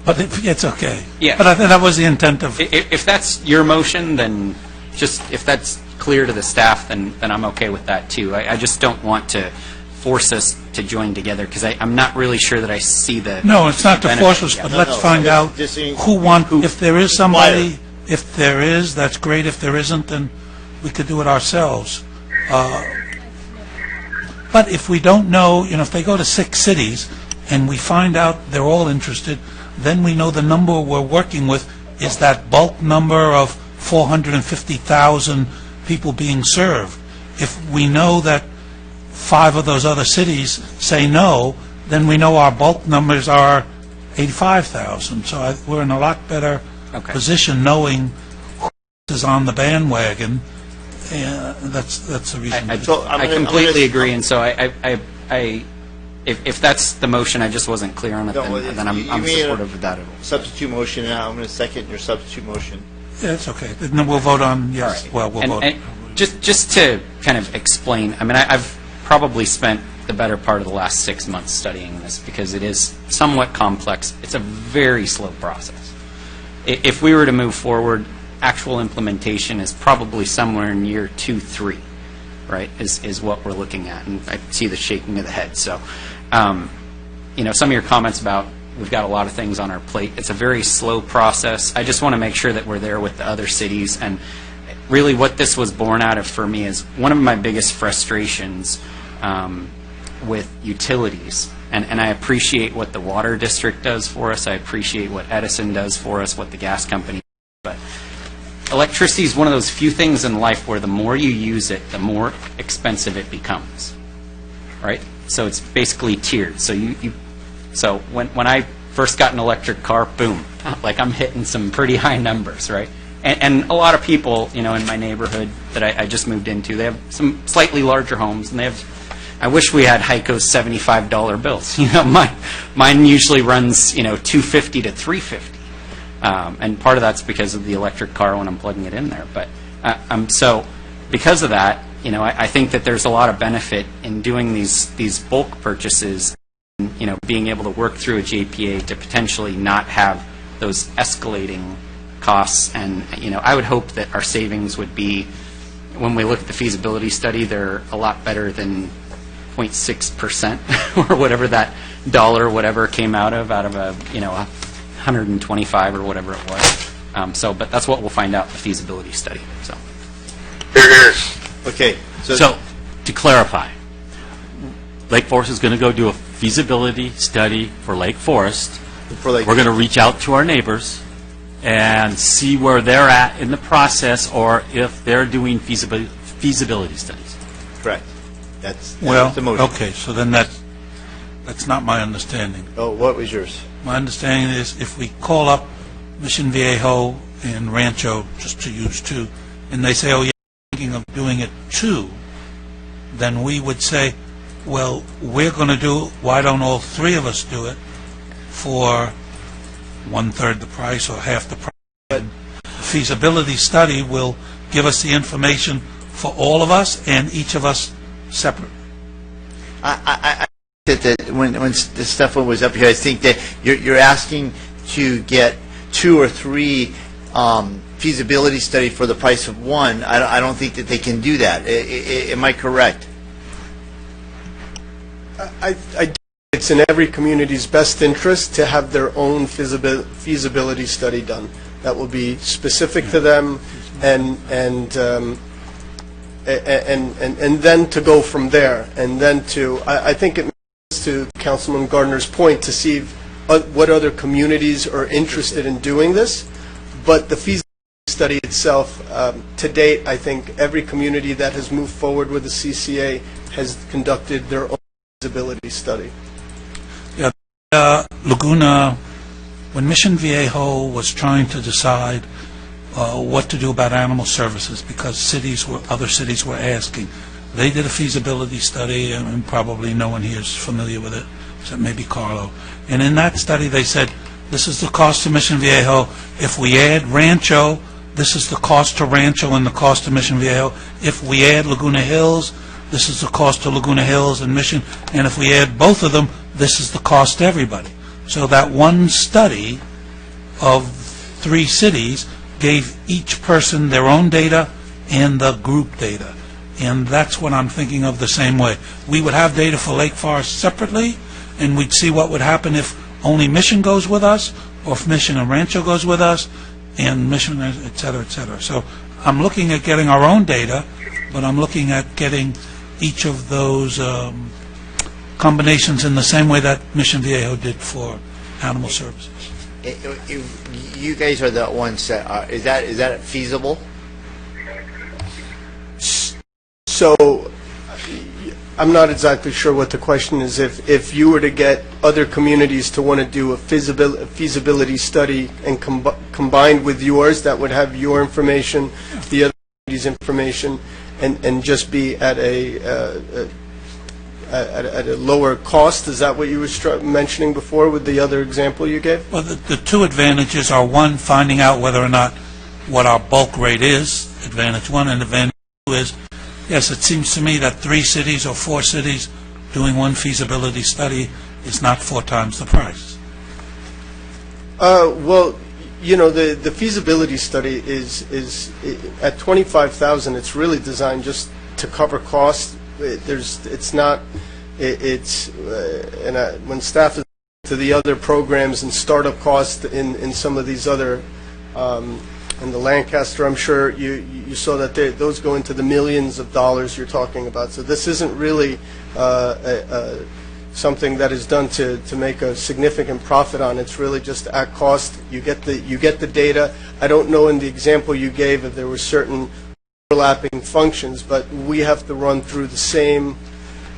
[SPEAKER 3] but it's okay.
[SPEAKER 4] Yeah.
[SPEAKER 3] But I think that was the intent of...
[SPEAKER 4] If that's your motion, then just, if that's clear to the staff, then I'm okay with that too. I just don't want to force us to join together, because I'm not really sure that I see the...
[SPEAKER 3] No, it's not to force us, but let's find out who if there is somebody, if there is, that's great. If there isn't, then we could do it ourselves. But if we don't know, if they go to 6 cities and we find out they're all interested, then we know the number we're working with is that bulk number of 450,000 people being served. If we know that 5 of those other cities say no, then we know our bulk numbers are 85,000. So we're in a lot better position knowing who is on the bandwagon. That's the reason.
[SPEAKER 4] I completely agree, and so if that's the motion, I just wasn't clear on it, then I'm supportive of that.
[SPEAKER 1] Substitute motion, and I'm going to second your substitute motion.
[SPEAKER 3] Yeah, it's okay. Then we'll vote on yes. Right. Well, we'll vote.
[SPEAKER 4] And just to kind of explain, I mean, I've probably spent the better part of the last 6 months studying this, because it is somewhat complex. It's a very slow process. If we were to move forward, actual implementation is probably somewhere in year 2, 3. right, is what we're looking at. And I see the shaking of the head. So, you know, some of your comments about we've got a lot of things on our plate. It's a very slow process. I just want to make sure that we're there with the other cities. And really what this was born out of for me is one of my biggest frustrations with utilities. And I appreciate what the water district does for us. I appreciate what Edison does for us, what the gas company does. But electricity is one of those few things in life where the more you use it, the more expensive it becomes, right? So it's basically tiered. So so when I first got an electric car, boom, like I'm hitting some pretty high numbers, right? And a lot of people, you know, in my neighborhood that I just moved into, they have some slightly larger homes, and they have. I wish we had Heiko's $75 bills. You know, mine usually runs, you know, $250 to $350, and part of that's because of the electric car when I'm plugging it in there. But so because of that, you know, I think that there's a lot of benefit in doing these bulk purchases. And, you know, being able to work through a JPA to potentially not have those escalating costs. And you know, I would hope that our savings would be, when we look at the feasibility study, they're a lot better than 0.6% or whatever that dollar whatever came out of a, you know, 125 or whatever it was. But that's what we'll find out in the feasibility study. So.
[SPEAKER 1] Okay.
[SPEAKER 11] So to clarify, Lake Forest is going to go do a feasibility study for Lake Forest. We're going to reach out to our neighbors and see where they're at in the process, or if they're doing feasibility studies.
[SPEAKER 1] Correct. That's
[SPEAKER 3] Well,
[SPEAKER 1] the motion.
[SPEAKER 3] okay, so then that's not my understanding.
[SPEAKER 1] Oh, what was yours?
[SPEAKER 3] My understanding is if we call up Mission Viejo and Rancho, just to use two, and they say, oh, yeah, I'm thinking of doing it too, then we would say, well, we're going to do it. Why don't all three of us do it for one-third the price or half the price? The feasibility study will give us the information for all of us and each of us separate.
[SPEAKER 1] I that when Stefan was up here, I think that you're asking to get 2 or 3 feasibility study for the price of one. I don't think that they can do that. Am I correct?
[SPEAKER 13] It's in every community's best interest to have their own feasibility study done. That will be specific to them, and then to go from there, and then to I think it makes to Councilman Gardner's point to see what other communities are interested in doing this. But the feasibility study itself, to date, I think every community that has moved forward with the CCA has conducted their own feasibility study.
[SPEAKER 3] Yeah, Laguna, when Mission Viejo was trying to decide what to do about animal services, because other cities were asking, they did a feasibility study, and probably no one here is familiar with it, except maybe Carlo. And in that study, they said, this is the cost to Mission Viejo. If we add Rancho, this is the cost to Rancho and the cost to Mission Viejo. If we add Laguna Hills, this is the cost to Laguna Hills and Mission. And if we add both of them, this is the cost to everybody. So that one study of 3 cities gave each person their own data and the group data. And that's what I'm thinking of the same way. We would have data for Lake Forest separately, and we'd see what would happen if only Mission goes with us, or if Mission and Rancho goes with us, and Mission, et cetera, et cetera. So I'm looking at getting our own data, but I'm looking at getting each of those combinations in the same way that Mission Viejo did for animal services.
[SPEAKER 1] You guys are the ones that are, is that feasible?
[SPEAKER 13] So I'm not exactly sure what the question is. If you were to get other communities to want to do a feasibility study and combined with yours, that would have your information, the other community's information, and just be at a lower cost. Is that what you were mentioning before with the other example you gave?
[SPEAKER 3] Well, the 2 advantages are, one, finding out whether or not what our bulk rate is, advantage 1, and advantage 2 is, yes, it seems to me that 3 cities or 4 cities doing one feasibility study is not 4 times the price.
[SPEAKER 13] Well, you know, the feasibility study is at $25,000. It's really designed just to cover costs. It's not, when staff is to the other programs and startup costs in some of these other, in the Lancaster, I'm sure you saw that those go into the millions of dollars you're talking about. So this isn't really something that is done to make a significant profit on. It's really just at cost. You get the data. I don't know in the example you gave if there were certain overlapping functions, but we have to run through the same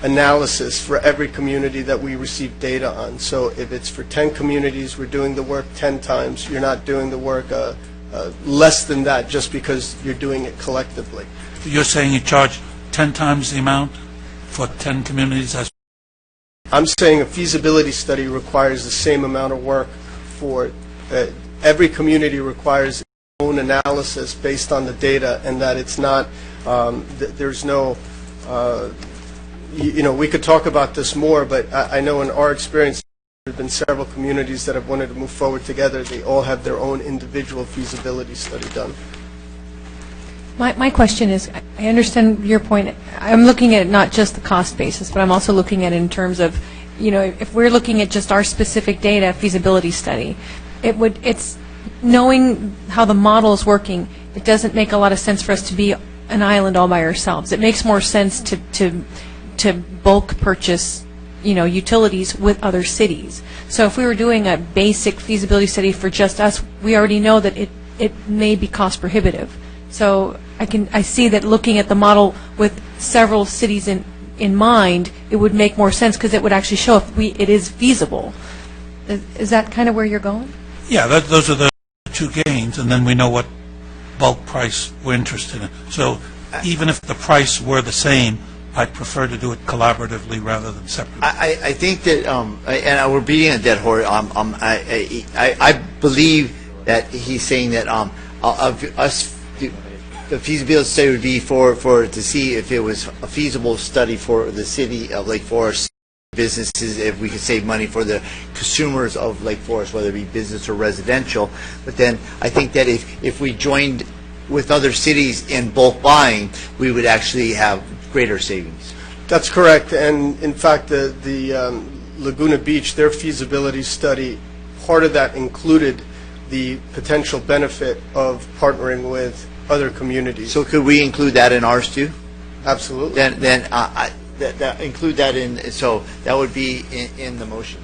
[SPEAKER 13] analysis for every community that we receive data on. So if it's for 10 communities, we're doing the work 10 times. You're not doing the work less than that just because you're doing it collectively.
[SPEAKER 3] You're saying you charge 10 times the amount for 10 communities?
[SPEAKER 13] I'm saying a feasibility study requires the same amount of work for every community requires its own analysis based on the data, and that it's not, there's no, we could talk about this more, but I know in our experience, there have been several communities that have wanted to move forward together. They all have their own individual feasibility study done.
[SPEAKER 16] My question is, I understand your point. I'm looking at not just the cost basis, but I'm also looking at it in terms of, if we're looking at just our specific data feasibility study, it's knowing how the model is working. It doesn't make a lot of sense for us to be an island all by ourselves. It makes more sense to bulk purchase utilities with other cities. So if we were doing a basic feasibility study for just us, we already know that it may be cost prohibitive. So I see that looking at the model with several cities in mind, it would make more sense because it would actually show if it is feasible. Is that kind of where you're going?
[SPEAKER 3] Yeah, those are the two gains, and then we know what bulk price we're interested in. So even if the price were the same, I'd prefer to do it collaboratively rather than separately.
[SPEAKER 1] I think that, and we're beating a dead horse. I believe that he's saying that the feasibility study would be to see if it was a feasible study for the city of Lake Forest businesses, if we could save money for the consumers of Lake Forest, whether it be business or residential. But then I think that if we joined with other cities in bulk buying, we would actually have greater savings.
[SPEAKER 13] That's correct. And in fact, the Laguna Beach, their feasibility study, part of that included the potential benefit of partnering with other communities.
[SPEAKER 1] So could we include that in ours too?
[SPEAKER 13] Absolutely.
[SPEAKER 1] Then include that in, so that would be in the motion.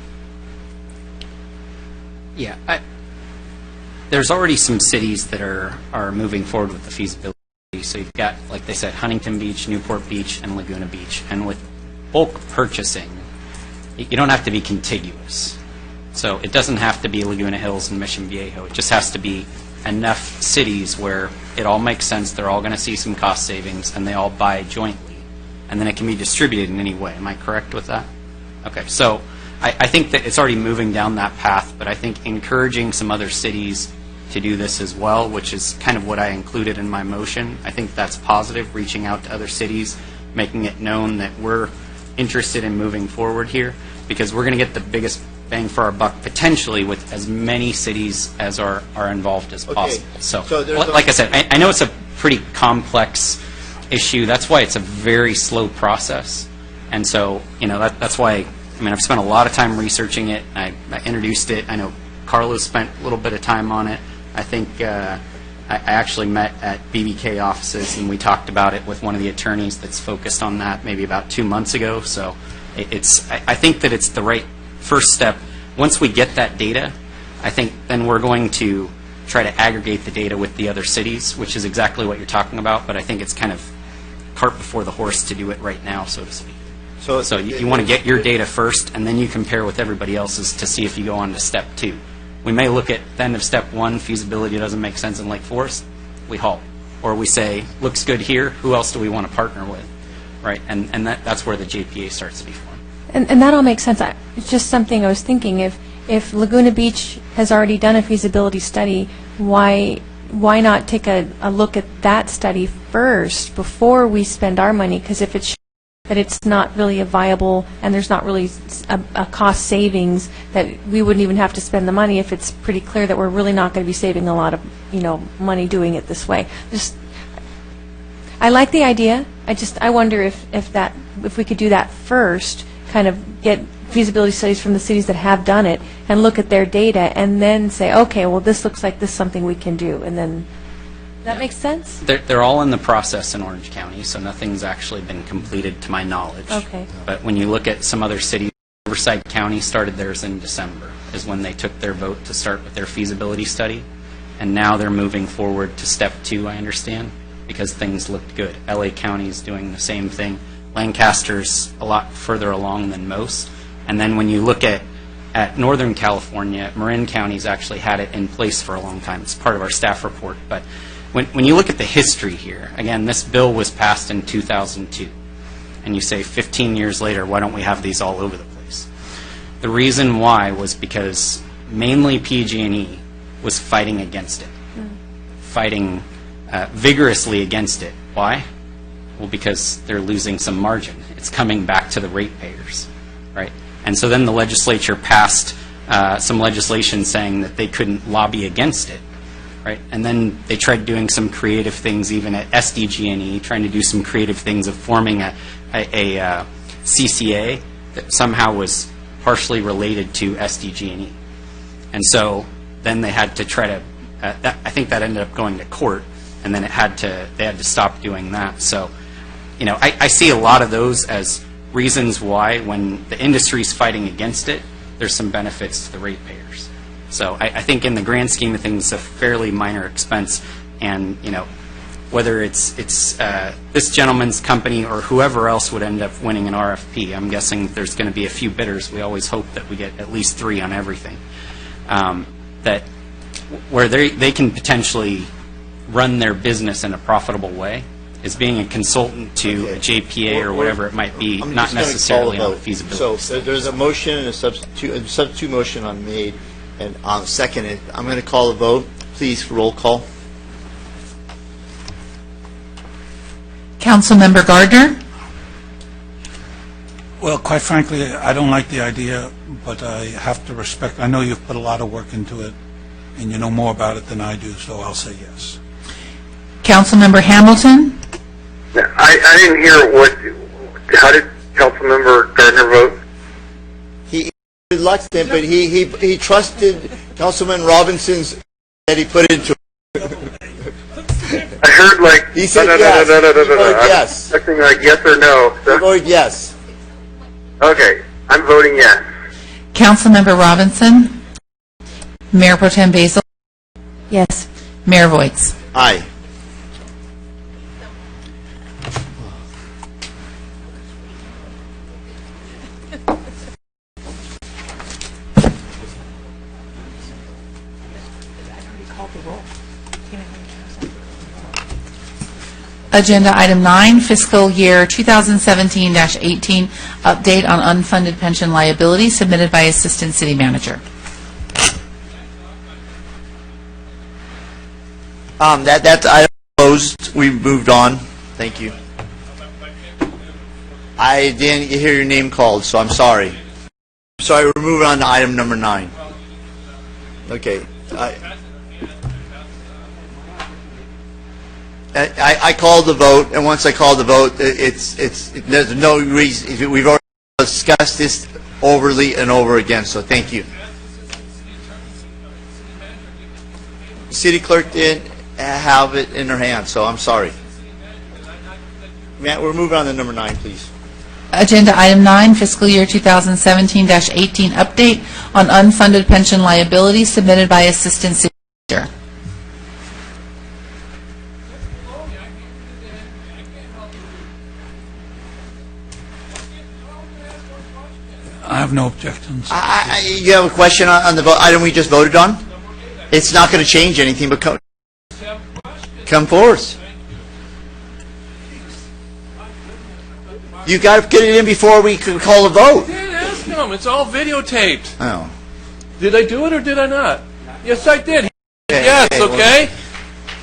[SPEAKER 4] Yeah, there's already some cities that are moving forward with the feasibility. So you've got, like they said, Huntington Beach, Newport Beach, and Laguna Beach. And with bulk purchasing, you don't have to be contiguous. So it doesn't have to be Laguna Hills and Mission Viejo. It just has to be enough cities where it all makes sense, they're all going to see some cost savings, and they all buy jointly. And then it can be distributed in any way. Am I correct with that? Okay, so I think that it's already moving down that path, but I think encouraging some other cities to do this as well, which is kind of what I included in my motion. I think that's positive, reaching out to other cities, making it known that we're interested in moving forward here, because we're going to get the biggest bang for our buck potentially with as many cities as are involved as possible. So like I said, I know it's a pretty complex issue. That's why it's a very slow process. And so, that's why, I've spent a lot of time researching it. I introduced it. I know Carlos spent a little bit of time on it. I think I actually met at BBK offices, and we talked about it with one of the attorneys that's focused on that maybe about 2 months ago. So I think that it's the right first step. Once we get that data, I think then we're going to try to aggregate the data with the other cities, which is exactly what you're talking about, but I think it's kind of cart before the horse to do it right now, so to speak. So you want to get your data first, and then you compare with everybody else's to see if you go on to step 2. We may look at the end of step 1, feasibility doesn't make sense in Lake Forest, we halt. Or we say, looks good here, who else do we want to partner with? Right, and that's where the JPA starts to be formed.
[SPEAKER 16] And that all makes sense. It's just something I was thinking. If Laguna Beach has already done a feasibility study, why not take a look at that study first before we spend our money? Because if it's that it's not really a viable and there's not really a cost savings, that we wouldn't even have to spend the money if it's pretty clear that we're really not going to be saving a lot of money doing it this way. I like the idea. I wonder if we could do that first, kind of get feasibility studies from the cities that have done it and look at their data and then say, okay, well, this looks like this is something we can do. And then, that makes sense?
[SPEAKER 4] They're all in the process in Orange County, so nothing's actually been completed to my knowledge.
[SPEAKER 16] Okay.
[SPEAKER 4] But when you look at some other cities, Riverside County started theirs in December, is when they took their vote to start with their feasibility study. And now they're moving forward to step 2, I understand, because things looked good. LA County's doing the same thing. Lancaster's a lot further along than most. And then when you look at Northern California, Marin County's actually had it in place for a long time. It's part of our staff report. But when you look at the history here, again, this bill was passed in 2002. And you say 15 years later, why don't we have these all over the place? The reason why was because mainly PG&E was fighting against it, fighting vigorously against it. Why? Well, because they're losing some margin. It's coming back to the ratepayers, right? And so then the legislature passed some legislation saying that they couldn't lobby against it, right? And then they tried doing some creative things, even at SDG&E, trying to do some creative things of forming a CCA that somehow was partially related to SDG&E. And so then they had to try to, I think that ended up going to court, and then they had to stop doing that. So, I see a lot of those as reasons why when the industry's fighting against it, there's some benefits to the ratepayers. So I think in the grand scheme of things, it's a fairly minor expense, and, whether it's this gentleman's company or whoever else would end up winning an RFP, I'm guessing there's going to be a few bidders. We always hope that we get at least 3 on everything. That where they can potentially run their business in a profitable way is being a consultant to a JPA or whatever it might be, not necessarily on the feasibility.
[SPEAKER 1] So there's a motion and a substitute motion on made and on seconded. I'm going to call a vote. Please roll call.
[SPEAKER 2] Councilmember Gardner?
[SPEAKER 3] Well, quite frankly, I don't like the idea, but I have to respect. I know you've put a lot of work into it, and you know more about it than I do, so I'll say yes.
[SPEAKER 2] Councilmember Hamilton?
[SPEAKER 5] I didn't hear how did Councilmember Gardner vote?
[SPEAKER 1] He reluctant, but he trusted Councilman Robinson's that he put into it.
[SPEAKER 5] I heard
[SPEAKER 1] he said yes. Yes.
[SPEAKER 5] I'm expecting yes or no.
[SPEAKER 1] So. He voted yes.
[SPEAKER 5] Okay, I'm voting yes.
[SPEAKER 2] Councilmember Robinson? Mayor Pro Tem Basil?
[SPEAKER 16] Yes.
[SPEAKER 2] Mayor Voights?
[SPEAKER 1] Aye.
[SPEAKER 2] Agenda item 9, fiscal year 2017-18, update on unfunded pension liability, submitted by Assistant City Manager.
[SPEAKER 1] That's item closed. We moved on. Thank you. I didn't hear your name called, so I'm sorry. Sorry, we're moving on to item number 9. Okay. I called the vote, and once I called the vote, there's no reason. We've already discussed this overly and over again, so thank you. City clerk didn't have it in her hand, so I'm sorry. Matt, we're moving on to number 9, please.
[SPEAKER 2] Agenda item 9, fiscal year 2017-18, update on unfunded pension liability, submitted by Assistant City Manager.
[SPEAKER 3] I have no objections.
[SPEAKER 1] You have a question on the vote item we just voted on? It's not going to change anything, but come forth. You got to get it in before we could call a vote.
[SPEAKER 15] Can't ask him. It's all videotaped.
[SPEAKER 1] Oh.
[SPEAKER 15] Did I do it or did I not? Yes, I did. Yes, okay?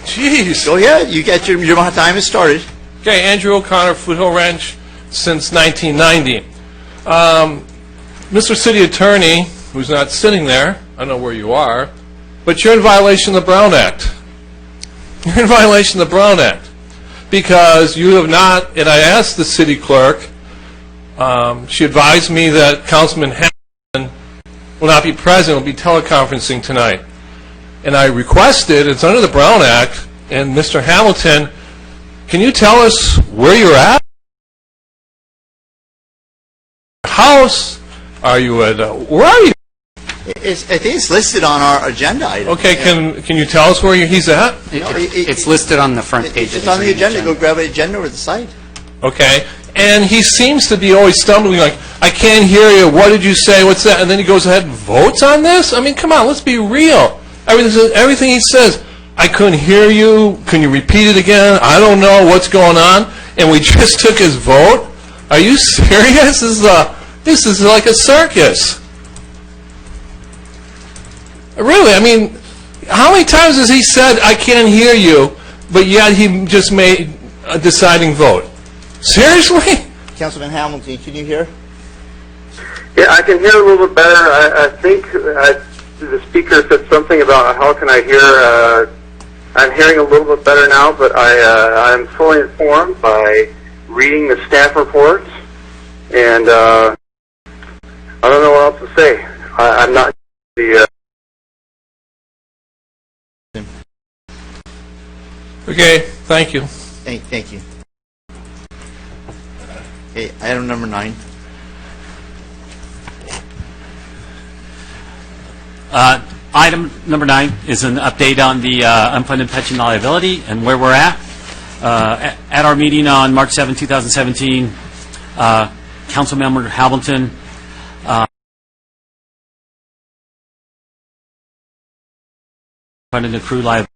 [SPEAKER 15] Jeez.
[SPEAKER 1] Go ahead. You get your time has started.
[SPEAKER 15] Okay, Andrew O'Connor, Foothill Ranch, since 1990. Mr. City Attorney, who's not sitting there, I don't know where you are, but you're in violation of the Brown Act. You're in violation of the Brown Act. because you have not, and I asked the city clerk, she advised me that Councilman Hamilton will not be present, will be teleconferencing tonight. And I requested, it's under the Brown Act, and Mr. Hamilton, can you tell us where you're at? House? Are you at, where are you?
[SPEAKER 1] I think it's listed on our agenda item.
[SPEAKER 15] Okay, can you tell us where he's at?
[SPEAKER 4] It's listed on the front page.
[SPEAKER 1] It's on the agenda. Go grab an agenda or the site.
[SPEAKER 15] Okay, and he seems to be always stumbling like, I can't hear you, what did you say, what's that? And then he goes ahead and votes on this? I mean, come on, let's be real. Everything he says, I couldn't hear you, can you repeat it again? I don't know what's going on. And we just took his vote? Are you serious? This is like a circus. Really, I mean, how many times has he said, I can't hear you, but yet he just made a deciding vote? Seriously?
[SPEAKER 1] Councilman Hamilton, can you hear?
[SPEAKER 5] Yeah, I can hear a little bit better. I think the speaker said something about how can I hear. I'm hearing a little bit better now, but I'm fully informed by reading the staff reports, and I don't know what else to say. I'm not the...
[SPEAKER 15] Okay, thank you.
[SPEAKER 1] Thank you. Okay, item number 9.
[SPEAKER 11] Item number 9 is an update on the unfunded pension liability and where we're at. At our meeting on March 7, 2017, Councilmember Hamilton funded accrued liability.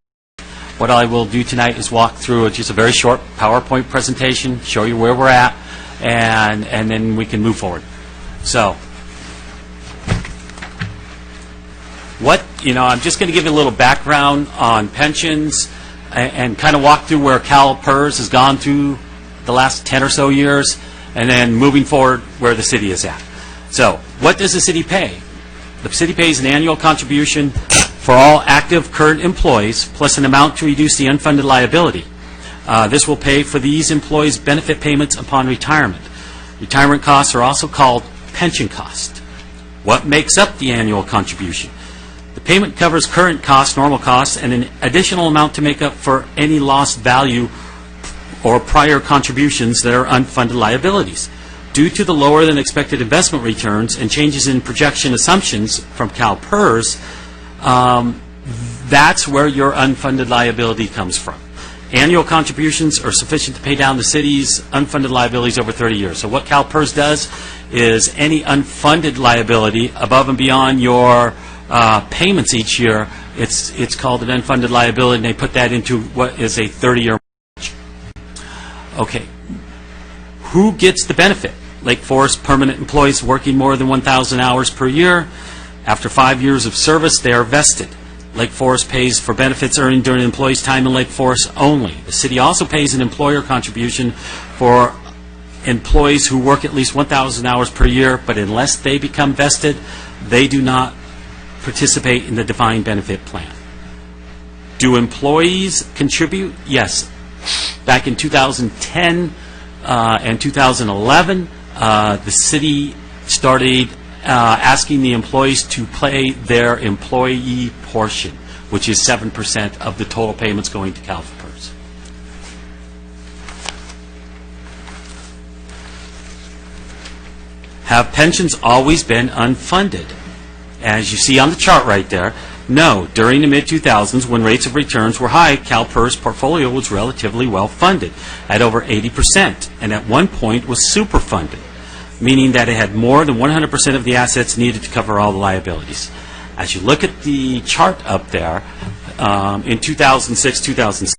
[SPEAKER 11] What I will do tonight is walk through just a very short PowerPoint presentation, show you where we're at, and then we can move forward. So, I'm just going to give you a little background on pensions and kind of walk through where CalPERS has gone through the last 10 or so years, and then moving forward where the city is at. So, what does the city pay? The city pays an annual contribution for all active current employees, plus an amount to reduce the unfunded liability. This will pay for these employees' benefit payments upon retirement. Retirement costs are also called pension costs. What makes up the annual contribution? The payment covers current costs, normal costs, and an additional amount to make up for any lost value or prior contributions that are unfunded liabilities. Due to the lower than expected investment returns and changes in projection assumptions from CalPERS, that's where your unfunded liability comes from. Annual contributions are sufficient to pay down the city's unfunded liabilities over 30 years. So what CalPERS does is any unfunded liability above and beyond your payments each year, it's called an unfunded liability, and they put that into what is a 30-year mortgage. Okay. Who gets the benefit? Lake Forest permanent employees working more than 1,000 hours per year. After 5 years of service, they are vested. Lake Forest pays for benefits earned during an employee's time in Lake Forest only. The city also pays an employer contribution for employees who work at least 1,000 hours per year, but unless they become vested, they do not participate in the defined benefit plan. Do employees contribute? Yes. Back in 2010 and 2011, the city started asking the employees to pay their employee portion, which is 7% of the total payments going to CalPERS. Have pensions always been unfunded? As you see on the chart right there, no. During the mid-2000s, when rates of returns were high, CalPERS portfolio was relatively well funded at over 80%, and at one point was super funded, meaning that it had more than 100% of the assets needed to cover all the liabilities. As you look at the chart up there, in 2006, 2007,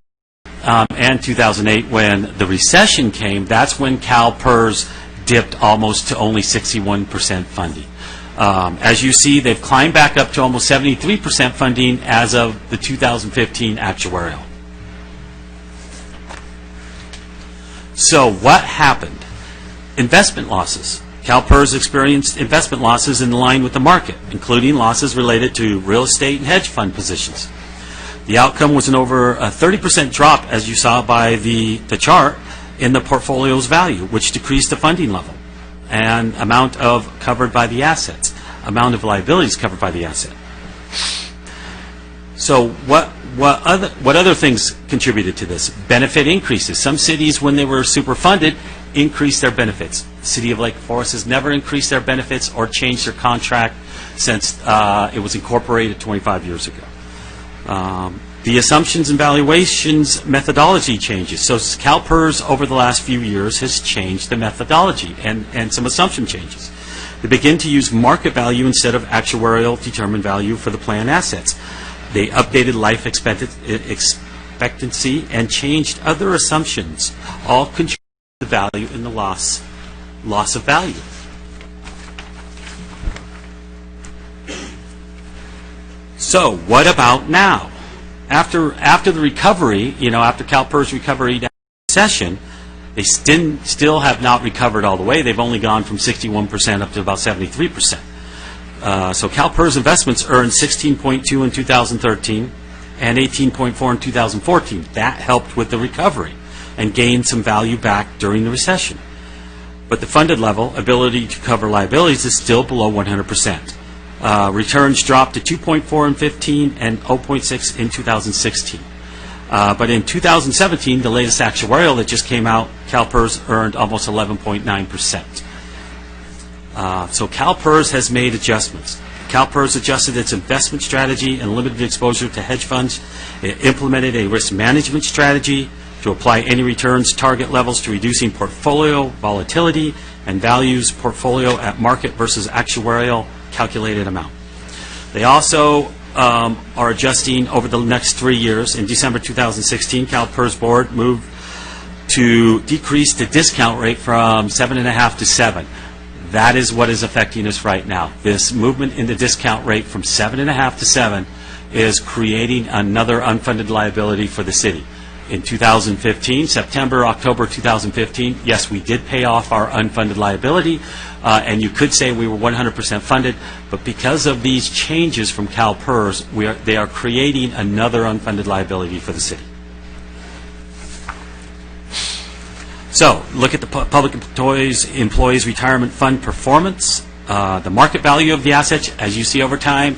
[SPEAKER 11] and 2008, when the recession came, that's when CalPERS dipped almost to only 61% funding. As you see, they've climbed back up to almost 73% funding as of the 2015 actuarial. So what happened? Investment losses. CalPERS experienced investment losses in line with the market, including losses related to real estate and hedge fund positions. The outcome was an over a 30% drop, as you saw by the chart, in the portfolio's value, which decreased the funding level and amount of covered by the assets, amount of liabilities covered by the asset. So what other things contributed to this? Benefit increases. Some cities, when they were super funded, increased their benefits. The City of Lake Forest has never increased their benefits or changed their contract since it was incorporated 25 years ago. The assumptions and valuations methodology changes. So CalPERS over the last few years has changed the methodology and some assumption changes. They begin to use market value instead of actuarial determined value for the plan assets. They updated life expectancy and changed other assumptions, all contributing to the value in the loss of value. So what about now? After the recovery, after CalPERS recovery session, they still have not recovered all the way. They've only gone from 61% up to about 73%. So CalPERS investments earned 16.2 in 2013 and 18.4 in 2014. That helped with the recovery and gained some value back during the recession. But the funded level, ability to cover liabilities, is still below 100%. Returns dropped to 2.4 in 15 and 0.6 in 2016. But in 2017, the latest actuarial that just came out, CalPERS earned almost 11.9%. So CalPERS has made adjustments. CalPERS adjusted its investment strategy and limited exposure to hedge funds. It implemented a risk management strategy to apply any returns target levels to reducing portfolio volatility and values portfolio at market versus actuarial calculated amount. They also are adjusting over the next 3 years. In December 2016, CalPERS board moved to decrease the discount rate from 7.5 to 7. That is what is affecting us right now. This movement in the discount rate from 7.5 to 7 is creating another unfunded liability for the city. In 2015, September, October 2015, yes, we did pay off our unfunded liability, and you could say we were 100% funded, but because of these changes from CalPERS, they are creating another unfunded liability for the city. So, look at the Public Employees Retirement Fund performance. The market value of the assets, as you see over time,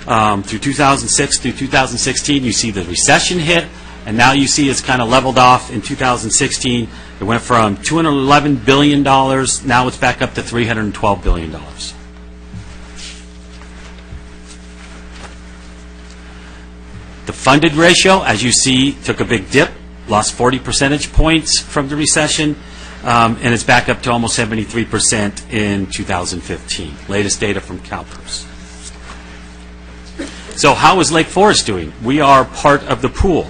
[SPEAKER 11] through 2006 through 2016, you see the recession hit, and now you see it's kind of leveled off in 2016. It went from $211 billion, now it's back up to $312 billion. The funded ratio, as you see, took a big dip, lost 40 percentage points from the recession, and it's back up to almost 73% in 2015. Latest data from CalPERS. So how is Lake Forest doing? We are part of the pool.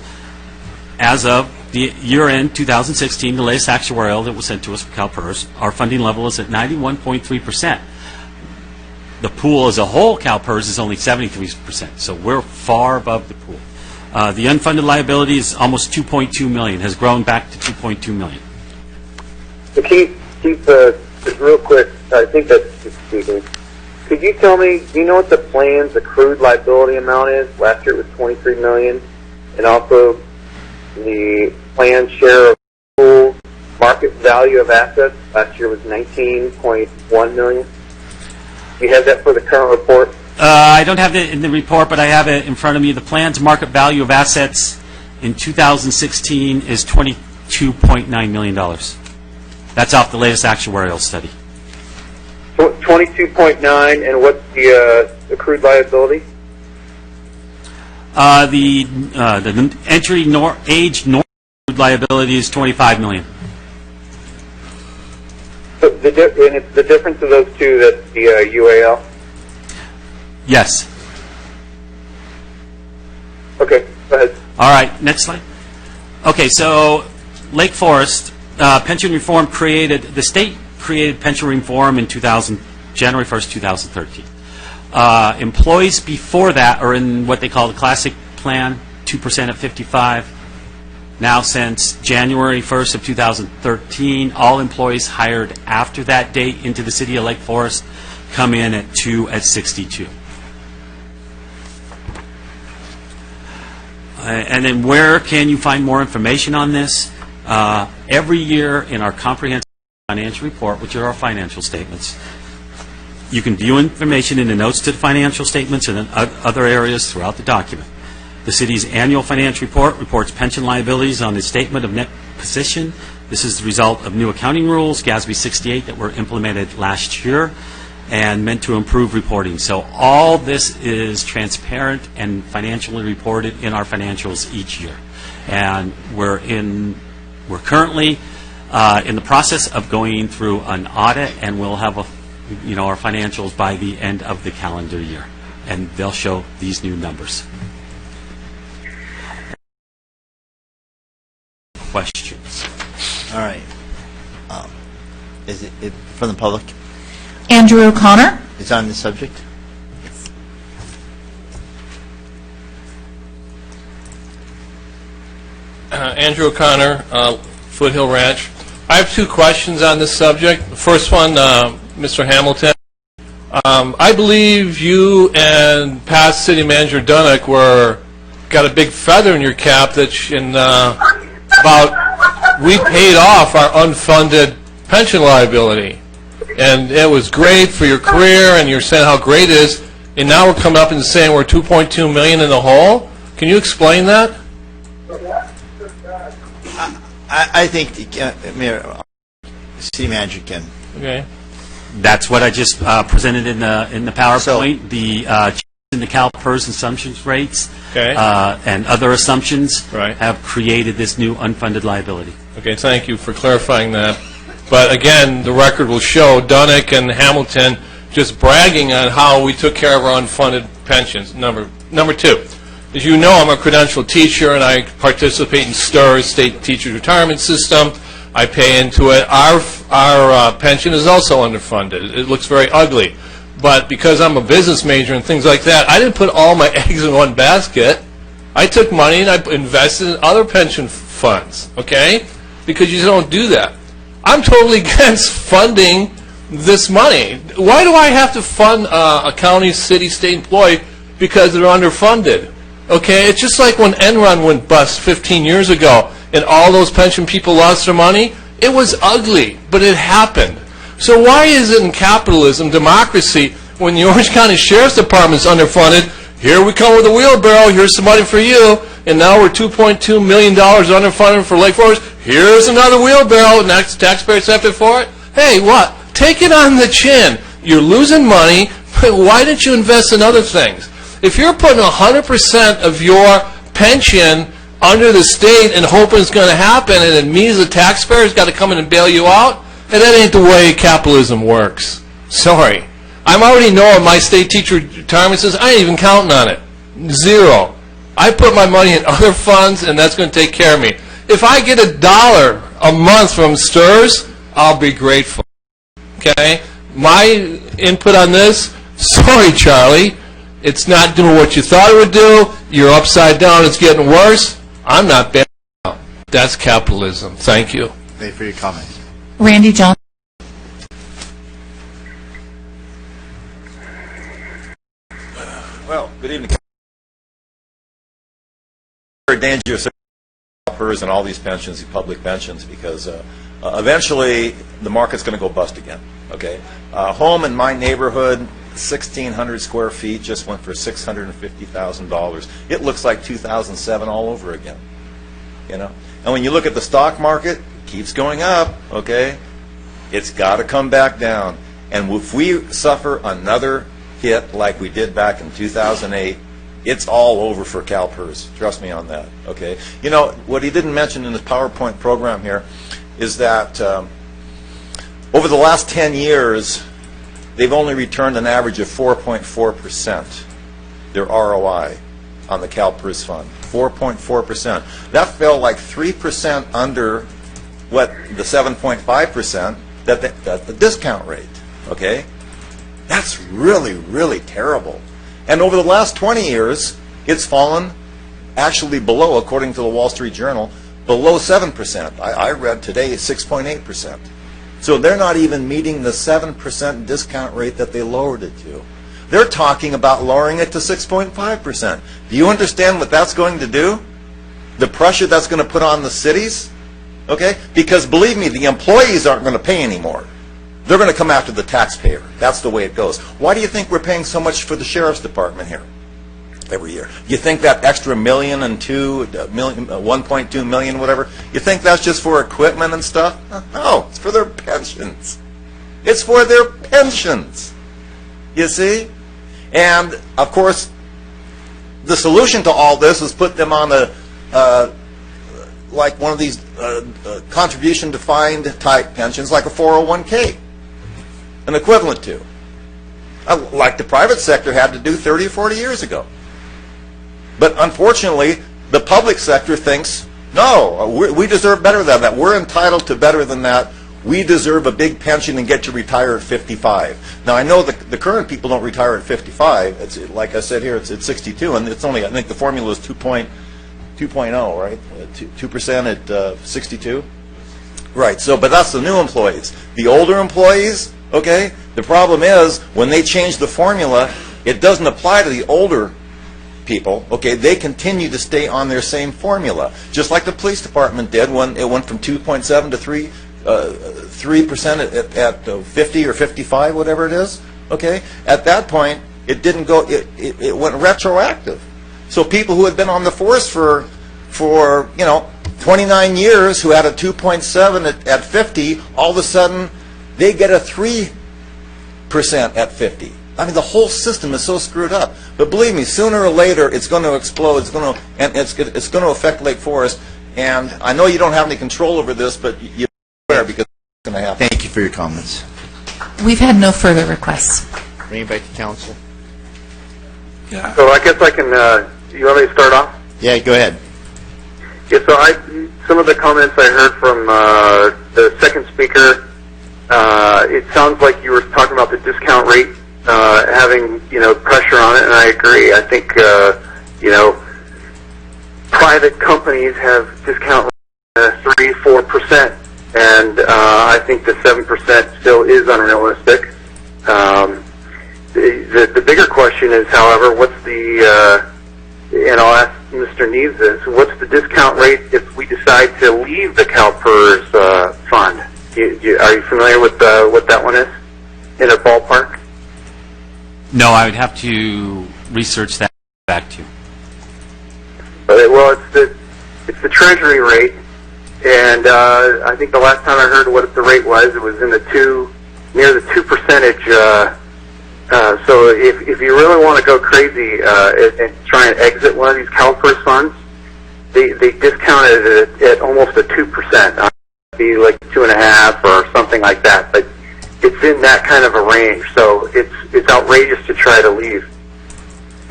[SPEAKER 11] As of the year-end 2016, the latest actuarial that was sent to us from CalPERS, our funding level is at 91.3%. The pool as a whole, CalPERS, is only 73%, so we're far above the pool. The unfunded liability is almost $2.2 million, has grown back to $2.2 million.
[SPEAKER 5] So Keith, just real quick, I think that's speaking. Could you tell me, do you know what the plan's accrued liability amount is? Last year it was $23 million, and also the planned share of pool market value of assets last year was $19.1 million. Do you have that for the current report?
[SPEAKER 11] I don't have it in the report, but I have it in front of me. The plan's market value of assets in 2016 is $22.9 million. That's off the latest actuarial study.
[SPEAKER 5] 22.9, and what's the accrued liability?
[SPEAKER 11] The entry age liability is $25 million.
[SPEAKER 5] So and it's the difference of those two, that's the UAL?
[SPEAKER 11] Yes.
[SPEAKER 5] Okay, go ahead.
[SPEAKER 11] All right, next slide. Okay, so Lake Forest, pension reform the state created pension reform in January 1st, 2013. Employees before that are in what they call the classic plan, 2% at 55. Now, since January 1st of 2013, all employees hired after that date into the city of Lake Forest come in at 2 at 62. And then where can you find more information on this? Every year in our comprehensive financial report, which are our financial statements, you can view information in the notes to the financial statements and in other areas throughout the document. The city's annual financial report reports pension liabilities on the statement of net position. This is the result of new accounting rules, GASB 68, that were implemented last year and meant to improve reporting. So all this is transparent and financially reported in our financials each year. And we're currently in the process of going through an audit, and we'll have our financials by the end of the calendar year, and they'll show these new numbers. Questions?
[SPEAKER 1] All right. Is it from the public?
[SPEAKER 2] Andrew O'Connor.
[SPEAKER 1] Is on the subject?
[SPEAKER 15] Andrew O'Connor, Foothill Ranch. I have two questions on this subject. The first one, Mr. Hamilton. I believe you and past City Manager Dunnick got a big feather in your cap that we paid off our unfunded pension liability. And it was great for your career, and you're saying how great it is, and now we're coming up and saying we're $2.2 million in the hole? Can you explain that?
[SPEAKER 1] I think Mayor, City Manager can.
[SPEAKER 15] Okay.
[SPEAKER 11] That's what I just presented in the PowerPoint. The change in the CalPERS assumptions rates and other assumptions have created this new unfunded liability.
[SPEAKER 15] Okay, thank you for clarifying that. But again, the record will show Dunnick and Hamilton just bragging on how we took care of our unfunded pensions. Number two, as you know, I'm a credentialed teacher, and I participate in STIRS, State Teachers Retirement System. I pay into it. Our pension is also underfunded. It looks very ugly. But because I'm a business major and things like that, I didn't put all my eggs in one basket. I took money and I invested in other pension funds, okay? Because you don't do that. I'm totally against funding this money. Why do I have to fund a county, city, state employee because they're underfunded? Okay, it's just like when Enron went bust 15 years ago and all those pension people lost their money. It was ugly, but it happened. So why is it in capitalism, democracy, when the Orange County Sheriff's Department is underfunded, here we come with a wheelbarrow, here's some money for you, and now we're $2.2 million underfunded for Lake Forest, here's another wheelbarrow, next taxpayers have to for it? Hey, what? Take it on the chin. You're losing money, but why didn't you invest in other things? If you're putting 100% of your pension under the state and hoping it's going to happen, and then me as a taxpayer has got to come in and bail you out, and that ain't the way capitalism works. Sorry. I already know what my state teacher retirement says. I ain't even counting on it. Zero. I put my money in other funds, and that's going to take care of me. If I get $1 a month from STIRS, I'll be grateful. Okay? My input on this, sorry, Charlie, it's not doing what you thought it would do. You're upside down. It's getting worse. I'm not bailing out. That's capitalism. Thank you.
[SPEAKER 1] Thank you for your comment.
[SPEAKER 2] Randy Johnson.
[SPEAKER 7] Well, good evening. Very dangerous and all these pensions, these public pensions, because eventually the market's going to go bust again. Okay, home in my neighborhood, 1,600 square feet, just went for $650,000. It looks like 2007 all over again. You know, and when you look at the stock market, it keeps going up. Okay, it's got to come back down. And if we suffer another hit like we did back in 2008, it's all over for CalPERS. Trust me on that. Okay. You know what he didn't mention in his PowerPoint program here is that over the last 10 years, they've only returned an average of 4.4%, their ROI on the CalPERS fund. 4.4%. That fell like 3% under what the 7.5% that the discount rate. Okay? That's really, really terrible. And over the last 20 years, it's fallen actually below, according to the Wall Street Journal, below 7%. I read today 6.8%. So they're not even meeting the 7% discount rate that they lowered it to. They're talking about lowering it to 6.5%. Do you understand what that's going to do? the pressure that's going to put on the cities, okay? Because believe me, the employees aren't going to pay anymore. They're going to come after the taxpayer. That's the way it goes. Why do you think we're paying so much for the sheriff's department here every year? You think that extra $1.2 million, whatever, you think that's just for equipment and stuff? No, it's for their pensions. It's for their pensions, you see? And, of course, the solution to all this is put them on like one of these contribution-defined type pensions, like a 401k, an equivalent to, like the private sector had to do 30 or 40 years ago. But unfortunately, the public sector thinks, no, we deserve better than that. We're entitled to better than that. We deserve a big pension and get to retire at 55. Now, I know the current people don't retire at 55. It's, like I said here, it's at 62, and it's only, I think the formula is 2.0, right? 2% at 62? Right, so, but that's the new employees. The older employees, okay, the problem is when they change the formula, it doesn't apply to the older people, okay, they continue to stay on their same formula, just like the police department did when it went from 2.7 to 3% at 50 or 55, whatever it is, okay? At that point, it didn't go, it went retroactive. So people who had been on the force for 29 years, who had a 2.7 at 50, all of a sudden, they get a 3% at 50. I mean, the whole system is so screwed up. But believe me, sooner or later, it's going to explode. It's going to affect Lake Forest. And I know you don't have any control over this, but you better, because it's going to happen.
[SPEAKER 1] Thank you for your comments.
[SPEAKER 2] We've had no further requests.
[SPEAKER 1] Bring it back to council.
[SPEAKER 3] Yeah.
[SPEAKER 5] So I guess I can, you want me to start off?
[SPEAKER 1] Yeah, go ahead.
[SPEAKER 5] Yeah, so some of the comments I heard from the second speaker, it sounds like you were talking about the discount rate having, pressure on it, and I agree. I think, private companies have discount rates 3-4%, and I think the 7% still is unrealistic. The bigger question is, however, what's the, and I'll ask Mr. Neves this, what's the discount rate if we decide to leave the CalPERS fund? Are you familiar with what that one is in a ballpark?
[SPEAKER 11] No, I would have to research that back to you.
[SPEAKER 5] Well, it's the Treasury rate, and I think the last time I heard what the rate was, it was in the near the 2%. So if you really want to go crazy and try and exit one of these CalPERS funds, they discounted it at almost a 2%. It'd be like 2.5 or something like that, but it's in that kind of a range. So it's outrageous to try to leave.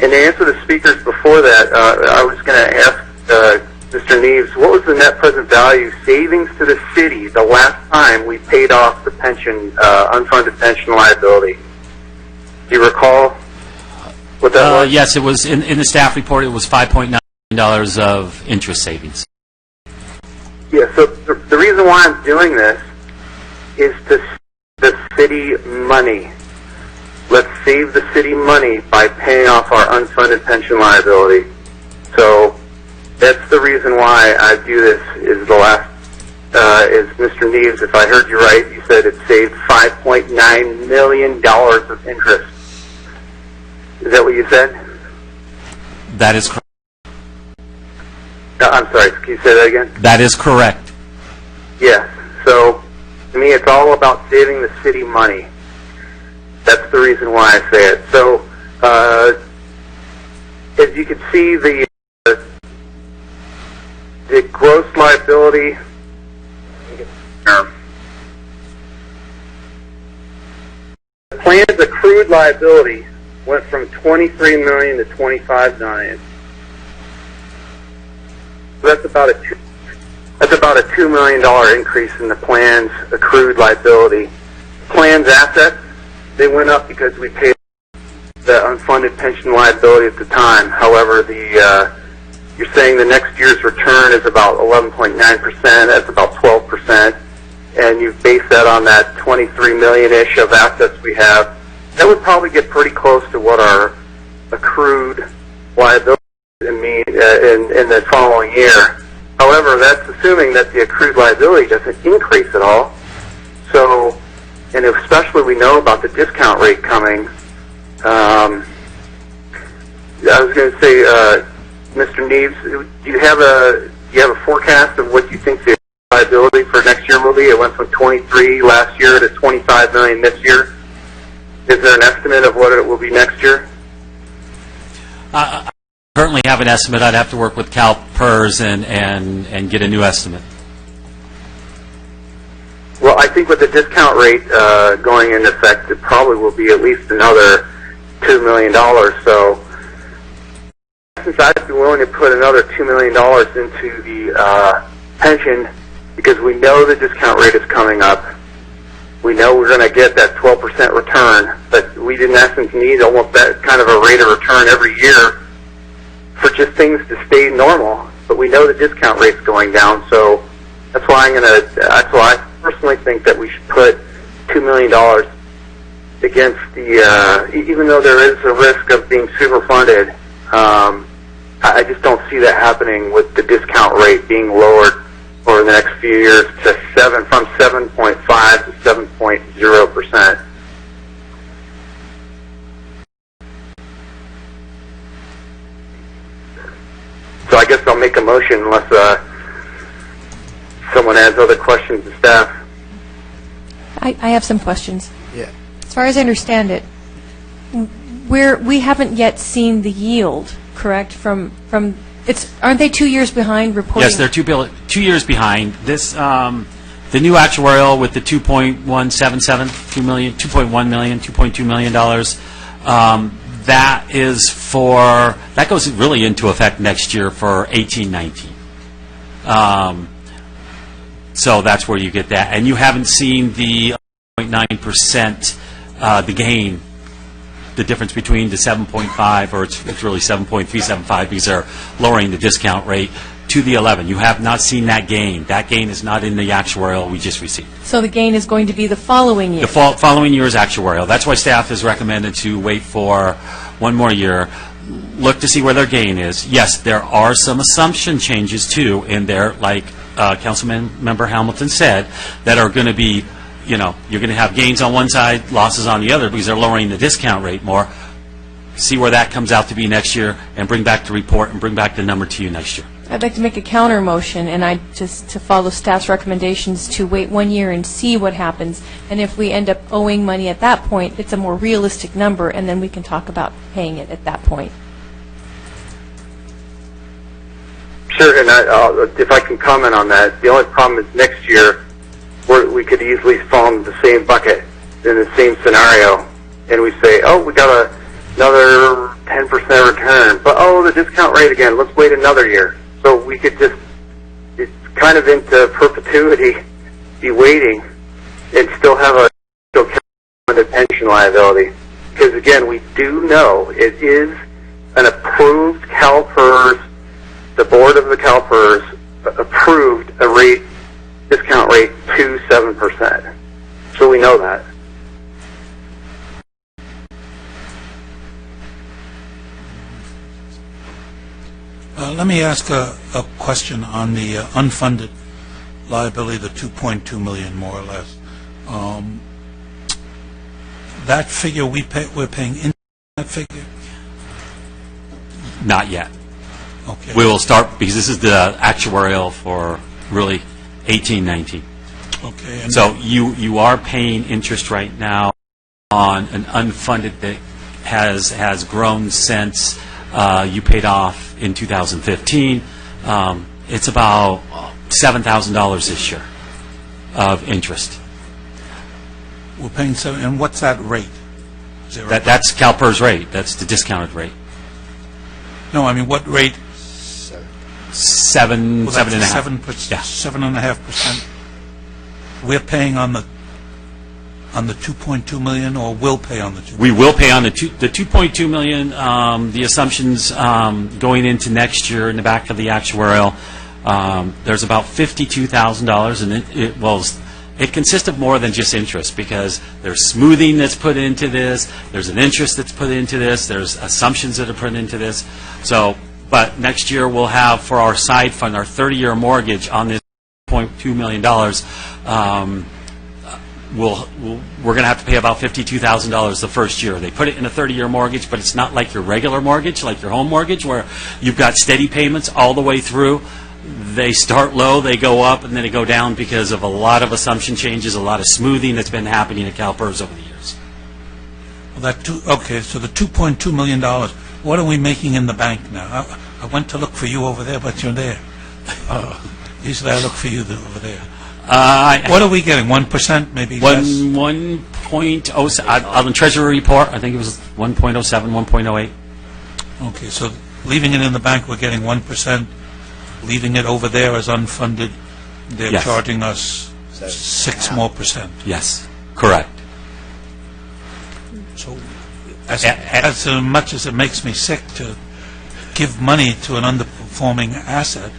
[SPEAKER 5] And to answer the speakers before that, I was going to ask Mr. Neves, what was the net present value savings to the city the last time we paid off the pension, unfunded pension liability? Do you recall what that was?
[SPEAKER 11] Yes, it was in the staff report. It was $5.9 million of interest savings.
[SPEAKER 5] Yeah, so the reason why I'm doing this is to save the city money. Let's save the city money by paying off our unfunded pension liability. So that's the reason why I do this. Is the last, is Mr. Neves, if I heard you right, you said it saved $5.9 million of interest. Is that what you said?
[SPEAKER 11] That is correct.
[SPEAKER 5] I'm sorry, can you say that again?
[SPEAKER 11] That is correct.
[SPEAKER 5] Yes. So, to me, it's all about saving the city money. That's the reason why I say it. So, as you can see, the gross liability, the plan's accrued liability went from $23 million to $25 million. So that's about a $2 million increase in the plan's accrued liability. Plan's assets, they went up because we paid the unfunded pension liability at the time. However, you're saying the next year's return is about 11.9%. That's about 12%, and you base that on that 23 million-ish of assets we have. That would probably get pretty close to what our accrued liability in the following year. However, that's assuming that the accrued liability doesn't increase at all. So, and especially we know about the discount rate coming. I was going to say, Mr. Neves, do you have a forecast of what you think the liability for next year will be? It went from 23 last year to 25 million this year. Is there an estimate of what it will be next year?
[SPEAKER 11] I currently have an estimate. I'd have to work with CalPERS and get a new estimate.
[SPEAKER 5] Well, I think with the discount rate going into effect, it probably will be at least another $2 million. So, since I'd be willing to put another $2 million into the pension, because we know the discount rate is coming up. We know we're going to get that 12% return, but we in essence need almost that kind of a rate of return every year for just things to stay normal. But we know the discount rate's going down, so that's why that's why I personally think that we should put $2 million against the, even though there is a risk of being superfunded, I just don't see that happening with the discount rate being lowered over the next few years to from 7.5 to 7.0%. So I guess I'll make a motion unless someone has other questions to staff.
[SPEAKER 16] I have some questions.
[SPEAKER 1] Yeah.
[SPEAKER 16] As far as I understand it, we haven't yet seen the yield, correct? Aren't they 2 years behind reporting?
[SPEAKER 11] Yes, they're 2 years behind. This the new actuarial with the 2.177, $2.2 million. That goes really into effect next year for 18-19. So that's where you get that, and you haven't seen the 0.9%, the gain. The difference between the 7.5, or it's really 7.375, because they're lowering the discount rate to the 11. You have not seen that gain. That gain is not in the actuarial we just received.
[SPEAKER 16] So the gain is going to be the following year?
[SPEAKER 11] The following year's actuarial. That's why staff has recommended to wait for one more year, look to see where their gain is. Yes, there are some assumption changes, too, in there, like Councilman Member Hamilton said, that are going to be, you're going to have gains on one side, losses on the other, because they're lowering the discount rate more. See where that comes out to be next year, and bring back the report, and bring back the number to you next year.
[SPEAKER 16] I'd like to make a counter motion, and just to follow staff's recommendations to wait 1 year and see what happens. And if we end up owing money at that point, it's a more realistic number, and then we can talk about paying it at that point.
[SPEAKER 5] Sure, and if I can comment on that, the only problem is next year we could easily fall into the same bucket in the same scenario, and we say, oh, we got another 10% return, but the discount rate again, let's wait another year. So we could just, it's kind of into perpetuity, be waiting, and still have a pension liability. Because again, we do know it is an approved CalPERS, the board of the CalPERS approved a discount rate to 7%. So we know that.
[SPEAKER 3] Let me ask a question on the unfunded liability, the 2.2 million, more or less. That figure we're paying into that figure?
[SPEAKER 11] Not yet.
[SPEAKER 3] Okay.
[SPEAKER 11] We will start, because this is the actuarial for really 18-19.
[SPEAKER 3] Okay.
[SPEAKER 11] So you are paying interest right now on an unfunded that has grown since you paid off in 2015. It's about $7,000 this year of interest.
[SPEAKER 3] We're paying $7,000, and what's that rate?
[SPEAKER 11] That's CalPERS rate. That's the discounted rate.
[SPEAKER 3] No, I mean, what rate?
[SPEAKER 11] 7.5.
[SPEAKER 3] 7.5%. We're paying on the 2.2 million, or will pay on the 2?
[SPEAKER 11] We will pay on the 2.2 million. The assumptions going into next year in the back of the actuarial, there's about $52,000, and it consists of more than just interest, because there's smoothing that's put into this, there's an interest that's put into this, there's assumptions that are put into this. So But next year, we'll have, for our side fund, our 30-year mortgage on this $0.2 million, we're going to have to pay about $52,000 the first year. They put it in a 30-year mortgage, but it's not like your regular mortgage, like your home mortgage, where you've got steady payments all the way through. They start low, they go up, and then they go down because of a lot of assumption changes, a lot of smoothing that's been happening at CalPERS over the years.
[SPEAKER 3] Well, okay, so the $2.2 million, what are we making in the bank now? I went to look for you over there, but you're there. Usually I look for you over there. What are we getting, 1%, maybe less?
[SPEAKER 11] 1.07, on the Treasury report, I think it was 1.07, 1.08.
[SPEAKER 3] Okay, so leaving it in the bank, we're getting 1%. Leaving it over there as unfunded, they're
[SPEAKER 11] Yes.
[SPEAKER 3] charging us 6% more.
[SPEAKER 11] Yes, correct.
[SPEAKER 3] So as much as it makes me sick to give money to an underperforming asset,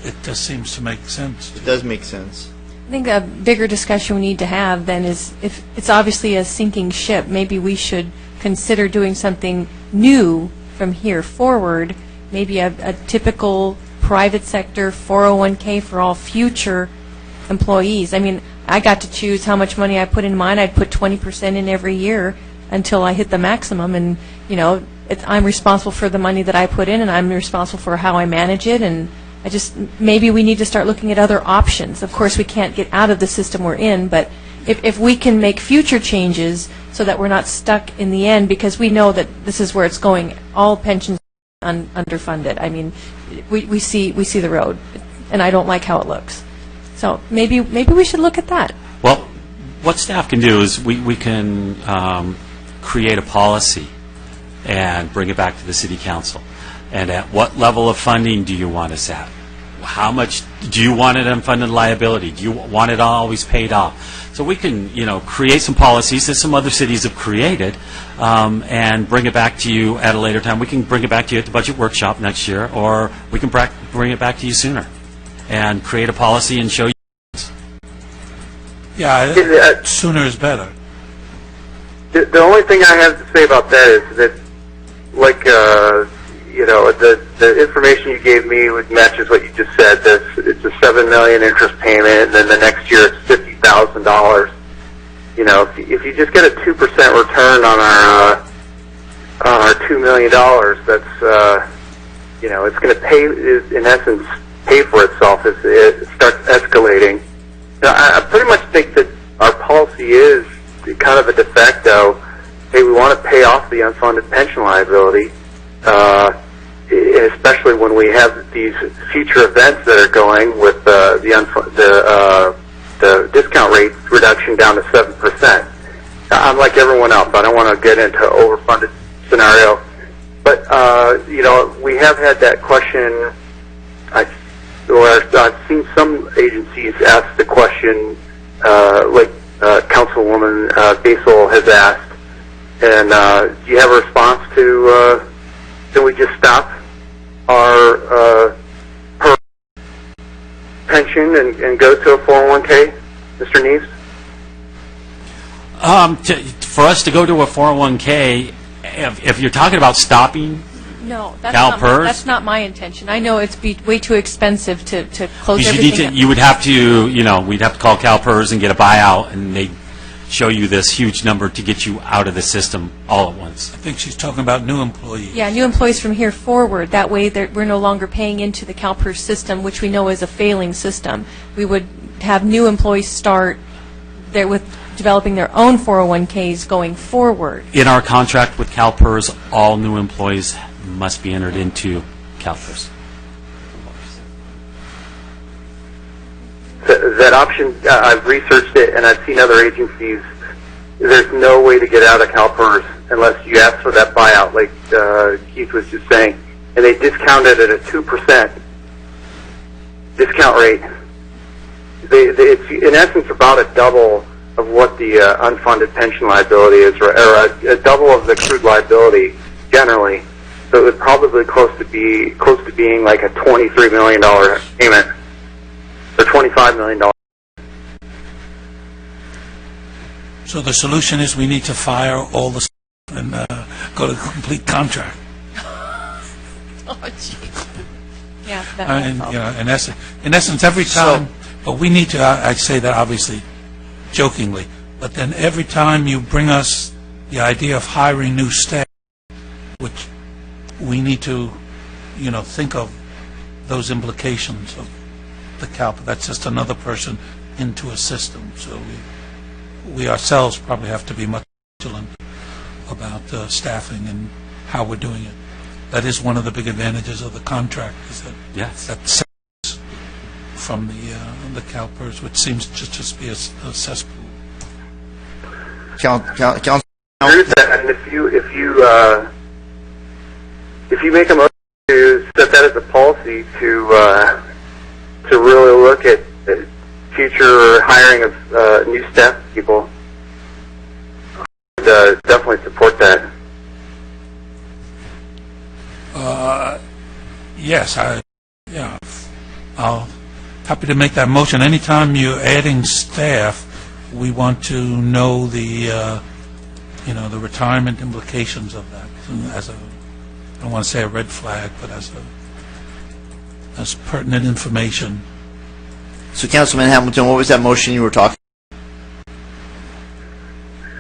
[SPEAKER 3] it just seems to make sense.
[SPEAKER 1] It does make sense.
[SPEAKER 16] I think a bigger discussion we need to have then is, if it's obviously a sinking ship, maybe we should consider doing something new from here forward, maybe a typical private sector 401k for all future employees. I mean, I got to choose how much money I put in mine. I'd put 20% in every year until I hit the maximum, and, you know, I'm responsible for the money that I put in, and I'm responsible for how I manage it, and maybe we need to start looking at other options. Of course, we can't get out of the system we're in, but if we can make future changes so that we're not stuck in the end, because we know that this is where it's going, all pensions are underfunded. I mean, we see the road, and I don't like how it looks. So maybe we should look at that.
[SPEAKER 11] Well, what staff can do is we can create a policy and bring it back to the City Council. And at what level of funding do you want us at? How much do you want it unfunded liability? Do you want it always paid off? So we can, create some policies that some other cities have created, and bring it back to you at a later time. We can bring it back to you at the budget workshop next year, or we can bring it back to you sooner and create a policy and show you.
[SPEAKER 3] Yeah, sooner is better.
[SPEAKER 5] The only thing I have to say about that is that, like, the information you gave me matches what you just said. It's a $7 million interest payment, and then the next year it's $50,000. If you just get a 2% return on our $2 million, that's it's going to pay, in essence, pay for itself as it starts escalating. I pretty much think that our policy is kind of a de facto. Hey, we want to pay off the unfunded pension liability. Especially when we have these future events that are going with the discount rate reduction down to 7%. I'm like everyone else. I don't want to get into overfunded scenario, but we have had that question. I've seen some agencies ask the question, like Councilwoman Basil has asked, and do you have a response to? Can we just stop our per pension and go to a 401k, Mr. Neves?
[SPEAKER 11] For us to go to a 401k, if you're talking about stopping
[SPEAKER 16] No,
[SPEAKER 11] CalPERS,
[SPEAKER 16] that's not my intention. I know it's way too expensive to close
[SPEAKER 11] because
[SPEAKER 16] everything.
[SPEAKER 11] you would have to, we'd have to call CalPERS and get a buyout, and they'd show you this huge number to get you out of the system all at once.
[SPEAKER 3] I think she's talking about new employees.
[SPEAKER 16] Yeah, new employees from here forward. That way we're no longer paying into the CalPERS system, which we know is a failing system. We would have new employees start there with developing their own 401ks going forward.
[SPEAKER 11] In our contract with CalPERS, all new employees must be entered into CalPERS.
[SPEAKER 5] That option, I've researched it, and I've seen other agencies. There's no way to get out of CalPERS unless you ask for that buyout, like Keith was just saying. And they discount it at a 2% discount rate. It's, in essence, about a double of what the unfunded pension liability is, or a double of the accrued liability generally. So it would probably close to being like a $23 million payment. Or $25 million.
[SPEAKER 3] So the solution is we need to fire all the and go to complete contract.
[SPEAKER 16] Yeah, that
[SPEAKER 3] I
[SPEAKER 16] might
[SPEAKER 3] mean,
[SPEAKER 16] help.
[SPEAKER 3] you know, in essence, every time, but we need to, I say that obviously jokingly, but then every time you bring us the idea of hiring new staff, which we need to, you know, think of those implications of the CalPERS. That's just another person into a system. So we ourselves probably have to be much vigilant about staffing and how we're doing it. That is one of the big advantages of the contract, is that
[SPEAKER 11] Yes.
[SPEAKER 3] that separates from the CalPERS, which seems to just be a cesspool.
[SPEAKER 1] Council.
[SPEAKER 5] Agree with that. And if you make a motion to set that as a policy to really look at future hiring of new staff people, I would definitely support that.
[SPEAKER 3] Yes, I'll happy to make that motion. Anytime you're adding staff, we want to know the the retirement implications of that. As I don't want to say a red flag, but as pertinent information.
[SPEAKER 1] So, Councilman Hamilton, what was that motion you were talking?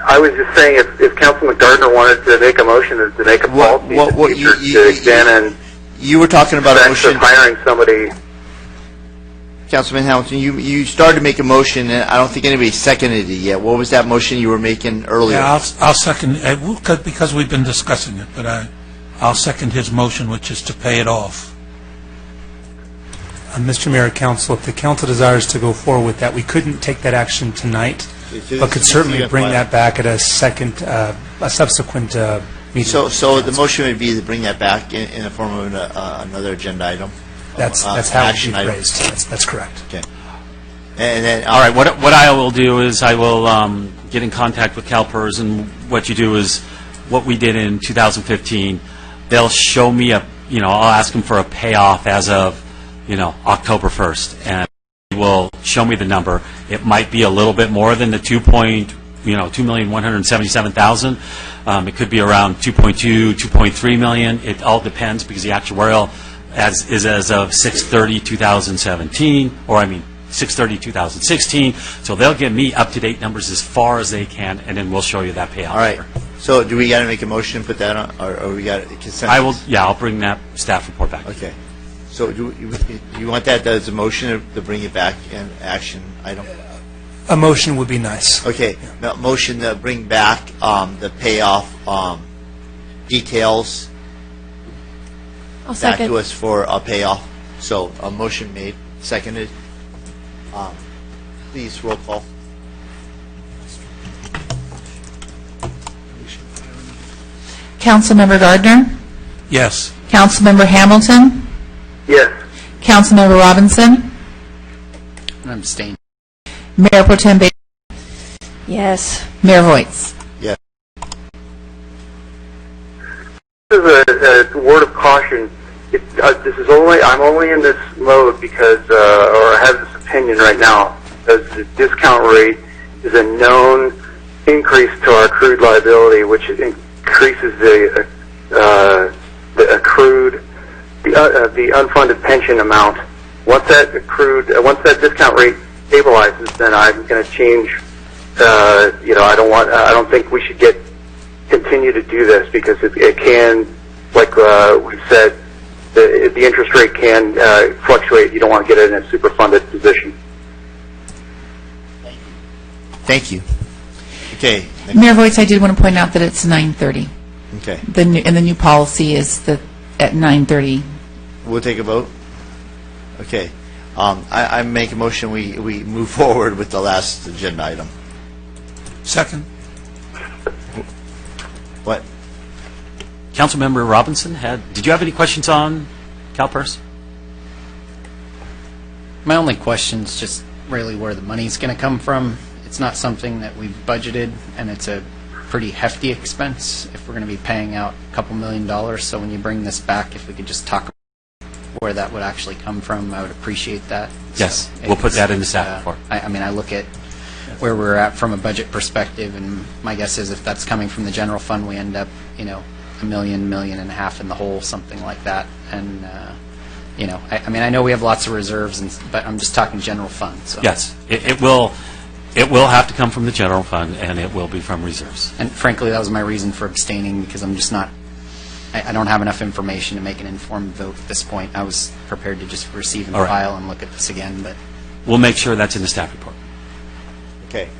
[SPEAKER 5] I was just saying, if Councilman Gardner wanted to make a motion to make a policy to examine.
[SPEAKER 1] You were talking about a motion
[SPEAKER 5] hiring somebody.
[SPEAKER 1] Councilman Hamilton, you started to make a motion, and I don't think anybody seconded it yet. What was that motion you were making earlier?
[SPEAKER 3] Yeah, I'll second it, because we've been discussing it, but I'll second his motion, which is to pay it off.
[SPEAKER 17] Mr. Mayor, Council, if the Council desires to go forward with that, we couldn't take that action tonight, but could certainly bring that back at a subsequent meeting.
[SPEAKER 1] So the motion would be to bring that back in the form of another agenda item?
[SPEAKER 17] That's how it's raised. That's correct.
[SPEAKER 1] Okay. And then,
[SPEAKER 11] All right, what I will do is I will get in contact with CalPERS, and what you do is what we did in 2015. They'll show me I'll ask them for a payoff as of, October 1st, and they will show me the number. It might be a little bit more than the $2,177,000. It could be around 2.2, 2.3 million. It all depends, because the actuarial is as of 6/30/2017, or 6/30/2016. So they'll give me up-to-date numbers as far as they can, and then we'll show you that payout.
[SPEAKER 1] all right. So do we got to make a motion and put that on, or we got consent?
[SPEAKER 11] I'll bring that staff report back.
[SPEAKER 1] Okay. So do you want that as a motion to bring it back in action item?
[SPEAKER 17] A motion would be nice.
[SPEAKER 1] Okay. Now, motion to bring back the payoff details
[SPEAKER 16] I'll
[SPEAKER 1] back
[SPEAKER 16] second.
[SPEAKER 1] to us for a payoff. So a motion made, seconded. Please, roll call.
[SPEAKER 2] Councilmember Gardner?
[SPEAKER 3] Yes.
[SPEAKER 2] Councilmember Hamilton?
[SPEAKER 5] Yes.
[SPEAKER 2] Councilmember Robinson?
[SPEAKER 4] I'm abstaining.
[SPEAKER 2] Mayor Pro Tem Baker?
[SPEAKER 16] Yes.
[SPEAKER 2] Mayor Voights?
[SPEAKER 1] Yes.
[SPEAKER 5] This is a word of caution. I'm only in this mode because, or I have this opinion right now, because the discount rate is a known increase to our accrued liability, which increases the accrued, the unfunded pension amount. Once that discount rate stabilizes, then I'm going to change. I don't think we should continue to do this, because it can, like we've said, the interest rate can fluctuate. You don't want to get it in a super funded position.
[SPEAKER 1] Thank you. Okay.
[SPEAKER 2] Mayor Voights, I did want to point out that it's 9:30.
[SPEAKER 1] Okay.
[SPEAKER 2] And the new policy is at 9:30.
[SPEAKER 1] We'll take a vote. Okay. I make a motion we move forward with the last agenda item.
[SPEAKER 3] Second.
[SPEAKER 1] What?
[SPEAKER 11] Councilmember Robinson, did you have any questions on CalPERS?
[SPEAKER 4] My only question is just really where the money's going to come from. It's not something that we've budgeted, and it's a pretty hefty expense if we're going to be paying out a couple $1 million. So when you bring this back, if we could just talk about where that would actually come from, I would appreciate that.
[SPEAKER 11] Yes, we'll put that in the staff report.
[SPEAKER 4] I look at where we're at from a budget perspective, and my guess is if that's coming from the general fund, we end up, $1 million, $1.5 million in the hole, something like that. And I mean, I know we have lots of reserves, but I'm just talking general fund. So.
[SPEAKER 11] Yes, it will have to come from the general fund, and it will be from reserves.
[SPEAKER 4] And frankly, that was my reason for abstaining, because I'm just not. I don't have enough information to make an informed vote at this point. I was prepared to just receive and file and look at this again, but
[SPEAKER 11] we'll make sure that's in the staff report.
[SPEAKER 1] Okay.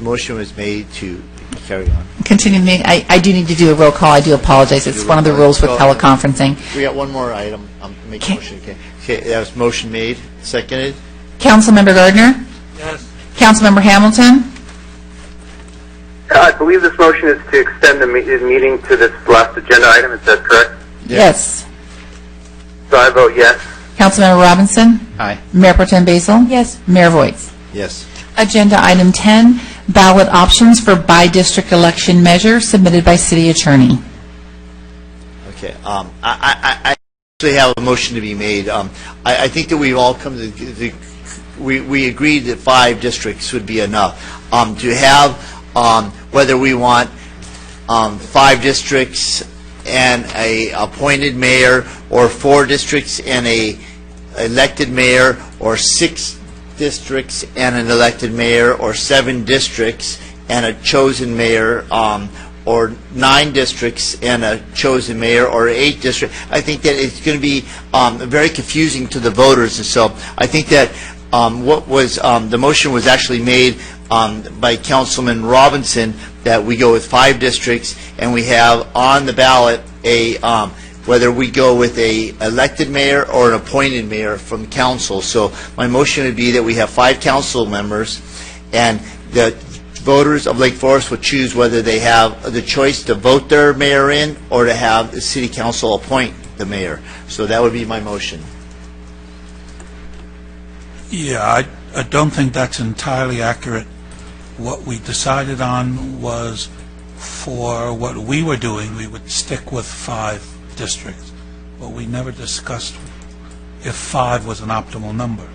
[SPEAKER 1] Motion was made to carry on.
[SPEAKER 2] Continue the meeting. I do need to do a roll call. I do apologize. It's one of the rules with teleconferencing.
[SPEAKER 1] We got one more item. Make a motion. Okay, that was motion made. Seconded.
[SPEAKER 2] Councilmember Gardner?
[SPEAKER 3] Yes.
[SPEAKER 2] Councilmember Hamilton?
[SPEAKER 5] I believe this motion is to extend the meeting to this last agenda item. Is that correct?
[SPEAKER 2] Yes.
[SPEAKER 5] So I vote yes.
[SPEAKER 2] Councilmember Robinson?
[SPEAKER 4] Aye.
[SPEAKER 2] Mayor Pro Tem Basil?
[SPEAKER 16] Yes.
[SPEAKER 2] Mayor Voights?
[SPEAKER 1] Yes.
[SPEAKER 2] Agenda item 10, ballot options for by-district election measure submitted by city attorney.
[SPEAKER 1] Okay. I actually have a motion to be made. I think that we've all come to we agreed that 5 districts would be enough. To have whether we want 5 districts and a appointed mayor, or 4 districts and a elected mayor, or 6 districts and an elected mayor, or 7 districts and a chosen mayor, or 9 districts and a chosen mayor, or 8 districts. I think that it's going to be very confusing to the voters, and so I think that what was the motion was actually made by Councilman Robinson, that we go with 5 districts, and we have on the ballot a whether we go with a elected mayor or an appointed mayor from council. So my motion would be that we have 5 council members, and the voters of Lake Forest would choose whether they have the choice to vote their mayor in or to have the city council appoint the mayor. So that would be my motion.
[SPEAKER 3] Yeah, I don't think that's entirely accurate. What we decided on was, for what we were doing, we would stick with 5 districts, but we never discussed if 5 was an optimal number.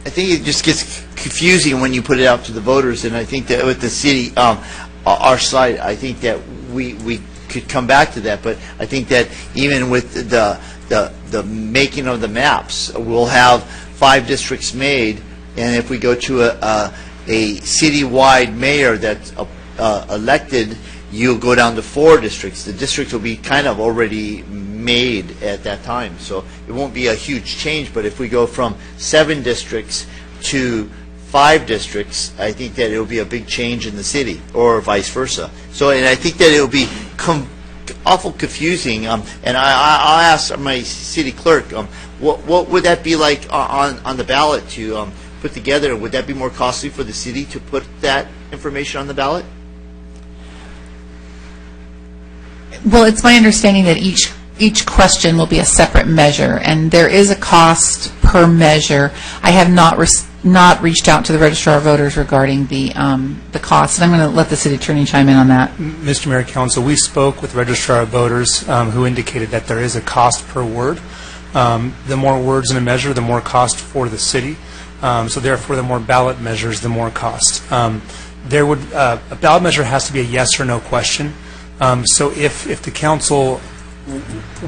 [SPEAKER 1] I think it just gets confusing when you put it out to the voters, and I think that with the city, our side, I think that we could come back to that, but I think that even with the making of the maps, we'll have 5 districts made, and if we go to a citywide mayor that's elected, you'll go down to 4 districts. The district will be kind of already made at that time, so it won't be a huge change. But if we go from 7 districts to 5 districts, I think that it'll be a big change in the city, or vice versa. So, and I think that it'll be awful confusing. And I'll ask my city clerk, what would that be like on the ballot to put together? Would that be more costly for the city to put that information on the ballot?
[SPEAKER 2] Well, it's my understanding that each question will be a separate measure, and there is a cost per measure. I have not reached out to the registrar of voters regarding the cost, and I'm going to let the city attorney chime in on that.
[SPEAKER 17] Mr. Mayor, Council, we spoke with registrar of voters who indicated that there is a cost per word. The more words in a measure, the more cost for the city. So therefore, the more ballot measures, the more cost. A ballot measure has to be a yes or no question. So if the council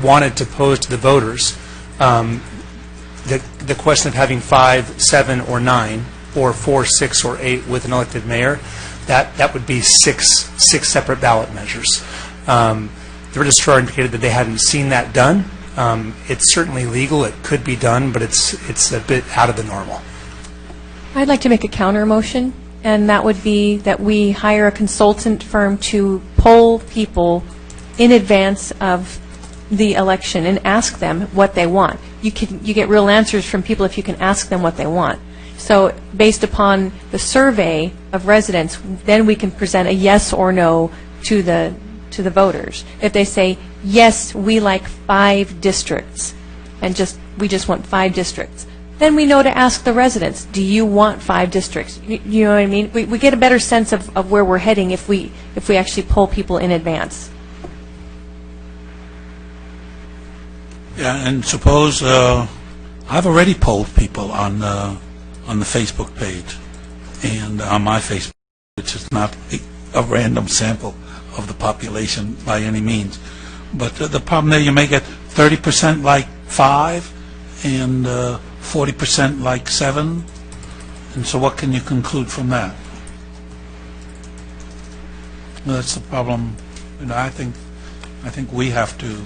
[SPEAKER 17] wanted to pose to the voters the question of having 5, 7, or 9, or 4, 6, or 8 with an elected mayor, that would be six separate ballot measures. The registrar indicated that they hadn't seen that done. It's certainly legal. It could be done, but it's a bit out of the normal.
[SPEAKER 16] I'd like to make a counter motion, and that would be that we hire a consultant firm to poll people in advance of the election and ask them what they want. You get real answers from people if you can ask them what they want. So based upon the survey of residents, then we can present a yes or no to the voters. If they say, yes, we like 5 districts, and we just want 5 districts, then we know to ask the residents, do you want 5 districts? You know what I mean? We get a better sense of where we're heading if we actually poll people in advance.
[SPEAKER 3] Yeah, and suppose I've already polled people on the Facebook page and on my Facebook, which is not a random sample of the population by any means. But the problem there, you may get 30% like 5 and 40% like 7. And so what can you conclude from that? Well, that's the problem. I think we have to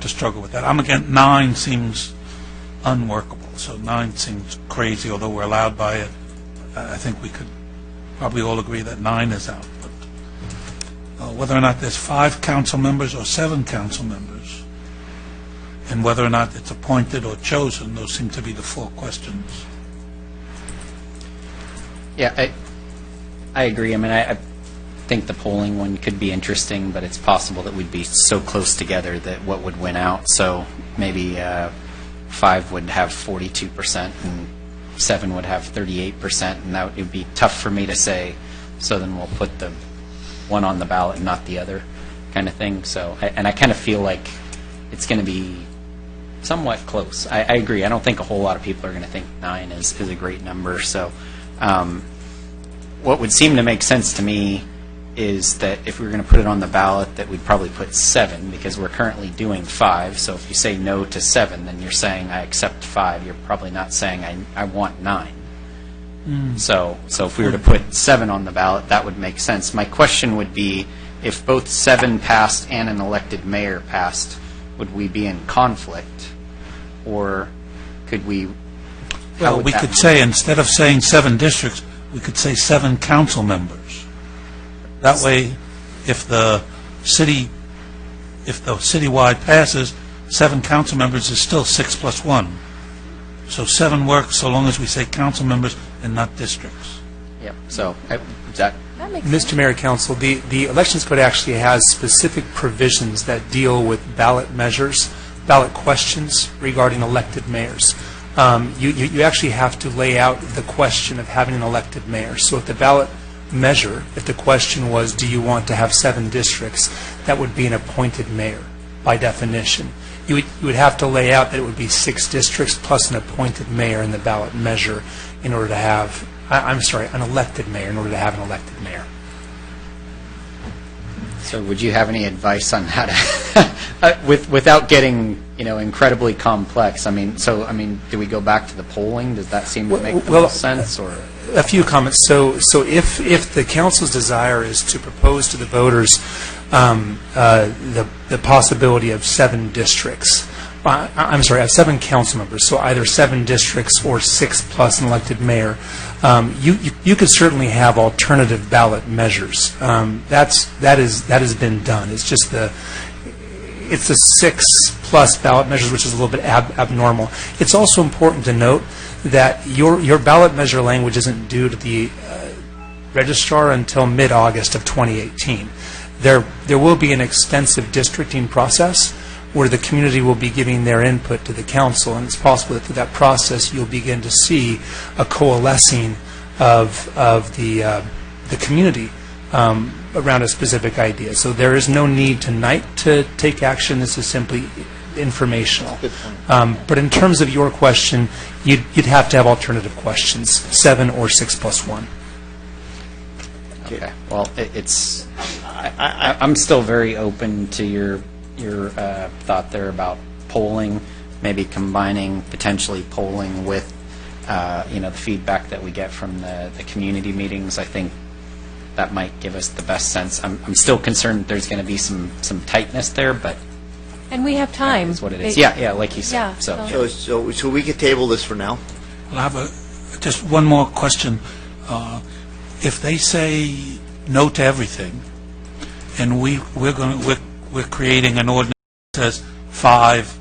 [SPEAKER 3] struggle with that. Again, 9 seems unworkable. So 9 seems crazy, although we're allowed by it. I think we could probably all agree that 9 is out. But whether or not there's 5 council members or 7 council members, and whether or not it's appointed or chosen, those seem to be the 4 questions.
[SPEAKER 4] Yeah, I agree. I think the polling one could be interesting, but it's possible that we'd be so close together that what would win out. So maybe 5 would have 42% and 7 would have 38%, and that would be tough for me to say, so then we'll put the one on the ballot and not the other kind of thing. So, and I kind of feel like it's going to be somewhat close. I agree. I don't think a whole lot of people are going to think 9 is a great number. So what would seem to make sense to me is that if we were going to put it on the ballot, that we'd probably put 7, because we're currently doing 5. So if you say no to 7, then you're saying I accept 5. You're probably not saying I want 9. So if we were to put 7 on the ballot, that would make sense. My question would be, if both 7 passed and an elected mayor passed, would we be in conflict, or could we?
[SPEAKER 3] Well, we could say, instead of saying 7 districts, we could say 7 council members. That way, if the citywide passes, 7 council members is still 6 plus 1. So 7 works so long as we say council members and not districts.
[SPEAKER 4] Yep. So that
[SPEAKER 16] makes
[SPEAKER 17] Mr. Mayor, Council, the Elections Code actually has specific provisions that deal with ballot measures, ballot questions regarding elected mayors. You actually have to lay out the question of having an elected mayor. So if the ballot measure, if the question was, do you want to have 7 districts, that would be an appointed mayor by definition. You would have to lay out that it would be 6 districts plus an appointed mayor in the ballot measure in order to have, an elected mayor in order to have an elected mayor.
[SPEAKER 4] So would you have any advice on how to, without getting, incredibly complex? Do we go back to the polling? Does that seem to make the most sense? Or
[SPEAKER 17] a few comments. So if the council's desire is to propose to the voters the possibility of 7 districts, of 7 council members, so either 7 districts or 6 plus an elected mayor, you could certainly have alternative ballot measures. That has been done. It's just the 6 plus ballot measures, which is a little bit abnormal. It's also important to note that your ballot measure language isn't due to the registrar until mid-August of 2018. There will be an extensive districting process where the community will be giving their input to the council, and it's possible that through that process you'll begin to see a coalescing of the community around a specific idea. So there is no need tonight to take action. This is simply informational. But in terms of your question, you'd have to have alternative questions, 7 or 6 plus 1.
[SPEAKER 4] Okay. Well, I'm still very open to your thought there about polling, maybe combining potentially polling with the feedback that we get from the community meetings. I think that might give us the best sense. I'm still concerned there's going to be some tightness there, but
[SPEAKER 16] and we have time.
[SPEAKER 4] That's what it is. Yeah, like you said.
[SPEAKER 16] Yeah,
[SPEAKER 1] So we could table this for now.
[SPEAKER 3] Well, I have just one more question. If they say no to everything, and we're creating an ordinance that says 5,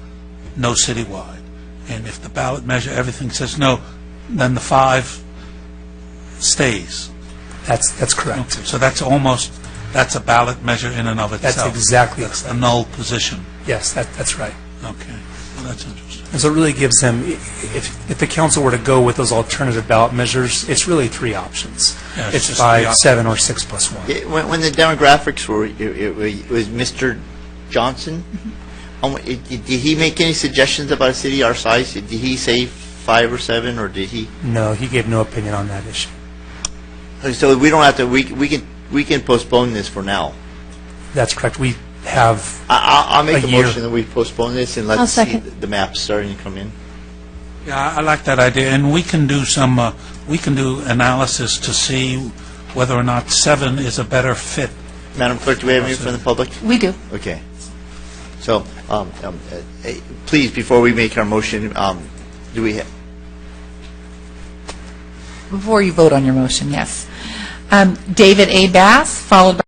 [SPEAKER 3] no citywide, and if the ballot measure everything says no, then the 5 stays.
[SPEAKER 17] That's correct.
[SPEAKER 3] Okay, so that's a ballot measure in and of itself.
[SPEAKER 17] That's exactly
[SPEAKER 3] That's a null position.
[SPEAKER 17] Yes, that's right.
[SPEAKER 3] Okay, well, that's interesting.
[SPEAKER 17] And so it really gives them, if the council were to go with those alternative ballot measures, it's really 3 options.
[SPEAKER 3] Yeah,
[SPEAKER 17] it's
[SPEAKER 3] just
[SPEAKER 17] 5, 7, or 6 plus 1.
[SPEAKER 1] When the demographics were, it was Mr. Johnson. Did he make any suggestions about a city our size? Did he say 5 or 7, or did he?
[SPEAKER 17] No, he gave no opinion on that issue.
[SPEAKER 1] So we don't have to, we can postpone this for now.
[SPEAKER 17] That's correct. We have
[SPEAKER 1] I'll make
[SPEAKER 17] a
[SPEAKER 1] a
[SPEAKER 17] year.
[SPEAKER 1] motion that we postpone this and
[SPEAKER 16] I'll
[SPEAKER 1] let's see
[SPEAKER 16] second.
[SPEAKER 1] the maps starting to come in.
[SPEAKER 3] Yeah, I like that idea, and we can do some, we can do analysis to see whether or not 7 is a better fit.
[SPEAKER 1] Madam Clerk, do we have any from the public?
[SPEAKER 2] We do.
[SPEAKER 1] Okay. So, please, before we make our motion, do we have...
[SPEAKER 2] Before you vote on your motion, yes. David A. Bass, followed by...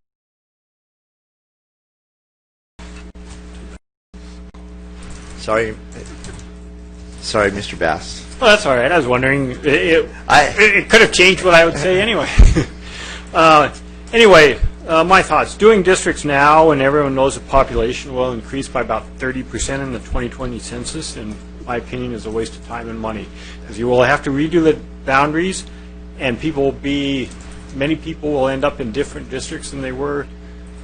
[SPEAKER 1] Sorry, Mr. Bass.
[SPEAKER 18] Well, that's all right. I was wondering. It could have changed what I would say anyway. Anyway, my thoughts. Doing districts now, and everyone knows the population will increase by about 30% in the 2020 census, in my opinion, is a waste of time and money. Because you will have to redo the boundaries, and many people will end up in different districts than they were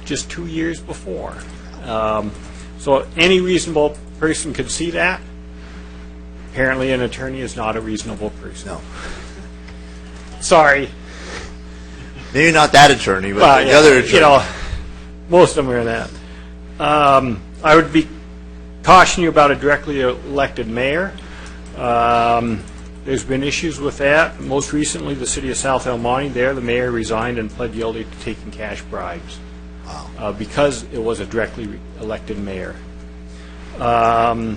[SPEAKER 18] just 2 years before. So any reasonable person could see that. Apparently, an attorney is not a reasonable person.
[SPEAKER 1] No.
[SPEAKER 18] Sorry.
[SPEAKER 1] Maybe not that attorney, but the other attorney.
[SPEAKER 18] You know, most of them are that. I would be caution you about a directly elected mayor. There's been issues with that. Most recently, the city of South El Monte, the mayor resigned and pled guilty to taking cash bribes. Wow. Because it was a directly elected mayor. I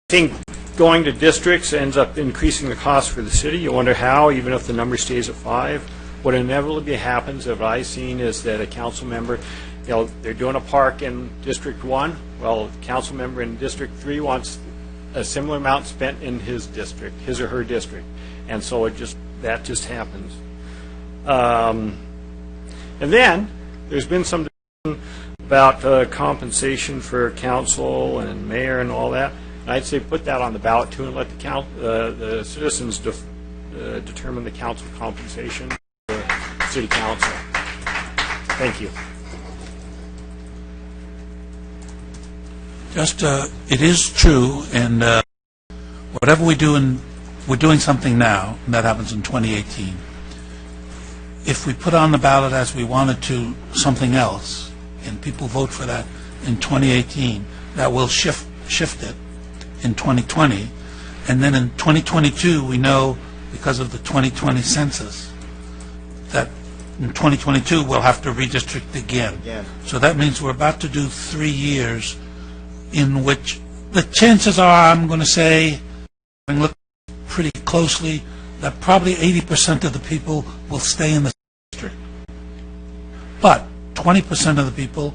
[SPEAKER 18] think going to districts ends up increasing the cost for the city. You wonder how, even if the number stays at 5. What inevitably happens, that I've seen, is that a council member, they're doing a park in District 1. Well, a council member in District 3 wants a similar amount spent in his district, his or her district. And so that just happens. And then there's been some discussion about compensation for council and mayor and all that. And I'd say put that on the ballot too, and let the citizens determine the council compensation for the city council. Thank you.
[SPEAKER 3] It is true, and whatever we do, we're doing something now, and that happens in 2018. If we put on the ballot as we wanted to something else, and people vote for that in 2018, that will shift it in 2020, and then in 2022 we know, because of the 2020 census, that in 2022 we'll have to redistrict again. So that means we're about to do 3 years in which the chances are, I'm going to say, having looked pretty closely, that probably 80% of the people will stay in the district. But 20% of the people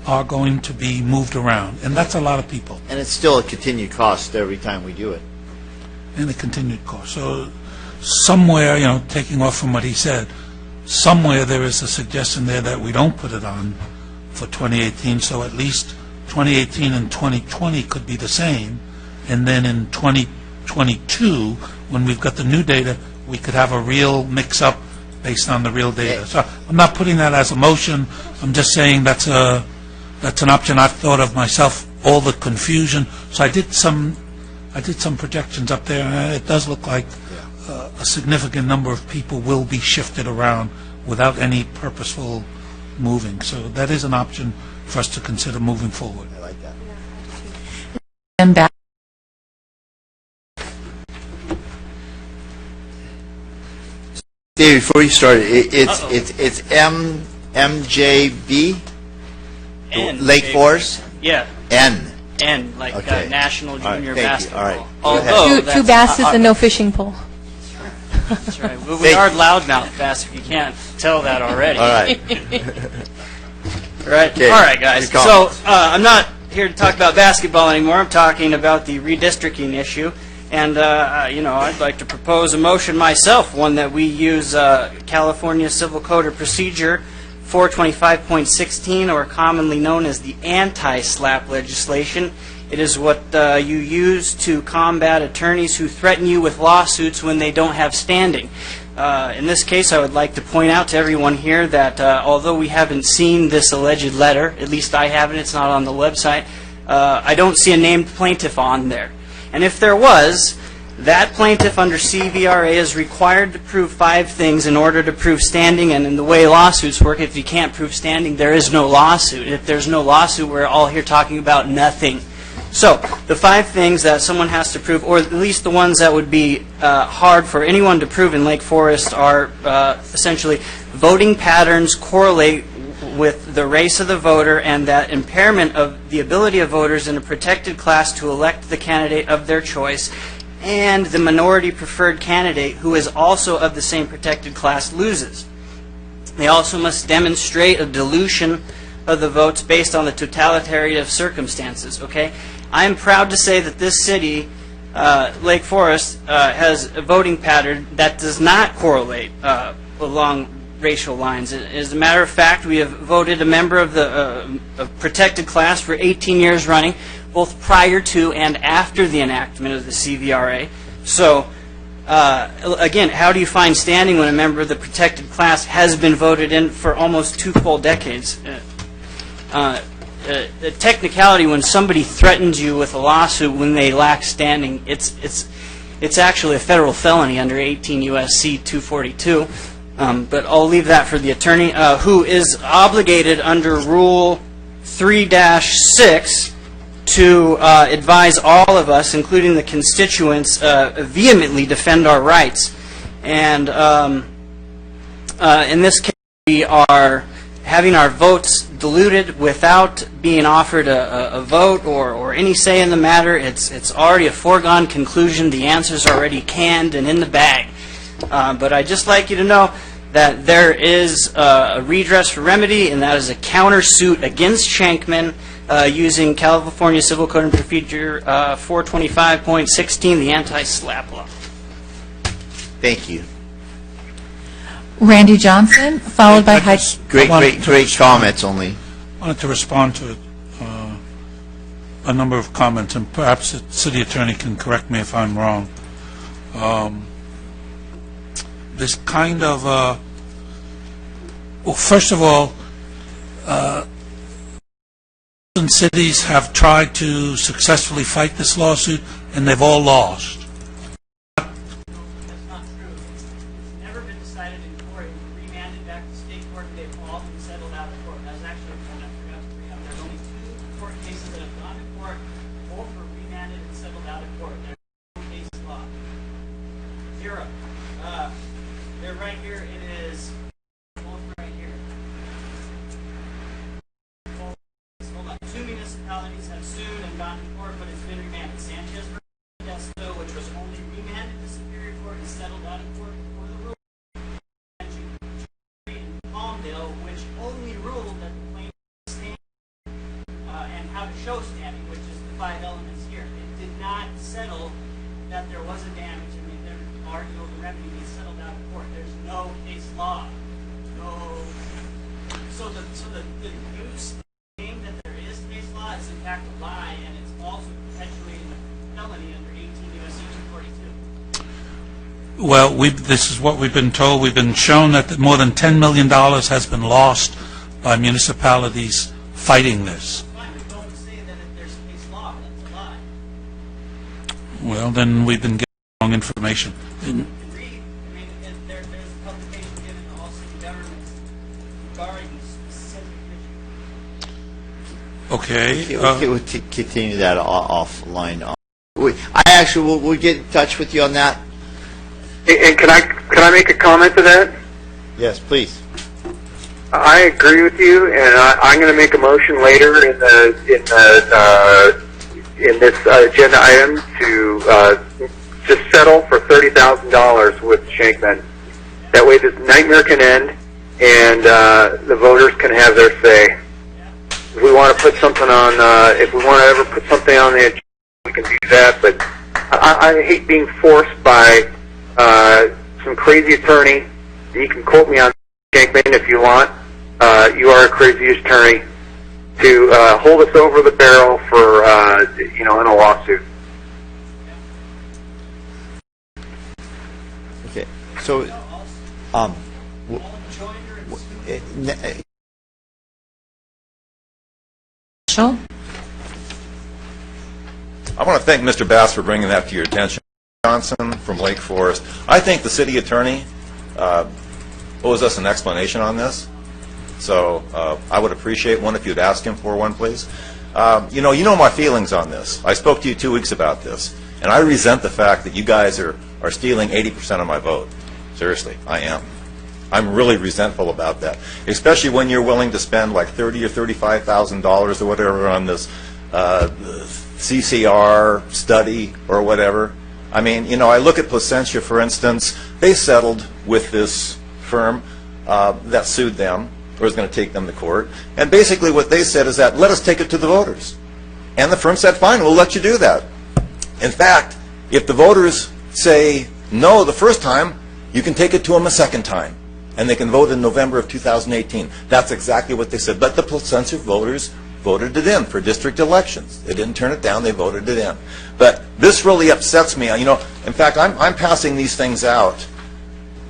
[SPEAKER 3] are going to be moved around, and that's a lot of people.
[SPEAKER 1] And it's still a continued cost every time we do it.
[SPEAKER 3] And a continued cost. So somewhere, taking off from what he said, somewhere there is a suggestion there that we don't put it on for 2018, so at least 2018 and 2020 could be the same, and then in 2022, when we've got the new data, we could have a real mix-up based on the real data. So I'm not putting that as a motion. I'm just saying that's an option I've thought of myself. All the confusion. So I did some projections up there, and it does look like a significant number of people will be shifted around without any purposeful moving. So that is an option for us to consider moving forward.
[SPEAKER 1] I like that.
[SPEAKER 2] And back.
[SPEAKER 1] Dave, before you start, it's MJB?
[SPEAKER 19] N.
[SPEAKER 1] Lake Forest?
[SPEAKER 19] Yeah.
[SPEAKER 1] N.
[SPEAKER 19] N, like
[SPEAKER 1] Okay.
[SPEAKER 19] National
[SPEAKER 1] All right,
[SPEAKER 19] Junior
[SPEAKER 1] thank you.
[SPEAKER 19] Basketball.
[SPEAKER 1] All right.
[SPEAKER 19] Although
[SPEAKER 16] Two basses and no fishing pole.
[SPEAKER 19] That's right. We are loudmouth bass, if you can't tell that already.
[SPEAKER 1] All right.
[SPEAKER 19] Right.
[SPEAKER 1] Okay.
[SPEAKER 19] All right, guys.
[SPEAKER 1] Good
[SPEAKER 19] So
[SPEAKER 1] comments.
[SPEAKER 19] I'm not here to talk about basketball anymore. I'm talking about the redistricting issue. And, I'd like to propose a motion myself, one that we use California Civil Code of Procedure 425.16, or commonly known as the anti-SLAPP legislation. It is what you use to combat attorneys who threaten you with lawsuits when they don't have standing. In this case, I would like to point out to everyone here that although we haven't seen this alleged letter, at least I haven't, it's not on the website, I don't see a named plaintiff on there. And if there was, That plaintiff under CVRA is required to prove 5 things in order to prove standing, and in the way lawsuits work, if you can't prove standing, there is no lawsuit. If there's no lawsuit, we're all here talking about nothing. So, the 5 things that someone has to prove, or at least the ones that would be hard for anyone to prove in Lake Forest, are essentially voting patterns correlate with the race of the voter, and that impairment of the ability of voters in a protected class to elect the candidate of their choice, and the minority preferred candidate, who is also of the same protected class, loses. They also must demonstrate a dilution of the votes based on the totality of circumstances. Okay, I am proud to say that this city, Lake Forest, has a voting pattern that does not correlate along racial lines. As a matter of fact, we have voted a member of the protected class for 18 years running, both prior to and after the enactment of the CVRA. So, again, how do you find standing when a member of the protected class has been voted in for almost 2 full decades? The technicality, when somebody threatens you with a lawsuit when they lack standing, it's actually a federal felony under 18 U.S.C. 242. But I'll leave that for the attorney, who is obligated under Rule 3-6 to advise all of us, including the constituents, vehemently defend our rights. And in this case, we are having our votes diluted without being offered a vote or any say in the matter. It's already a foregone conclusion. The answer's already canned and in the bag. But I'd just like you to know that there is a redress for remedy, and that is a countersuit against Shankman using California Civil Code and Procedure 425.16, the anti-SLAPP law.
[SPEAKER 1] Thank you.
[SPEAKER 2] Randy Johnson, followed by Hyde.
[SPEAKER 1] Great comments only.
[SPEAKER 3] I wanted to respond to a number of comments, and perhaps the city attorney can correct me if I'm wrong. This kind of, well, first of all, cities have tried to successfully fight this lawsuit, and they've all lost.
[SPEAKER 19] That's not true. It's never been decided in court. It was remanded back to state court, and they've all been settled out of court. That's actually a point I forgot to bring up. There's only 2 court cases that have gone to court. Both were remanded and settled out of court. There's no case law. 0. They're right here. It is both right here. Hold on. 2 municipalities have sued and gone to court, but it's been remanded. Sanchez v. Modesto, which was only remanded to Superior Court and settled out of court before the rule. And Palmdale, which only ruled that the plaintiff was standing and how to show standing, which is the 5 elements here. It did not settle that there was a damage and there already over remedy be settled out of court. There's no case law. No. So the news saying that there is case law is in fact a lie, and it's also perpetuating a felony under 18 U.S.C. 242.
[SPEAKER 3] Well, this is what we've been told. We've been shown that more than $10 million has been lost by municipalities fighting this.
[SPEAKER 19] Fine, but don't say that if there's case law, that's a lie.
[SPEAKER 3] Well, then we've been getting wrong information.
[SPEAKER 19] You can read. I mean, there's a publication given to all city governments regarding this specific issue.
[SPEAKER 3] Okay.
[SPEAKER 1] We'll continue that offline. We'll get in touch with you on that.
[SPEAKER 5] And can I make a comment to that?
[SPEAKER 1] Yes, please.
[SPEAKER 5] I agree with you, and I'm going to make a motion later in this agenda item to just settle for $30,000 with Shankman. That way, this nightmare can end, and the voters can have their say. If we want to put something on, if we want to ever put something on the agenda, we can do that. But I hate being forced by some crazy attorney. You can quote me on Shankman if you want. You are a crazy attorney to hold us over the barrel for in a lawsuit.
[SPEAKER 1] Okay. So,
[SPEAKER 7] I want to thank Mr. Bass for bringing that to your attention. Johnson from Lake Forest. I think the city attorney owes us an explanation on this. So I would appreciate one if you'd ask him for one, please. You know my feelings on this. I spoke to you 2 weeks about this, and I resent the fact that you guys are stealing 80% of my vote. Seriously, I am. I'm really resentful about that, especially when you're willing to spend like $30,000 or $35,000 or whatever on this CCR study or whatever. I mean, I look at Placentia, for instance. They settled with this firm that sued them, or is going to take them to court. And basically what they said is that, let us take it to the voters. And the firm said, fine, we'll let you do that. In fact, if the voters say no the first time, you can take it to them a second time. And they can vote in November of 2018. That's exactly what they said. But the Placentia voters voted it in for district elections. They didn't turn it down, they voted it in. But this really upsets me. In fact, I'm passing these things out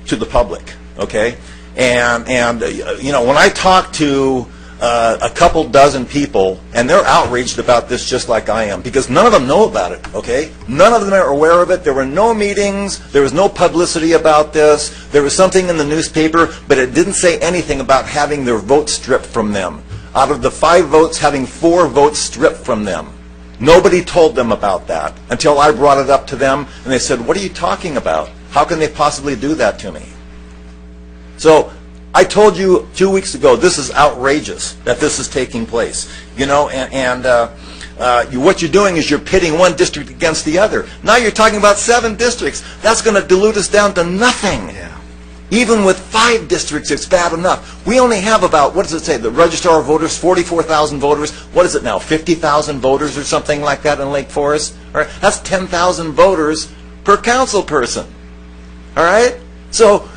[SPEAKER 7] to the public, okay? And when I talk to a couple dozen people, and they're outraged about this just like I am, because none of them know about it, okay? None of them are aware of it. There were no meetings. There was no publicity about this. There was something in the newspaper, but it didn't say anything about having their votes stripped from them. Out of the 5 votes, having 4 votes stripped from them. Nobody told them about that until I brought it up to them, and they said, what are you talking about? How can they possibly do that to me? So I told you 2 weeks ago, this is outrageous that this is taking place. What you're doing is you're pitting one district against the other. Now you're talking about 7 districts. That's going to dilute us down to nothing. Yeah. Even with 5 districts, it's bad enough. We only have about, what does it say, the registrar of voters, 44,000 voters. What is it now, 50,000 voters or something like that in Lake Forest? All right? That's 10,000 voters per council person. All right? So,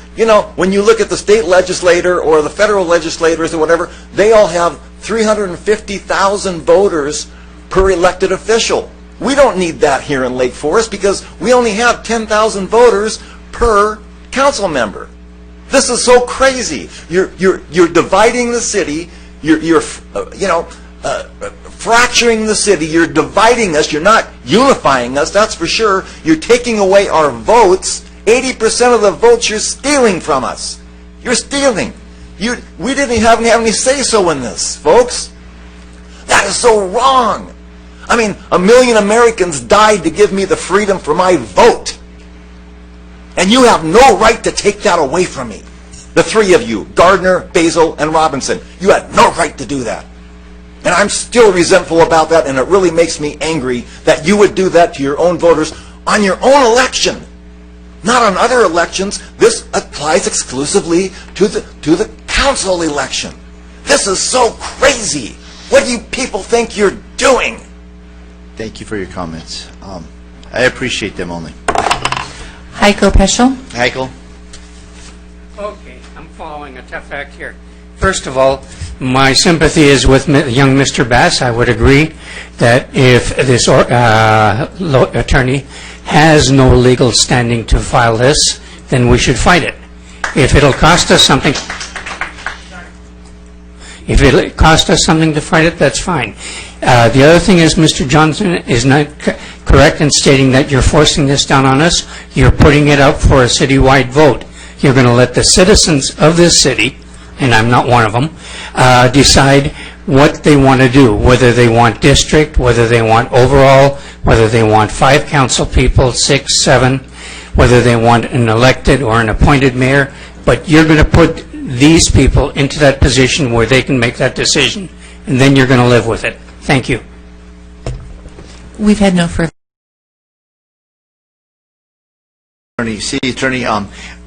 [SPEAKER 7] when you look at the state legislator or the federal legislators or whatever, they all have 350,000 voters per elected official. We don't need that here in Lake Forest because we only have 10,000 voters per council member. This is so crazy. You're dividing the city. You're fracturing the city. You're dividing us. You're not unifying us. That's for sure. You're taking away our votes. 80% of the votes you're stealing from us. You're stealing. We didn't have any say-so in this, folks. That is so wrong. I mean, 1 million Americans died to give me the freedom for my vote. And you have no right to take that away from me. The 3 of you, Gardner, Basil, and Robinson, you had no right to do that. And I'm still resentful about that, and it really makes me angry that you would do that to your own voters on your own election. Not on other elections. This applies exclusively to the council election. This is so crazy. What do you people think you're doing?
[SPEAKER 1] Thank you for your comments. I appreciate them only.
[SPEAKER 2] Heiko Peschel.
[SPEAKER 1] Heiko?
[SPEAKER 14] Okay, I'm following a tough act here. First of all, my sympathy is with young Mr. Bass. I would agree that if this attorney has no legal standing to file this, then we should fight it. If it'll cost us something, to fight it, that's fine. The other thing is, Mr. Johnson is not correct in stating that you're forcing this down on us. You're putting it up for a citywide vote. You're going to let the citizens of this city, and I'm not one of them, decide what they want to do, whether they want district, whether they want overall, whether they want 5 council people, 6, 7, whether they want an elected or an appointed mayor. But you're going to put these people into that position where they can make that decision, and then you're going to live with it. Thank you.
[SPEAKER 2] We've had no further.
[SPEAKER 1] City Attorney,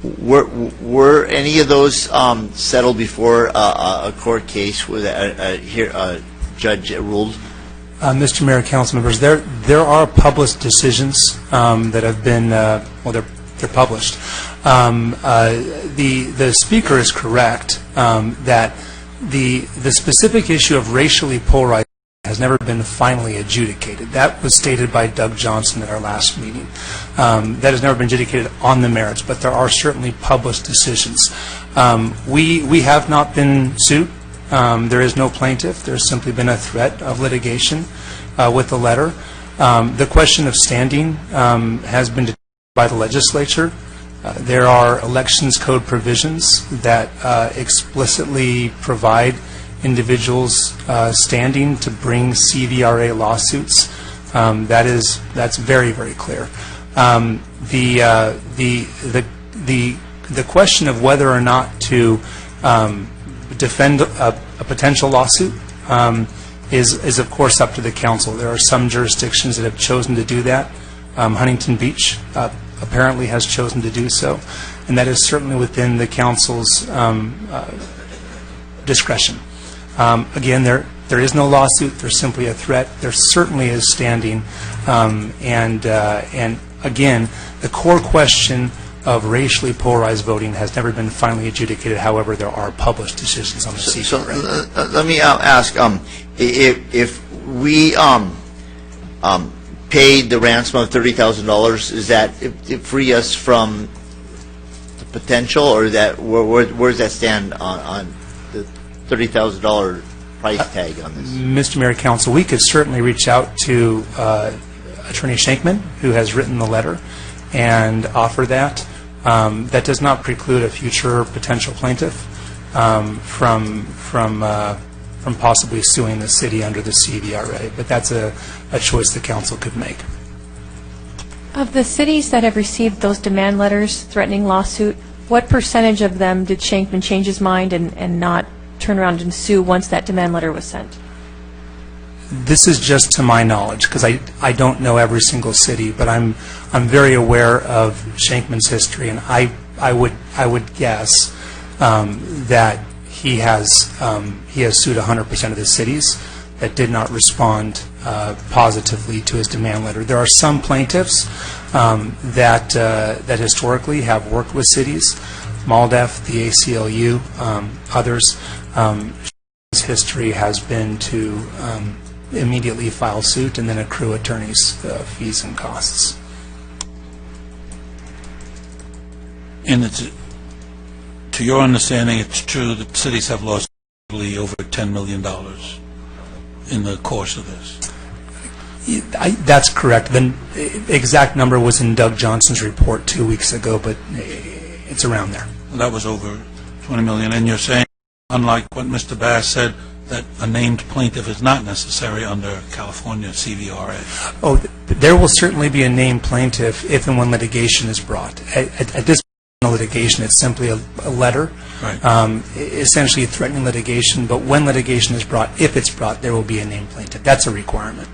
[SPEAKER 1] were any of those settled before a court case with a judge ruled?
[SPEAKER 17] Mr. Mayor, council members, there are published decisions that have been, they're published. The speaker is correct that the specific issue of racially polarized has never been finally adjudicated. That was stated by Doug Johnson at our last meeting. That has never been adjudicated on the merits, but there are certainly published decisions. We have not been sued. There is no plaintiff. There's simply been a threat of litigation with the letter. The question of standing has been by the legislature. There are elections code provisions that explicitly provide individuals standing to bring CVRA lawsuits. That's very, very clear. The question of whether or not to defend a potential lawsuit is of course up to the council. There are some jurisdictions that have chosen to do that. Huntington Beach apparently has chosen to do so, and that is certainly within the council's discretion. Again, there is no lawsuit. There's simply a threat. There certainly is standing, and again, the core question of racially polarized voting has never been finally adjudicated. However, there are published decisions on the CVRA.
[SPEAKER 1] So let me ask, if we paid the ransom of $30,000, is that it free us from the potential, or that where does that stand on the $30,000 price tag on this?
[SPEAKER 17] Mr. Mayor, Council, we could certainly reach out to Attorney Shankman, who has written the letter, and offer that. That does not preclude a future potential plaintiff from possibly suing the city under the CVRA, but that's a choice the council could make.
[SPEAKER 16] Of the cities that have received those demand letters threatening lawsuit, what percentage of them did Shankman change his mind and not turn around and sue once that demand letter was sent?
[SPEAKER 17] This is just to my knowledge, because I don't know every single city, but I'm very aware of Shankman's history, and I would guess that he has sued 100% of the cities that did not respond positively to his demand letter. There are some plaintiffs that historically have worked with cities, MALDEF, the ACLU, others. His history has been to immediately file suit and then accrue attorneys' fees and costs.
[SPEAKER 3] And to your understanding, it's true that cities have lost over $10 million in the course of this?
[SPEAKER 17] That's correct. The exact number was in Doug Johnson's report 2 weeks ago, but it's around there.
[SPEAKER 3] That was over $20 million. And you're saying, unlike what Mr. Bass said, that a named plaintiff is not necessary under California CVRA?
[SPEAKER 17] Oh, there will certainly be a named plaintiff if and when litigation is brought. At this point in litigation, it's simply a letter,
[SPEAKER 3] right.
[SPEAKER 17] Essentially threatening litigation, but when litigation is brought, if it's brought, there will be a named plaintiff. That's a requirement.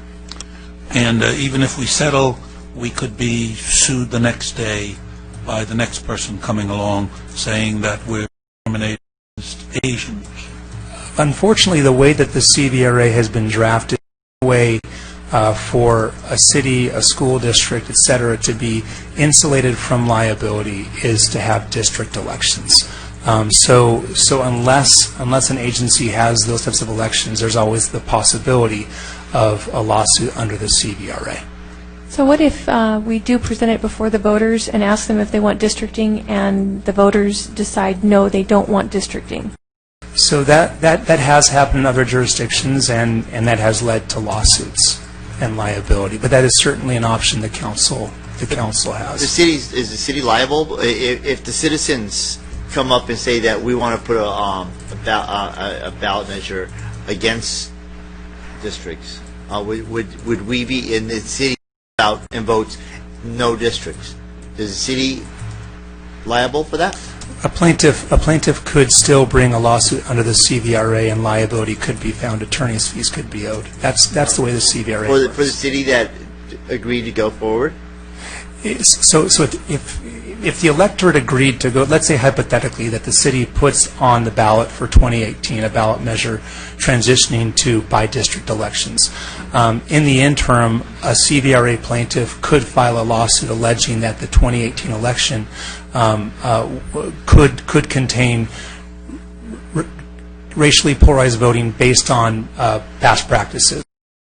[SPEAKER 3] And even if we settle, we could be sued the next day by the next person coming along saying that we're discriminating against Asians.
[SPEAKER 17] Unfortunately, the way that the CVRA has been drafted, the way for a city, a school district, et cetera, to be insulated from liability is to have district elections. So unless an agency has those types of elections, there's always the possibility of a lawsuit under the CVRA.
[SPEAKER 16] So what if we do present it before the voters and ask them if they want districting, and the voters decide no, they don't want districting?
[SPEAKER 17] So that has happened in other jurisdictions, and that has led to lawsuits and liability. But that is certainly an option the council has.
[SPEAKER 1] Is the city liable if the citizens come up and say that we want to put a ballot measure against districts? Would we be in the city out and votes no districts? Is the city liable for that?
[SPEAKER 17] A plaintiff could still bring a lawsuit under the CVRA, and liability could be found. Attorney's fees could be owed. That's the way the CVRA works.
[SPEAKER 1] For the city that agreed to go forward?
[SPEAKER 17] So if the electorate agreed to go, let's say hypothetically that the city puts on the ballot for 2018 a ballot measure transitioning to by-district elections. In the interim, a CVRA plaintiff could file a lawsuit alleging that the 2018 election could contain racially polarized voting based on past practices,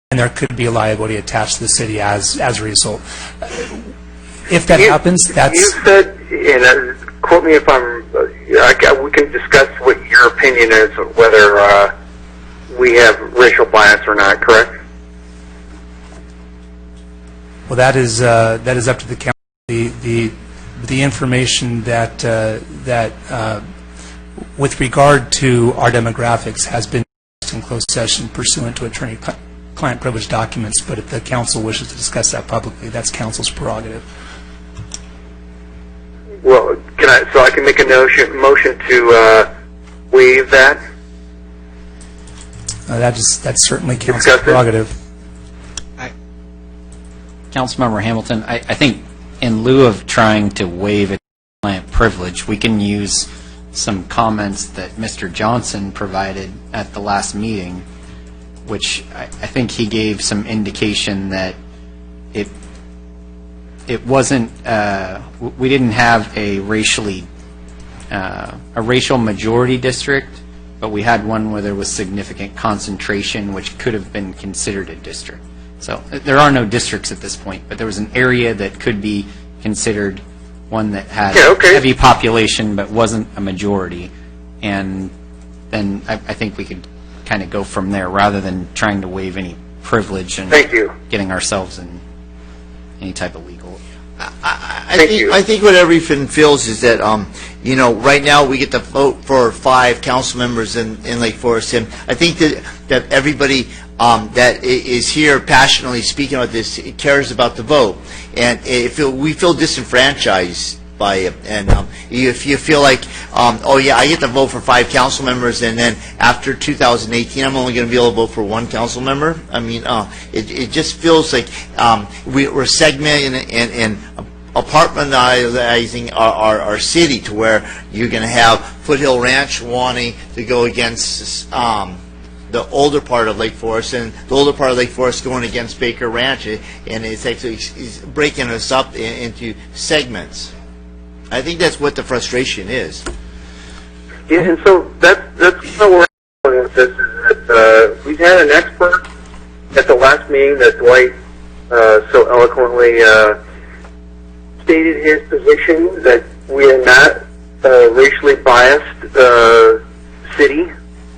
[SPEAKER 17] and there could be a liability attached to the city as a result. If that happens, that's...
[SPEAKER 5] You said, and quote me if I'm... we can discuss what your opinion is of whether we have racial bias or not, correct?
[SPEAKER 17] Well, that is up to the council. the information that with regard to our demographics has been in closed session pursuant to attorney-client privilege documents, but if the council wishes to discuss that publicly, that's council's prerogative.
[SPEAKER 5] Well, so I can make a motion to waive that?
[SPEAKER 17] That's certainly council's prerogative.
[SPEAKER 4] Councilmember Hamilton, I think in lieu of trying to waive a client privilege, we can use some comments that Mr. Johnson provided at the last meeting, which I think he gave some indication that it wasn't, we didn't have a racial majority district, but we had one where there was significant concentration, which could have been considered a district. So there are no districts at this point, but there was an area that could be considered one that had heavy population but wasn't a majority. And then I think we could kind of go from there rather than trying to waive any privilege and getting ourselves in any type of legal.
[SPEAKER 1] I think what everyone feels is that, right now we get to vote for 5 council members in Lake Forest. And I think that everybody that is here passionately speaking about this cares about the vote. And we feel disenfranchised by it. And if you feel like, I get to vote for 5 council members, and then after 2018, I'm only going to be able to vote for 1 council member. I mean, it just feels like we're segmenting and apartmentizing our city to where you're going to have Foothill Ranch wanting to go against the older part of Lake Forest, and the older part of Lake Forest going against Baker Ranch, and it's actually breaking us up into segments. I think that's what the frustration is.
[SPEAKER 5] Yeah, and so that's kind of where I'm going with this, is that we've had an expert at the last meeting that Dwight so eloquently stated his position that we are not a racially biased city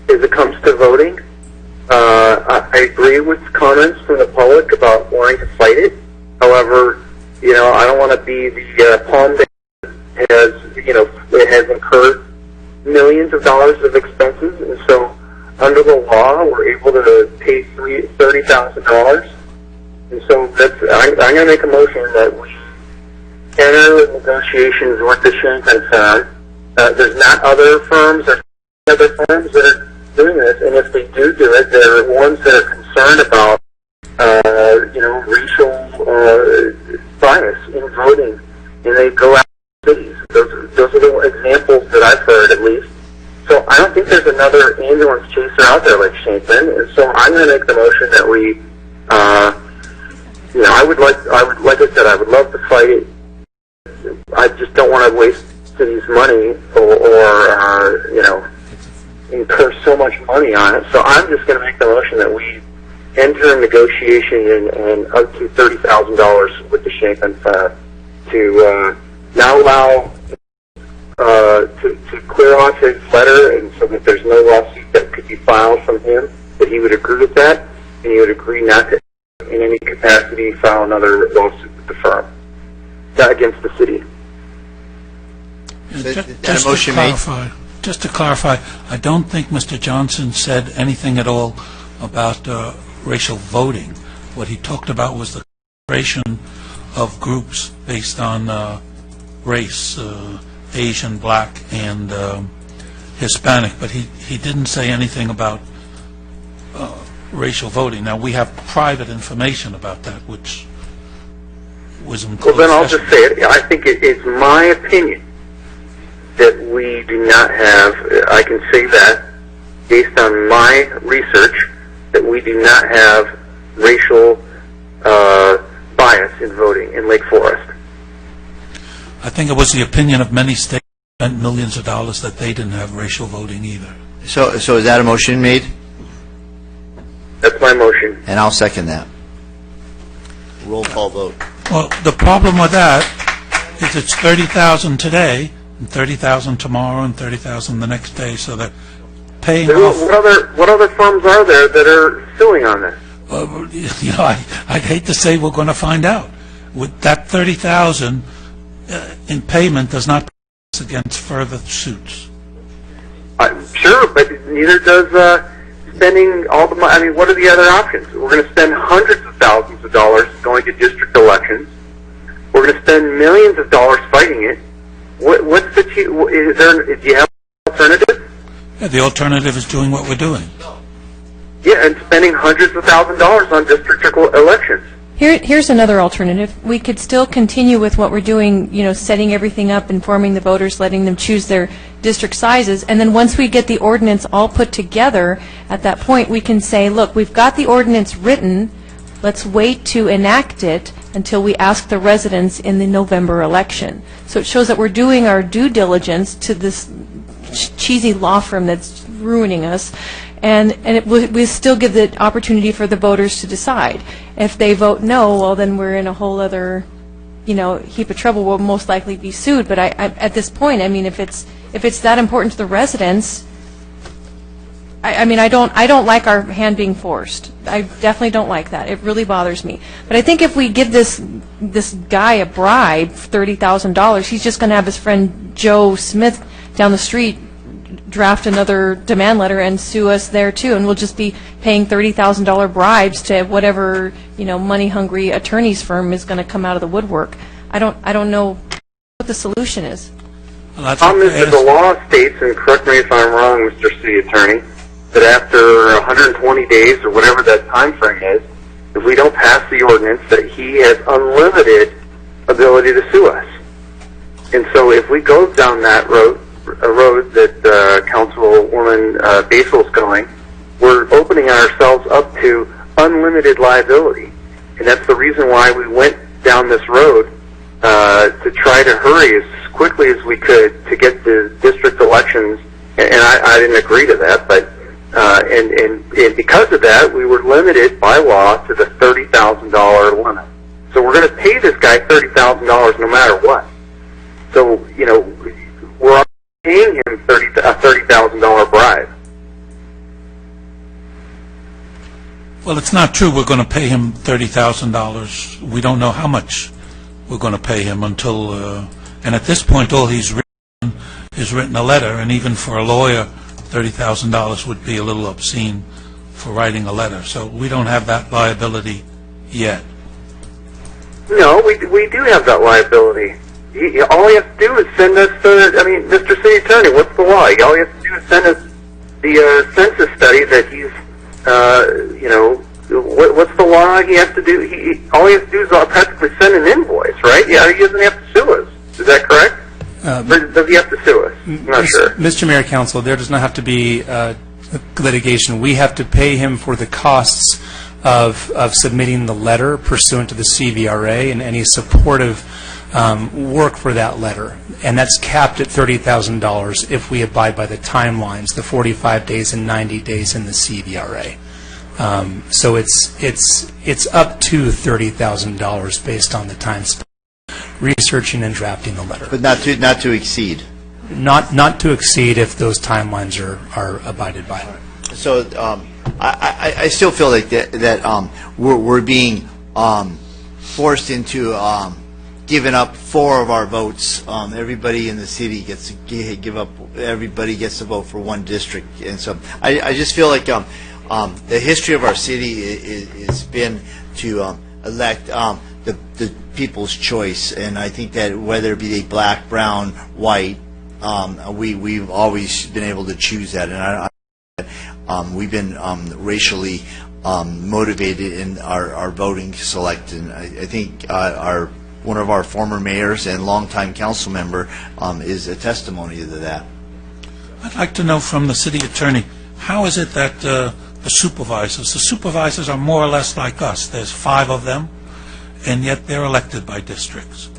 [SPEAKER 5] as it comes to voting. I agree with comments from the public about wanting to fight it. However, I don't want to be the Palm Bay that has incurred millions of dollars of expenses, and so under the law, we're able to pay $30,000. And so I'm going to make a motion that we enter negotiations with the Shanklin firm. There's not other firms or other firms that are doing this, and if they do it, they're ones that are concerned about, racial bias in voting, and they go out to cities. Those are the examples that I've heard, at least. So I don't think there's another ambulance chaser out there like Shanklin, and so I'm going to make the motion that we, like I said, I would love to fight it. I just don't want to waste city's money or incur so much money on it. So I'm just going to make the motion that we enter a negotiation and up to $30,000 with the Shanklin firm to not allow to clear off his letter, and so that there's no lawsuit that could be filed from him, that he would agree with that, and he would agree not to, in any capacity, file another lawsuit with the firm against the city.
[SPEAKER 3] Just to clarify, I don't think Mr. Johnson said anything at all about racial voting. What he talked about was the creation of groups based on race, Asian, Black, and Hispanic, but he didn't say anything about racial voting. Now, we have private information about that, which was in closed
[SPEAKER 5] Well, then I'll
[SPEAKER 3] session.
[SPEAKER 5] just say it. I think it's my opinion that we do not have, I can say that, based on my research, that we do not have racial bias in voting in Lake Forest.
[SPEAKER 3] I think it was the opinion of many states that spent millions of dollars that they didn't have racial voting either.
[SPEAKER 1] So is that a motion made?
[SPEAKER 5] That's my motion.
[SPEAKER 1] And I'll second that. Roll call vote.
[SPEAKER 3] Well, the problem with that is it's 30,000 today, and 30,000 tomorrow, and 30,000 the next day, so that paying off...
[SPEAKER 5] What other firms are there that are suing on this?
[SPEAKER 3] I'd hate to say we're going to find out. With that 30,000, in payment does not protect us against further suits.
[SPEAKER 5] Sure, but neither does spending all the money. I mean, what are the other options? We're going to spend hundreds of thousands of dollars going to district elections. We're going to spend millions of dollars fighting it. What's the is there? Do you have an alternative?
[SPEAKER 3] Yeah, the alternative is doing what we're doing.
[SPEAKER 5] Yeah, and spending hundreds of thousands of dollars on district elections.
[SPEAKER 16] Here's another alternative. We could still continue with what we're doing, setting everything up, informing the voters, letting them choose their district sizes, and then once we get the ordinance all put together, at that point we can say, look, we've got the ordinance written, let's wait to enact it until we ask the residents in the November election. So it shows that we're doing our due diligence to this cheesy law firm that's ruining us, and we still give the opportunity for the voters to decide. If they vote no, well, then we're in a whole other, heap of trouble. We'll most likely be sued. But at this point, I mean, if it's that important to the residents, I don't like our hand being forced. I definitely don't like that. It really bothers me. But I think if we give this guy a bribe, $30,000, he's just going to have his friend Joe Smith down the street draft another demand letter and sue us there too, and we'll just be paying $30,000 bribes to whatever money-hungry attorney's firm is going to come out of the woodwork. I don't know what the solution is.
[SPEAKER 3] Well,
[SPEAKER 5] Problem is that the law states, and correct me if I'm wrong, Mr. City Attorney, that after 120 days or whatever that time frame is, if we don't pass the ordinance, that he has unlimited ability to sue us. And so if we go down that road, a road that Councilwoman Basil's going, we're opening ourselves up to unlimited liability. And that's the reason why we went down this road to try to hurry as quickly as we could to get the district elections. And I didn't agree to that, but and because of that, we were limited by law to the $30,000 limit. So we're going to pay this guy $30,000 no matter what. So we're paying him a $30,000 bribe.
[SPEAKER 3] Well, it's not true we're going to pay him $30,000. We don't know how much we're going to pay him until, and at this point, all he's written is written a letter, and even for a lawyer, $30,000 would be a little obscene for writing a letter. So we don't have that liability yet.
[SPEAKER 5] No, we do have that liability. All he has to do is send us Mr. City Attorney, what's the law? All he has to do is send us the census study that he's, what's the law he has to do? All he has to do is practically send an invoice, right? Yeah, he doesn't have to sue us. Is that correct? Or does he have to sue us? I'm not sure.
[SPEAKER 17] Mr. Mayor, Council, there does not have to be litigation. We have to pay him for the costs of submitting the letter pursuant to the CVRA and any supportive work for that letter, and that's capped at $30,000 if we abide by the timelines, the 45 days and 90 days in the CVRA. So it's up to $30,000 based on the time spent researching and drafting the letter.
[SPEAKER 1] But not to exceed.
[SPEAKER 17] Not to exceed if those timelines are abided by.
[SPEAKER 1] So I still feel like that we're being forced into giving up 4 of our votes. Everybody in the city gets to give up. Everybody gets to vote for one district, and so I just feel like the history of our city has been to elect the people's choice, and I think that whether it be a black, brown, white, we've always been able to choose that, and we've been racially motivated in our voting select, and I think one of our former mayors and longtime council member is a testimony to that.
[SPEAKER 3] I'd like to know from the city attorney, how is it that the supervisors are more or less like us? There's 5 of them, and yet they're elected by districts.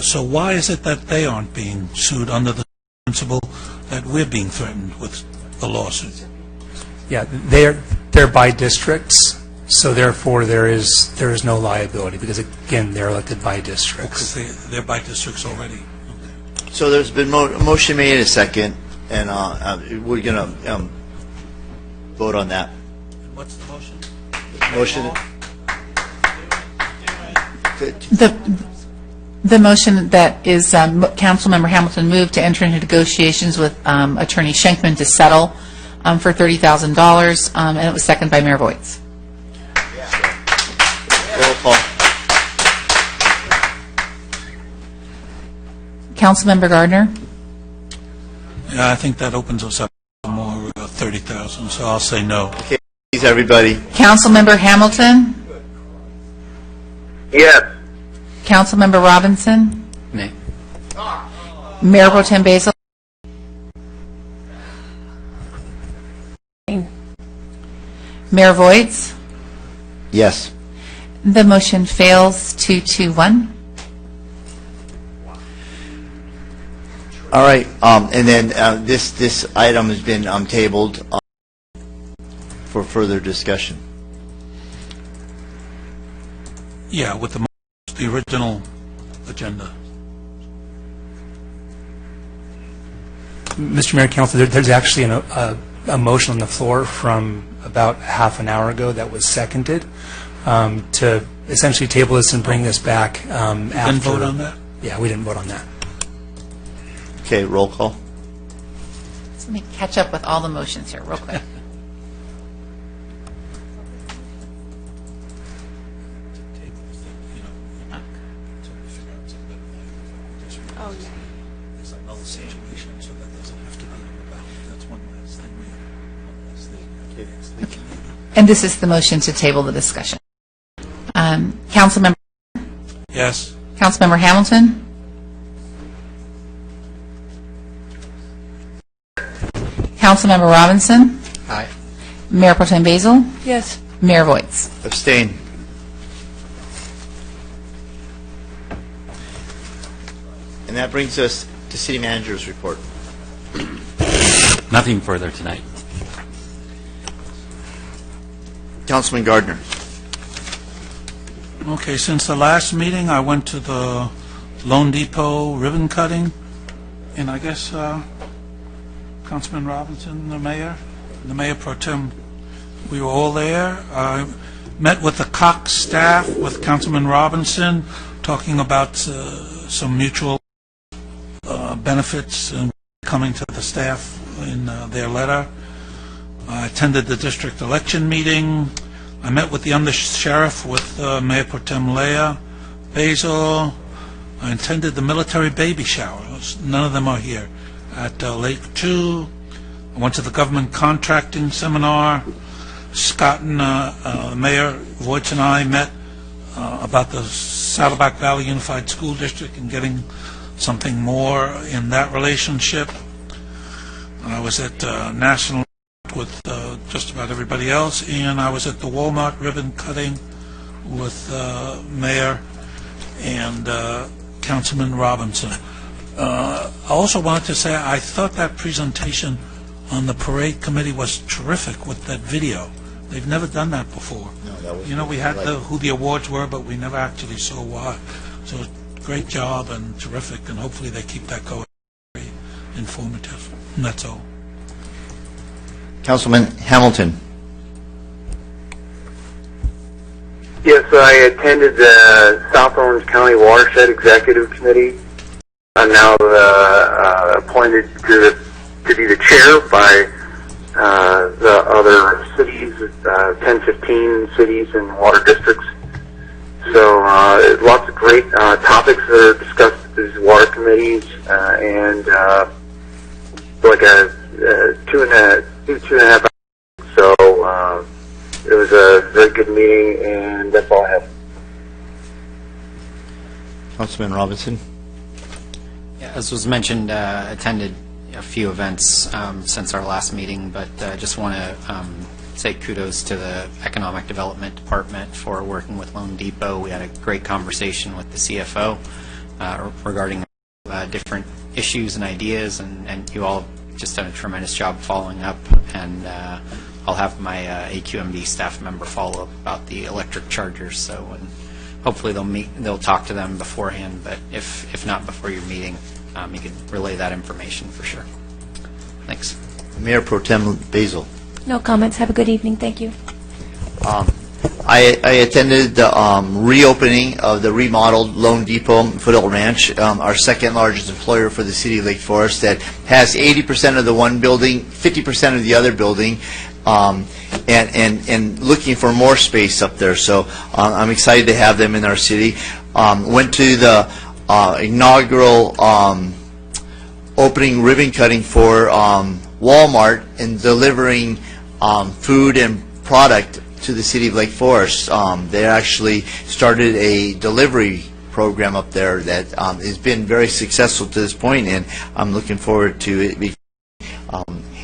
[SPEAKER 3] So why is it that they aren't being sued under the principle that we're being threatened with a lawsuit?
[SPEAKER 17] Yeah, they're by districts, so therefore there is no liability because again they're elected by districts.
[SPEAKER 3] Because they're by districts already. Okay.
[SPEAKER 1] So there's been a motion made in a second, and we're going to vote on that.
[SPEAKER 3] What's the motion?
[SPEAKER 2] The motion that is Councilmember Hamilton moved to enter into negotiations with Attorney Schenkman to settle for $30,000, and it was seconded by Mayor Voights.
[SPEAKER 1] Roll call.
[SPEAKER 2] Councilmember Gardner?
[SPEAKER 3] Yeah, I think that opens us up to more 30,000, so I'll say no.
[SPEAKER 1] Okay, please, everybody.
[SPEAKER 2] Councilmember Hamilton?
[SPEAKER 5] Yes.
[SPEAKER 2] Councilmember Robinson?
[SPEAKER 4] Nay.
[SPEAKER 2] Mayor Pro Tem Basil? Mayor Voights?
[SPEAKER 1] Yes.
[SPEAKER 2] The motion fails 2-1.
[SPEAKER 1] All right, and then this item has been tabled for further discussion.
[SPEAKER 3] Yeah, with the original agenda.
[SPEAKER 17] Mr. Mayor, Council, there's actually a motion on the floor from about half an hour ago that was seconded to essentially table this and bring this back after.
[SPEAKER 3] Didn't vote on that?
[SPEAKER 17] Yeah, we didn't vote on that.
[SPEAKER 1] Okay, roll call.
[SPEAKER 2] Let me catch up with all the motions here real quick. And this is the motion to table the discussion. Councilmember?
[SPEAKER 3] Yes.
[SPEAKER 2] Councilmember Hamilton? Councilmember Robinson?
[SPEAKER 4] Aye.
[SPEAKER 2] Mayor Pro Tem Basil?
[SPEAKER 16] Yes.
[SPEAKER 2] Mayor Voights?
[SPEAKER 1] Abstain. And that brings us to City Manager's report.
[SPEAKER 11] Nothing further tonight.
[SPEAKER 1] Councilman Gardner.
[SPEAKER 3] Okay, since the last meeting, I went to the Loan Depot ribbon cutting, and I guess Councilman Robinson, the Mayor Pro Tem, we were all there. I met with the Cox staff, with Councilman Robinson, talking about some mutual benefits and coming to the staff in their letter. I attended the district election meeting. I met with the undersheriff, with Mayor Pro Tem Leah Basil. I attended the military baby showers. None of them are here. At Lake 2. I went to the government contracting seminar. Scott and Mayor Voights and I met about the Saddleback Valley Unified School District and getting something more in that relationship. I was at National with just about everybody else, and I was at the Walmart ribbon cutting with Mayor and Councilman Robinson. I also wanted to say I thought that presentation on the parade committee was terrific with that video. They've never done that before.
[SPEAKER 1] No, that was,
[SPEAKER 3] you know, we had who the awards were, but we never actually saw why. So great job and terrific, and hopefully they keep that going. Very informative. And that's all.
[SPEAKER 1] Councilman Hamilton.
[SPEAKER 5] Yes, I attended the South Orange County Watershed Executive Committee. I'm now appointed to be the chair by the other cities, 10, 15 cities and water districts. So lots of great topics that are discussed at these water committees, and like a two and a half hours. So it was a very good meeting, and that's all I have.
[SPEAKER 1] Councilman Robinson.
[SPEAKER 4] Yeah, as was mentioned, attended a few events since our last meeting, but just want to say kudos to the Economic Development Department for working with Loan Depot. We had a great conversation with the CFO regarding different issues and ideas, and you all just done a tremendous job following up, and I'll have my AQMD staff member follow up about the electric chargers, so and hopefully they'll talk to them beforehand, but if not before your meeting, you can relay that information for sure. Thanks.
[SPEAKER 1] Mayor Pro Tem Basil.
[SPEAKER 16] No comments. Have a good evening. Thank you.
[SPEAKER 1] I attended the reopening of the remodeled Lone Depot Foothill Ranch, our second largest employer for the city of Lake Forest, that has 80% of the one building, 50% of the other building, and looking for more space up there. So I'm excited to have them in our city. Went to the inaugural opening ribbon cutting for Walmart and delivering food and product to the city of Lake Forest. They actually started a delivery program up there that has been very successful to this point, and I'm looking forward to it.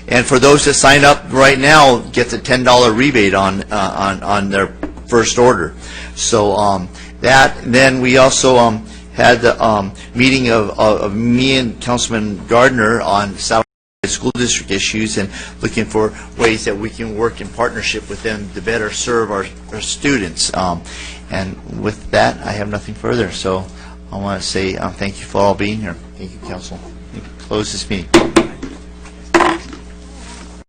[SPEAKER 1] And for those that sign up right now, get the $10 rebate on their first order. So that. Then we also had the meeting of me and Councilman Gardner on Saddleback school district issues, and looking for ways that we can work in partnership with them to better serve our students. And with that, I have nothing further. So I want to say thank you for all being here. Thank you, Council. Close this meeting.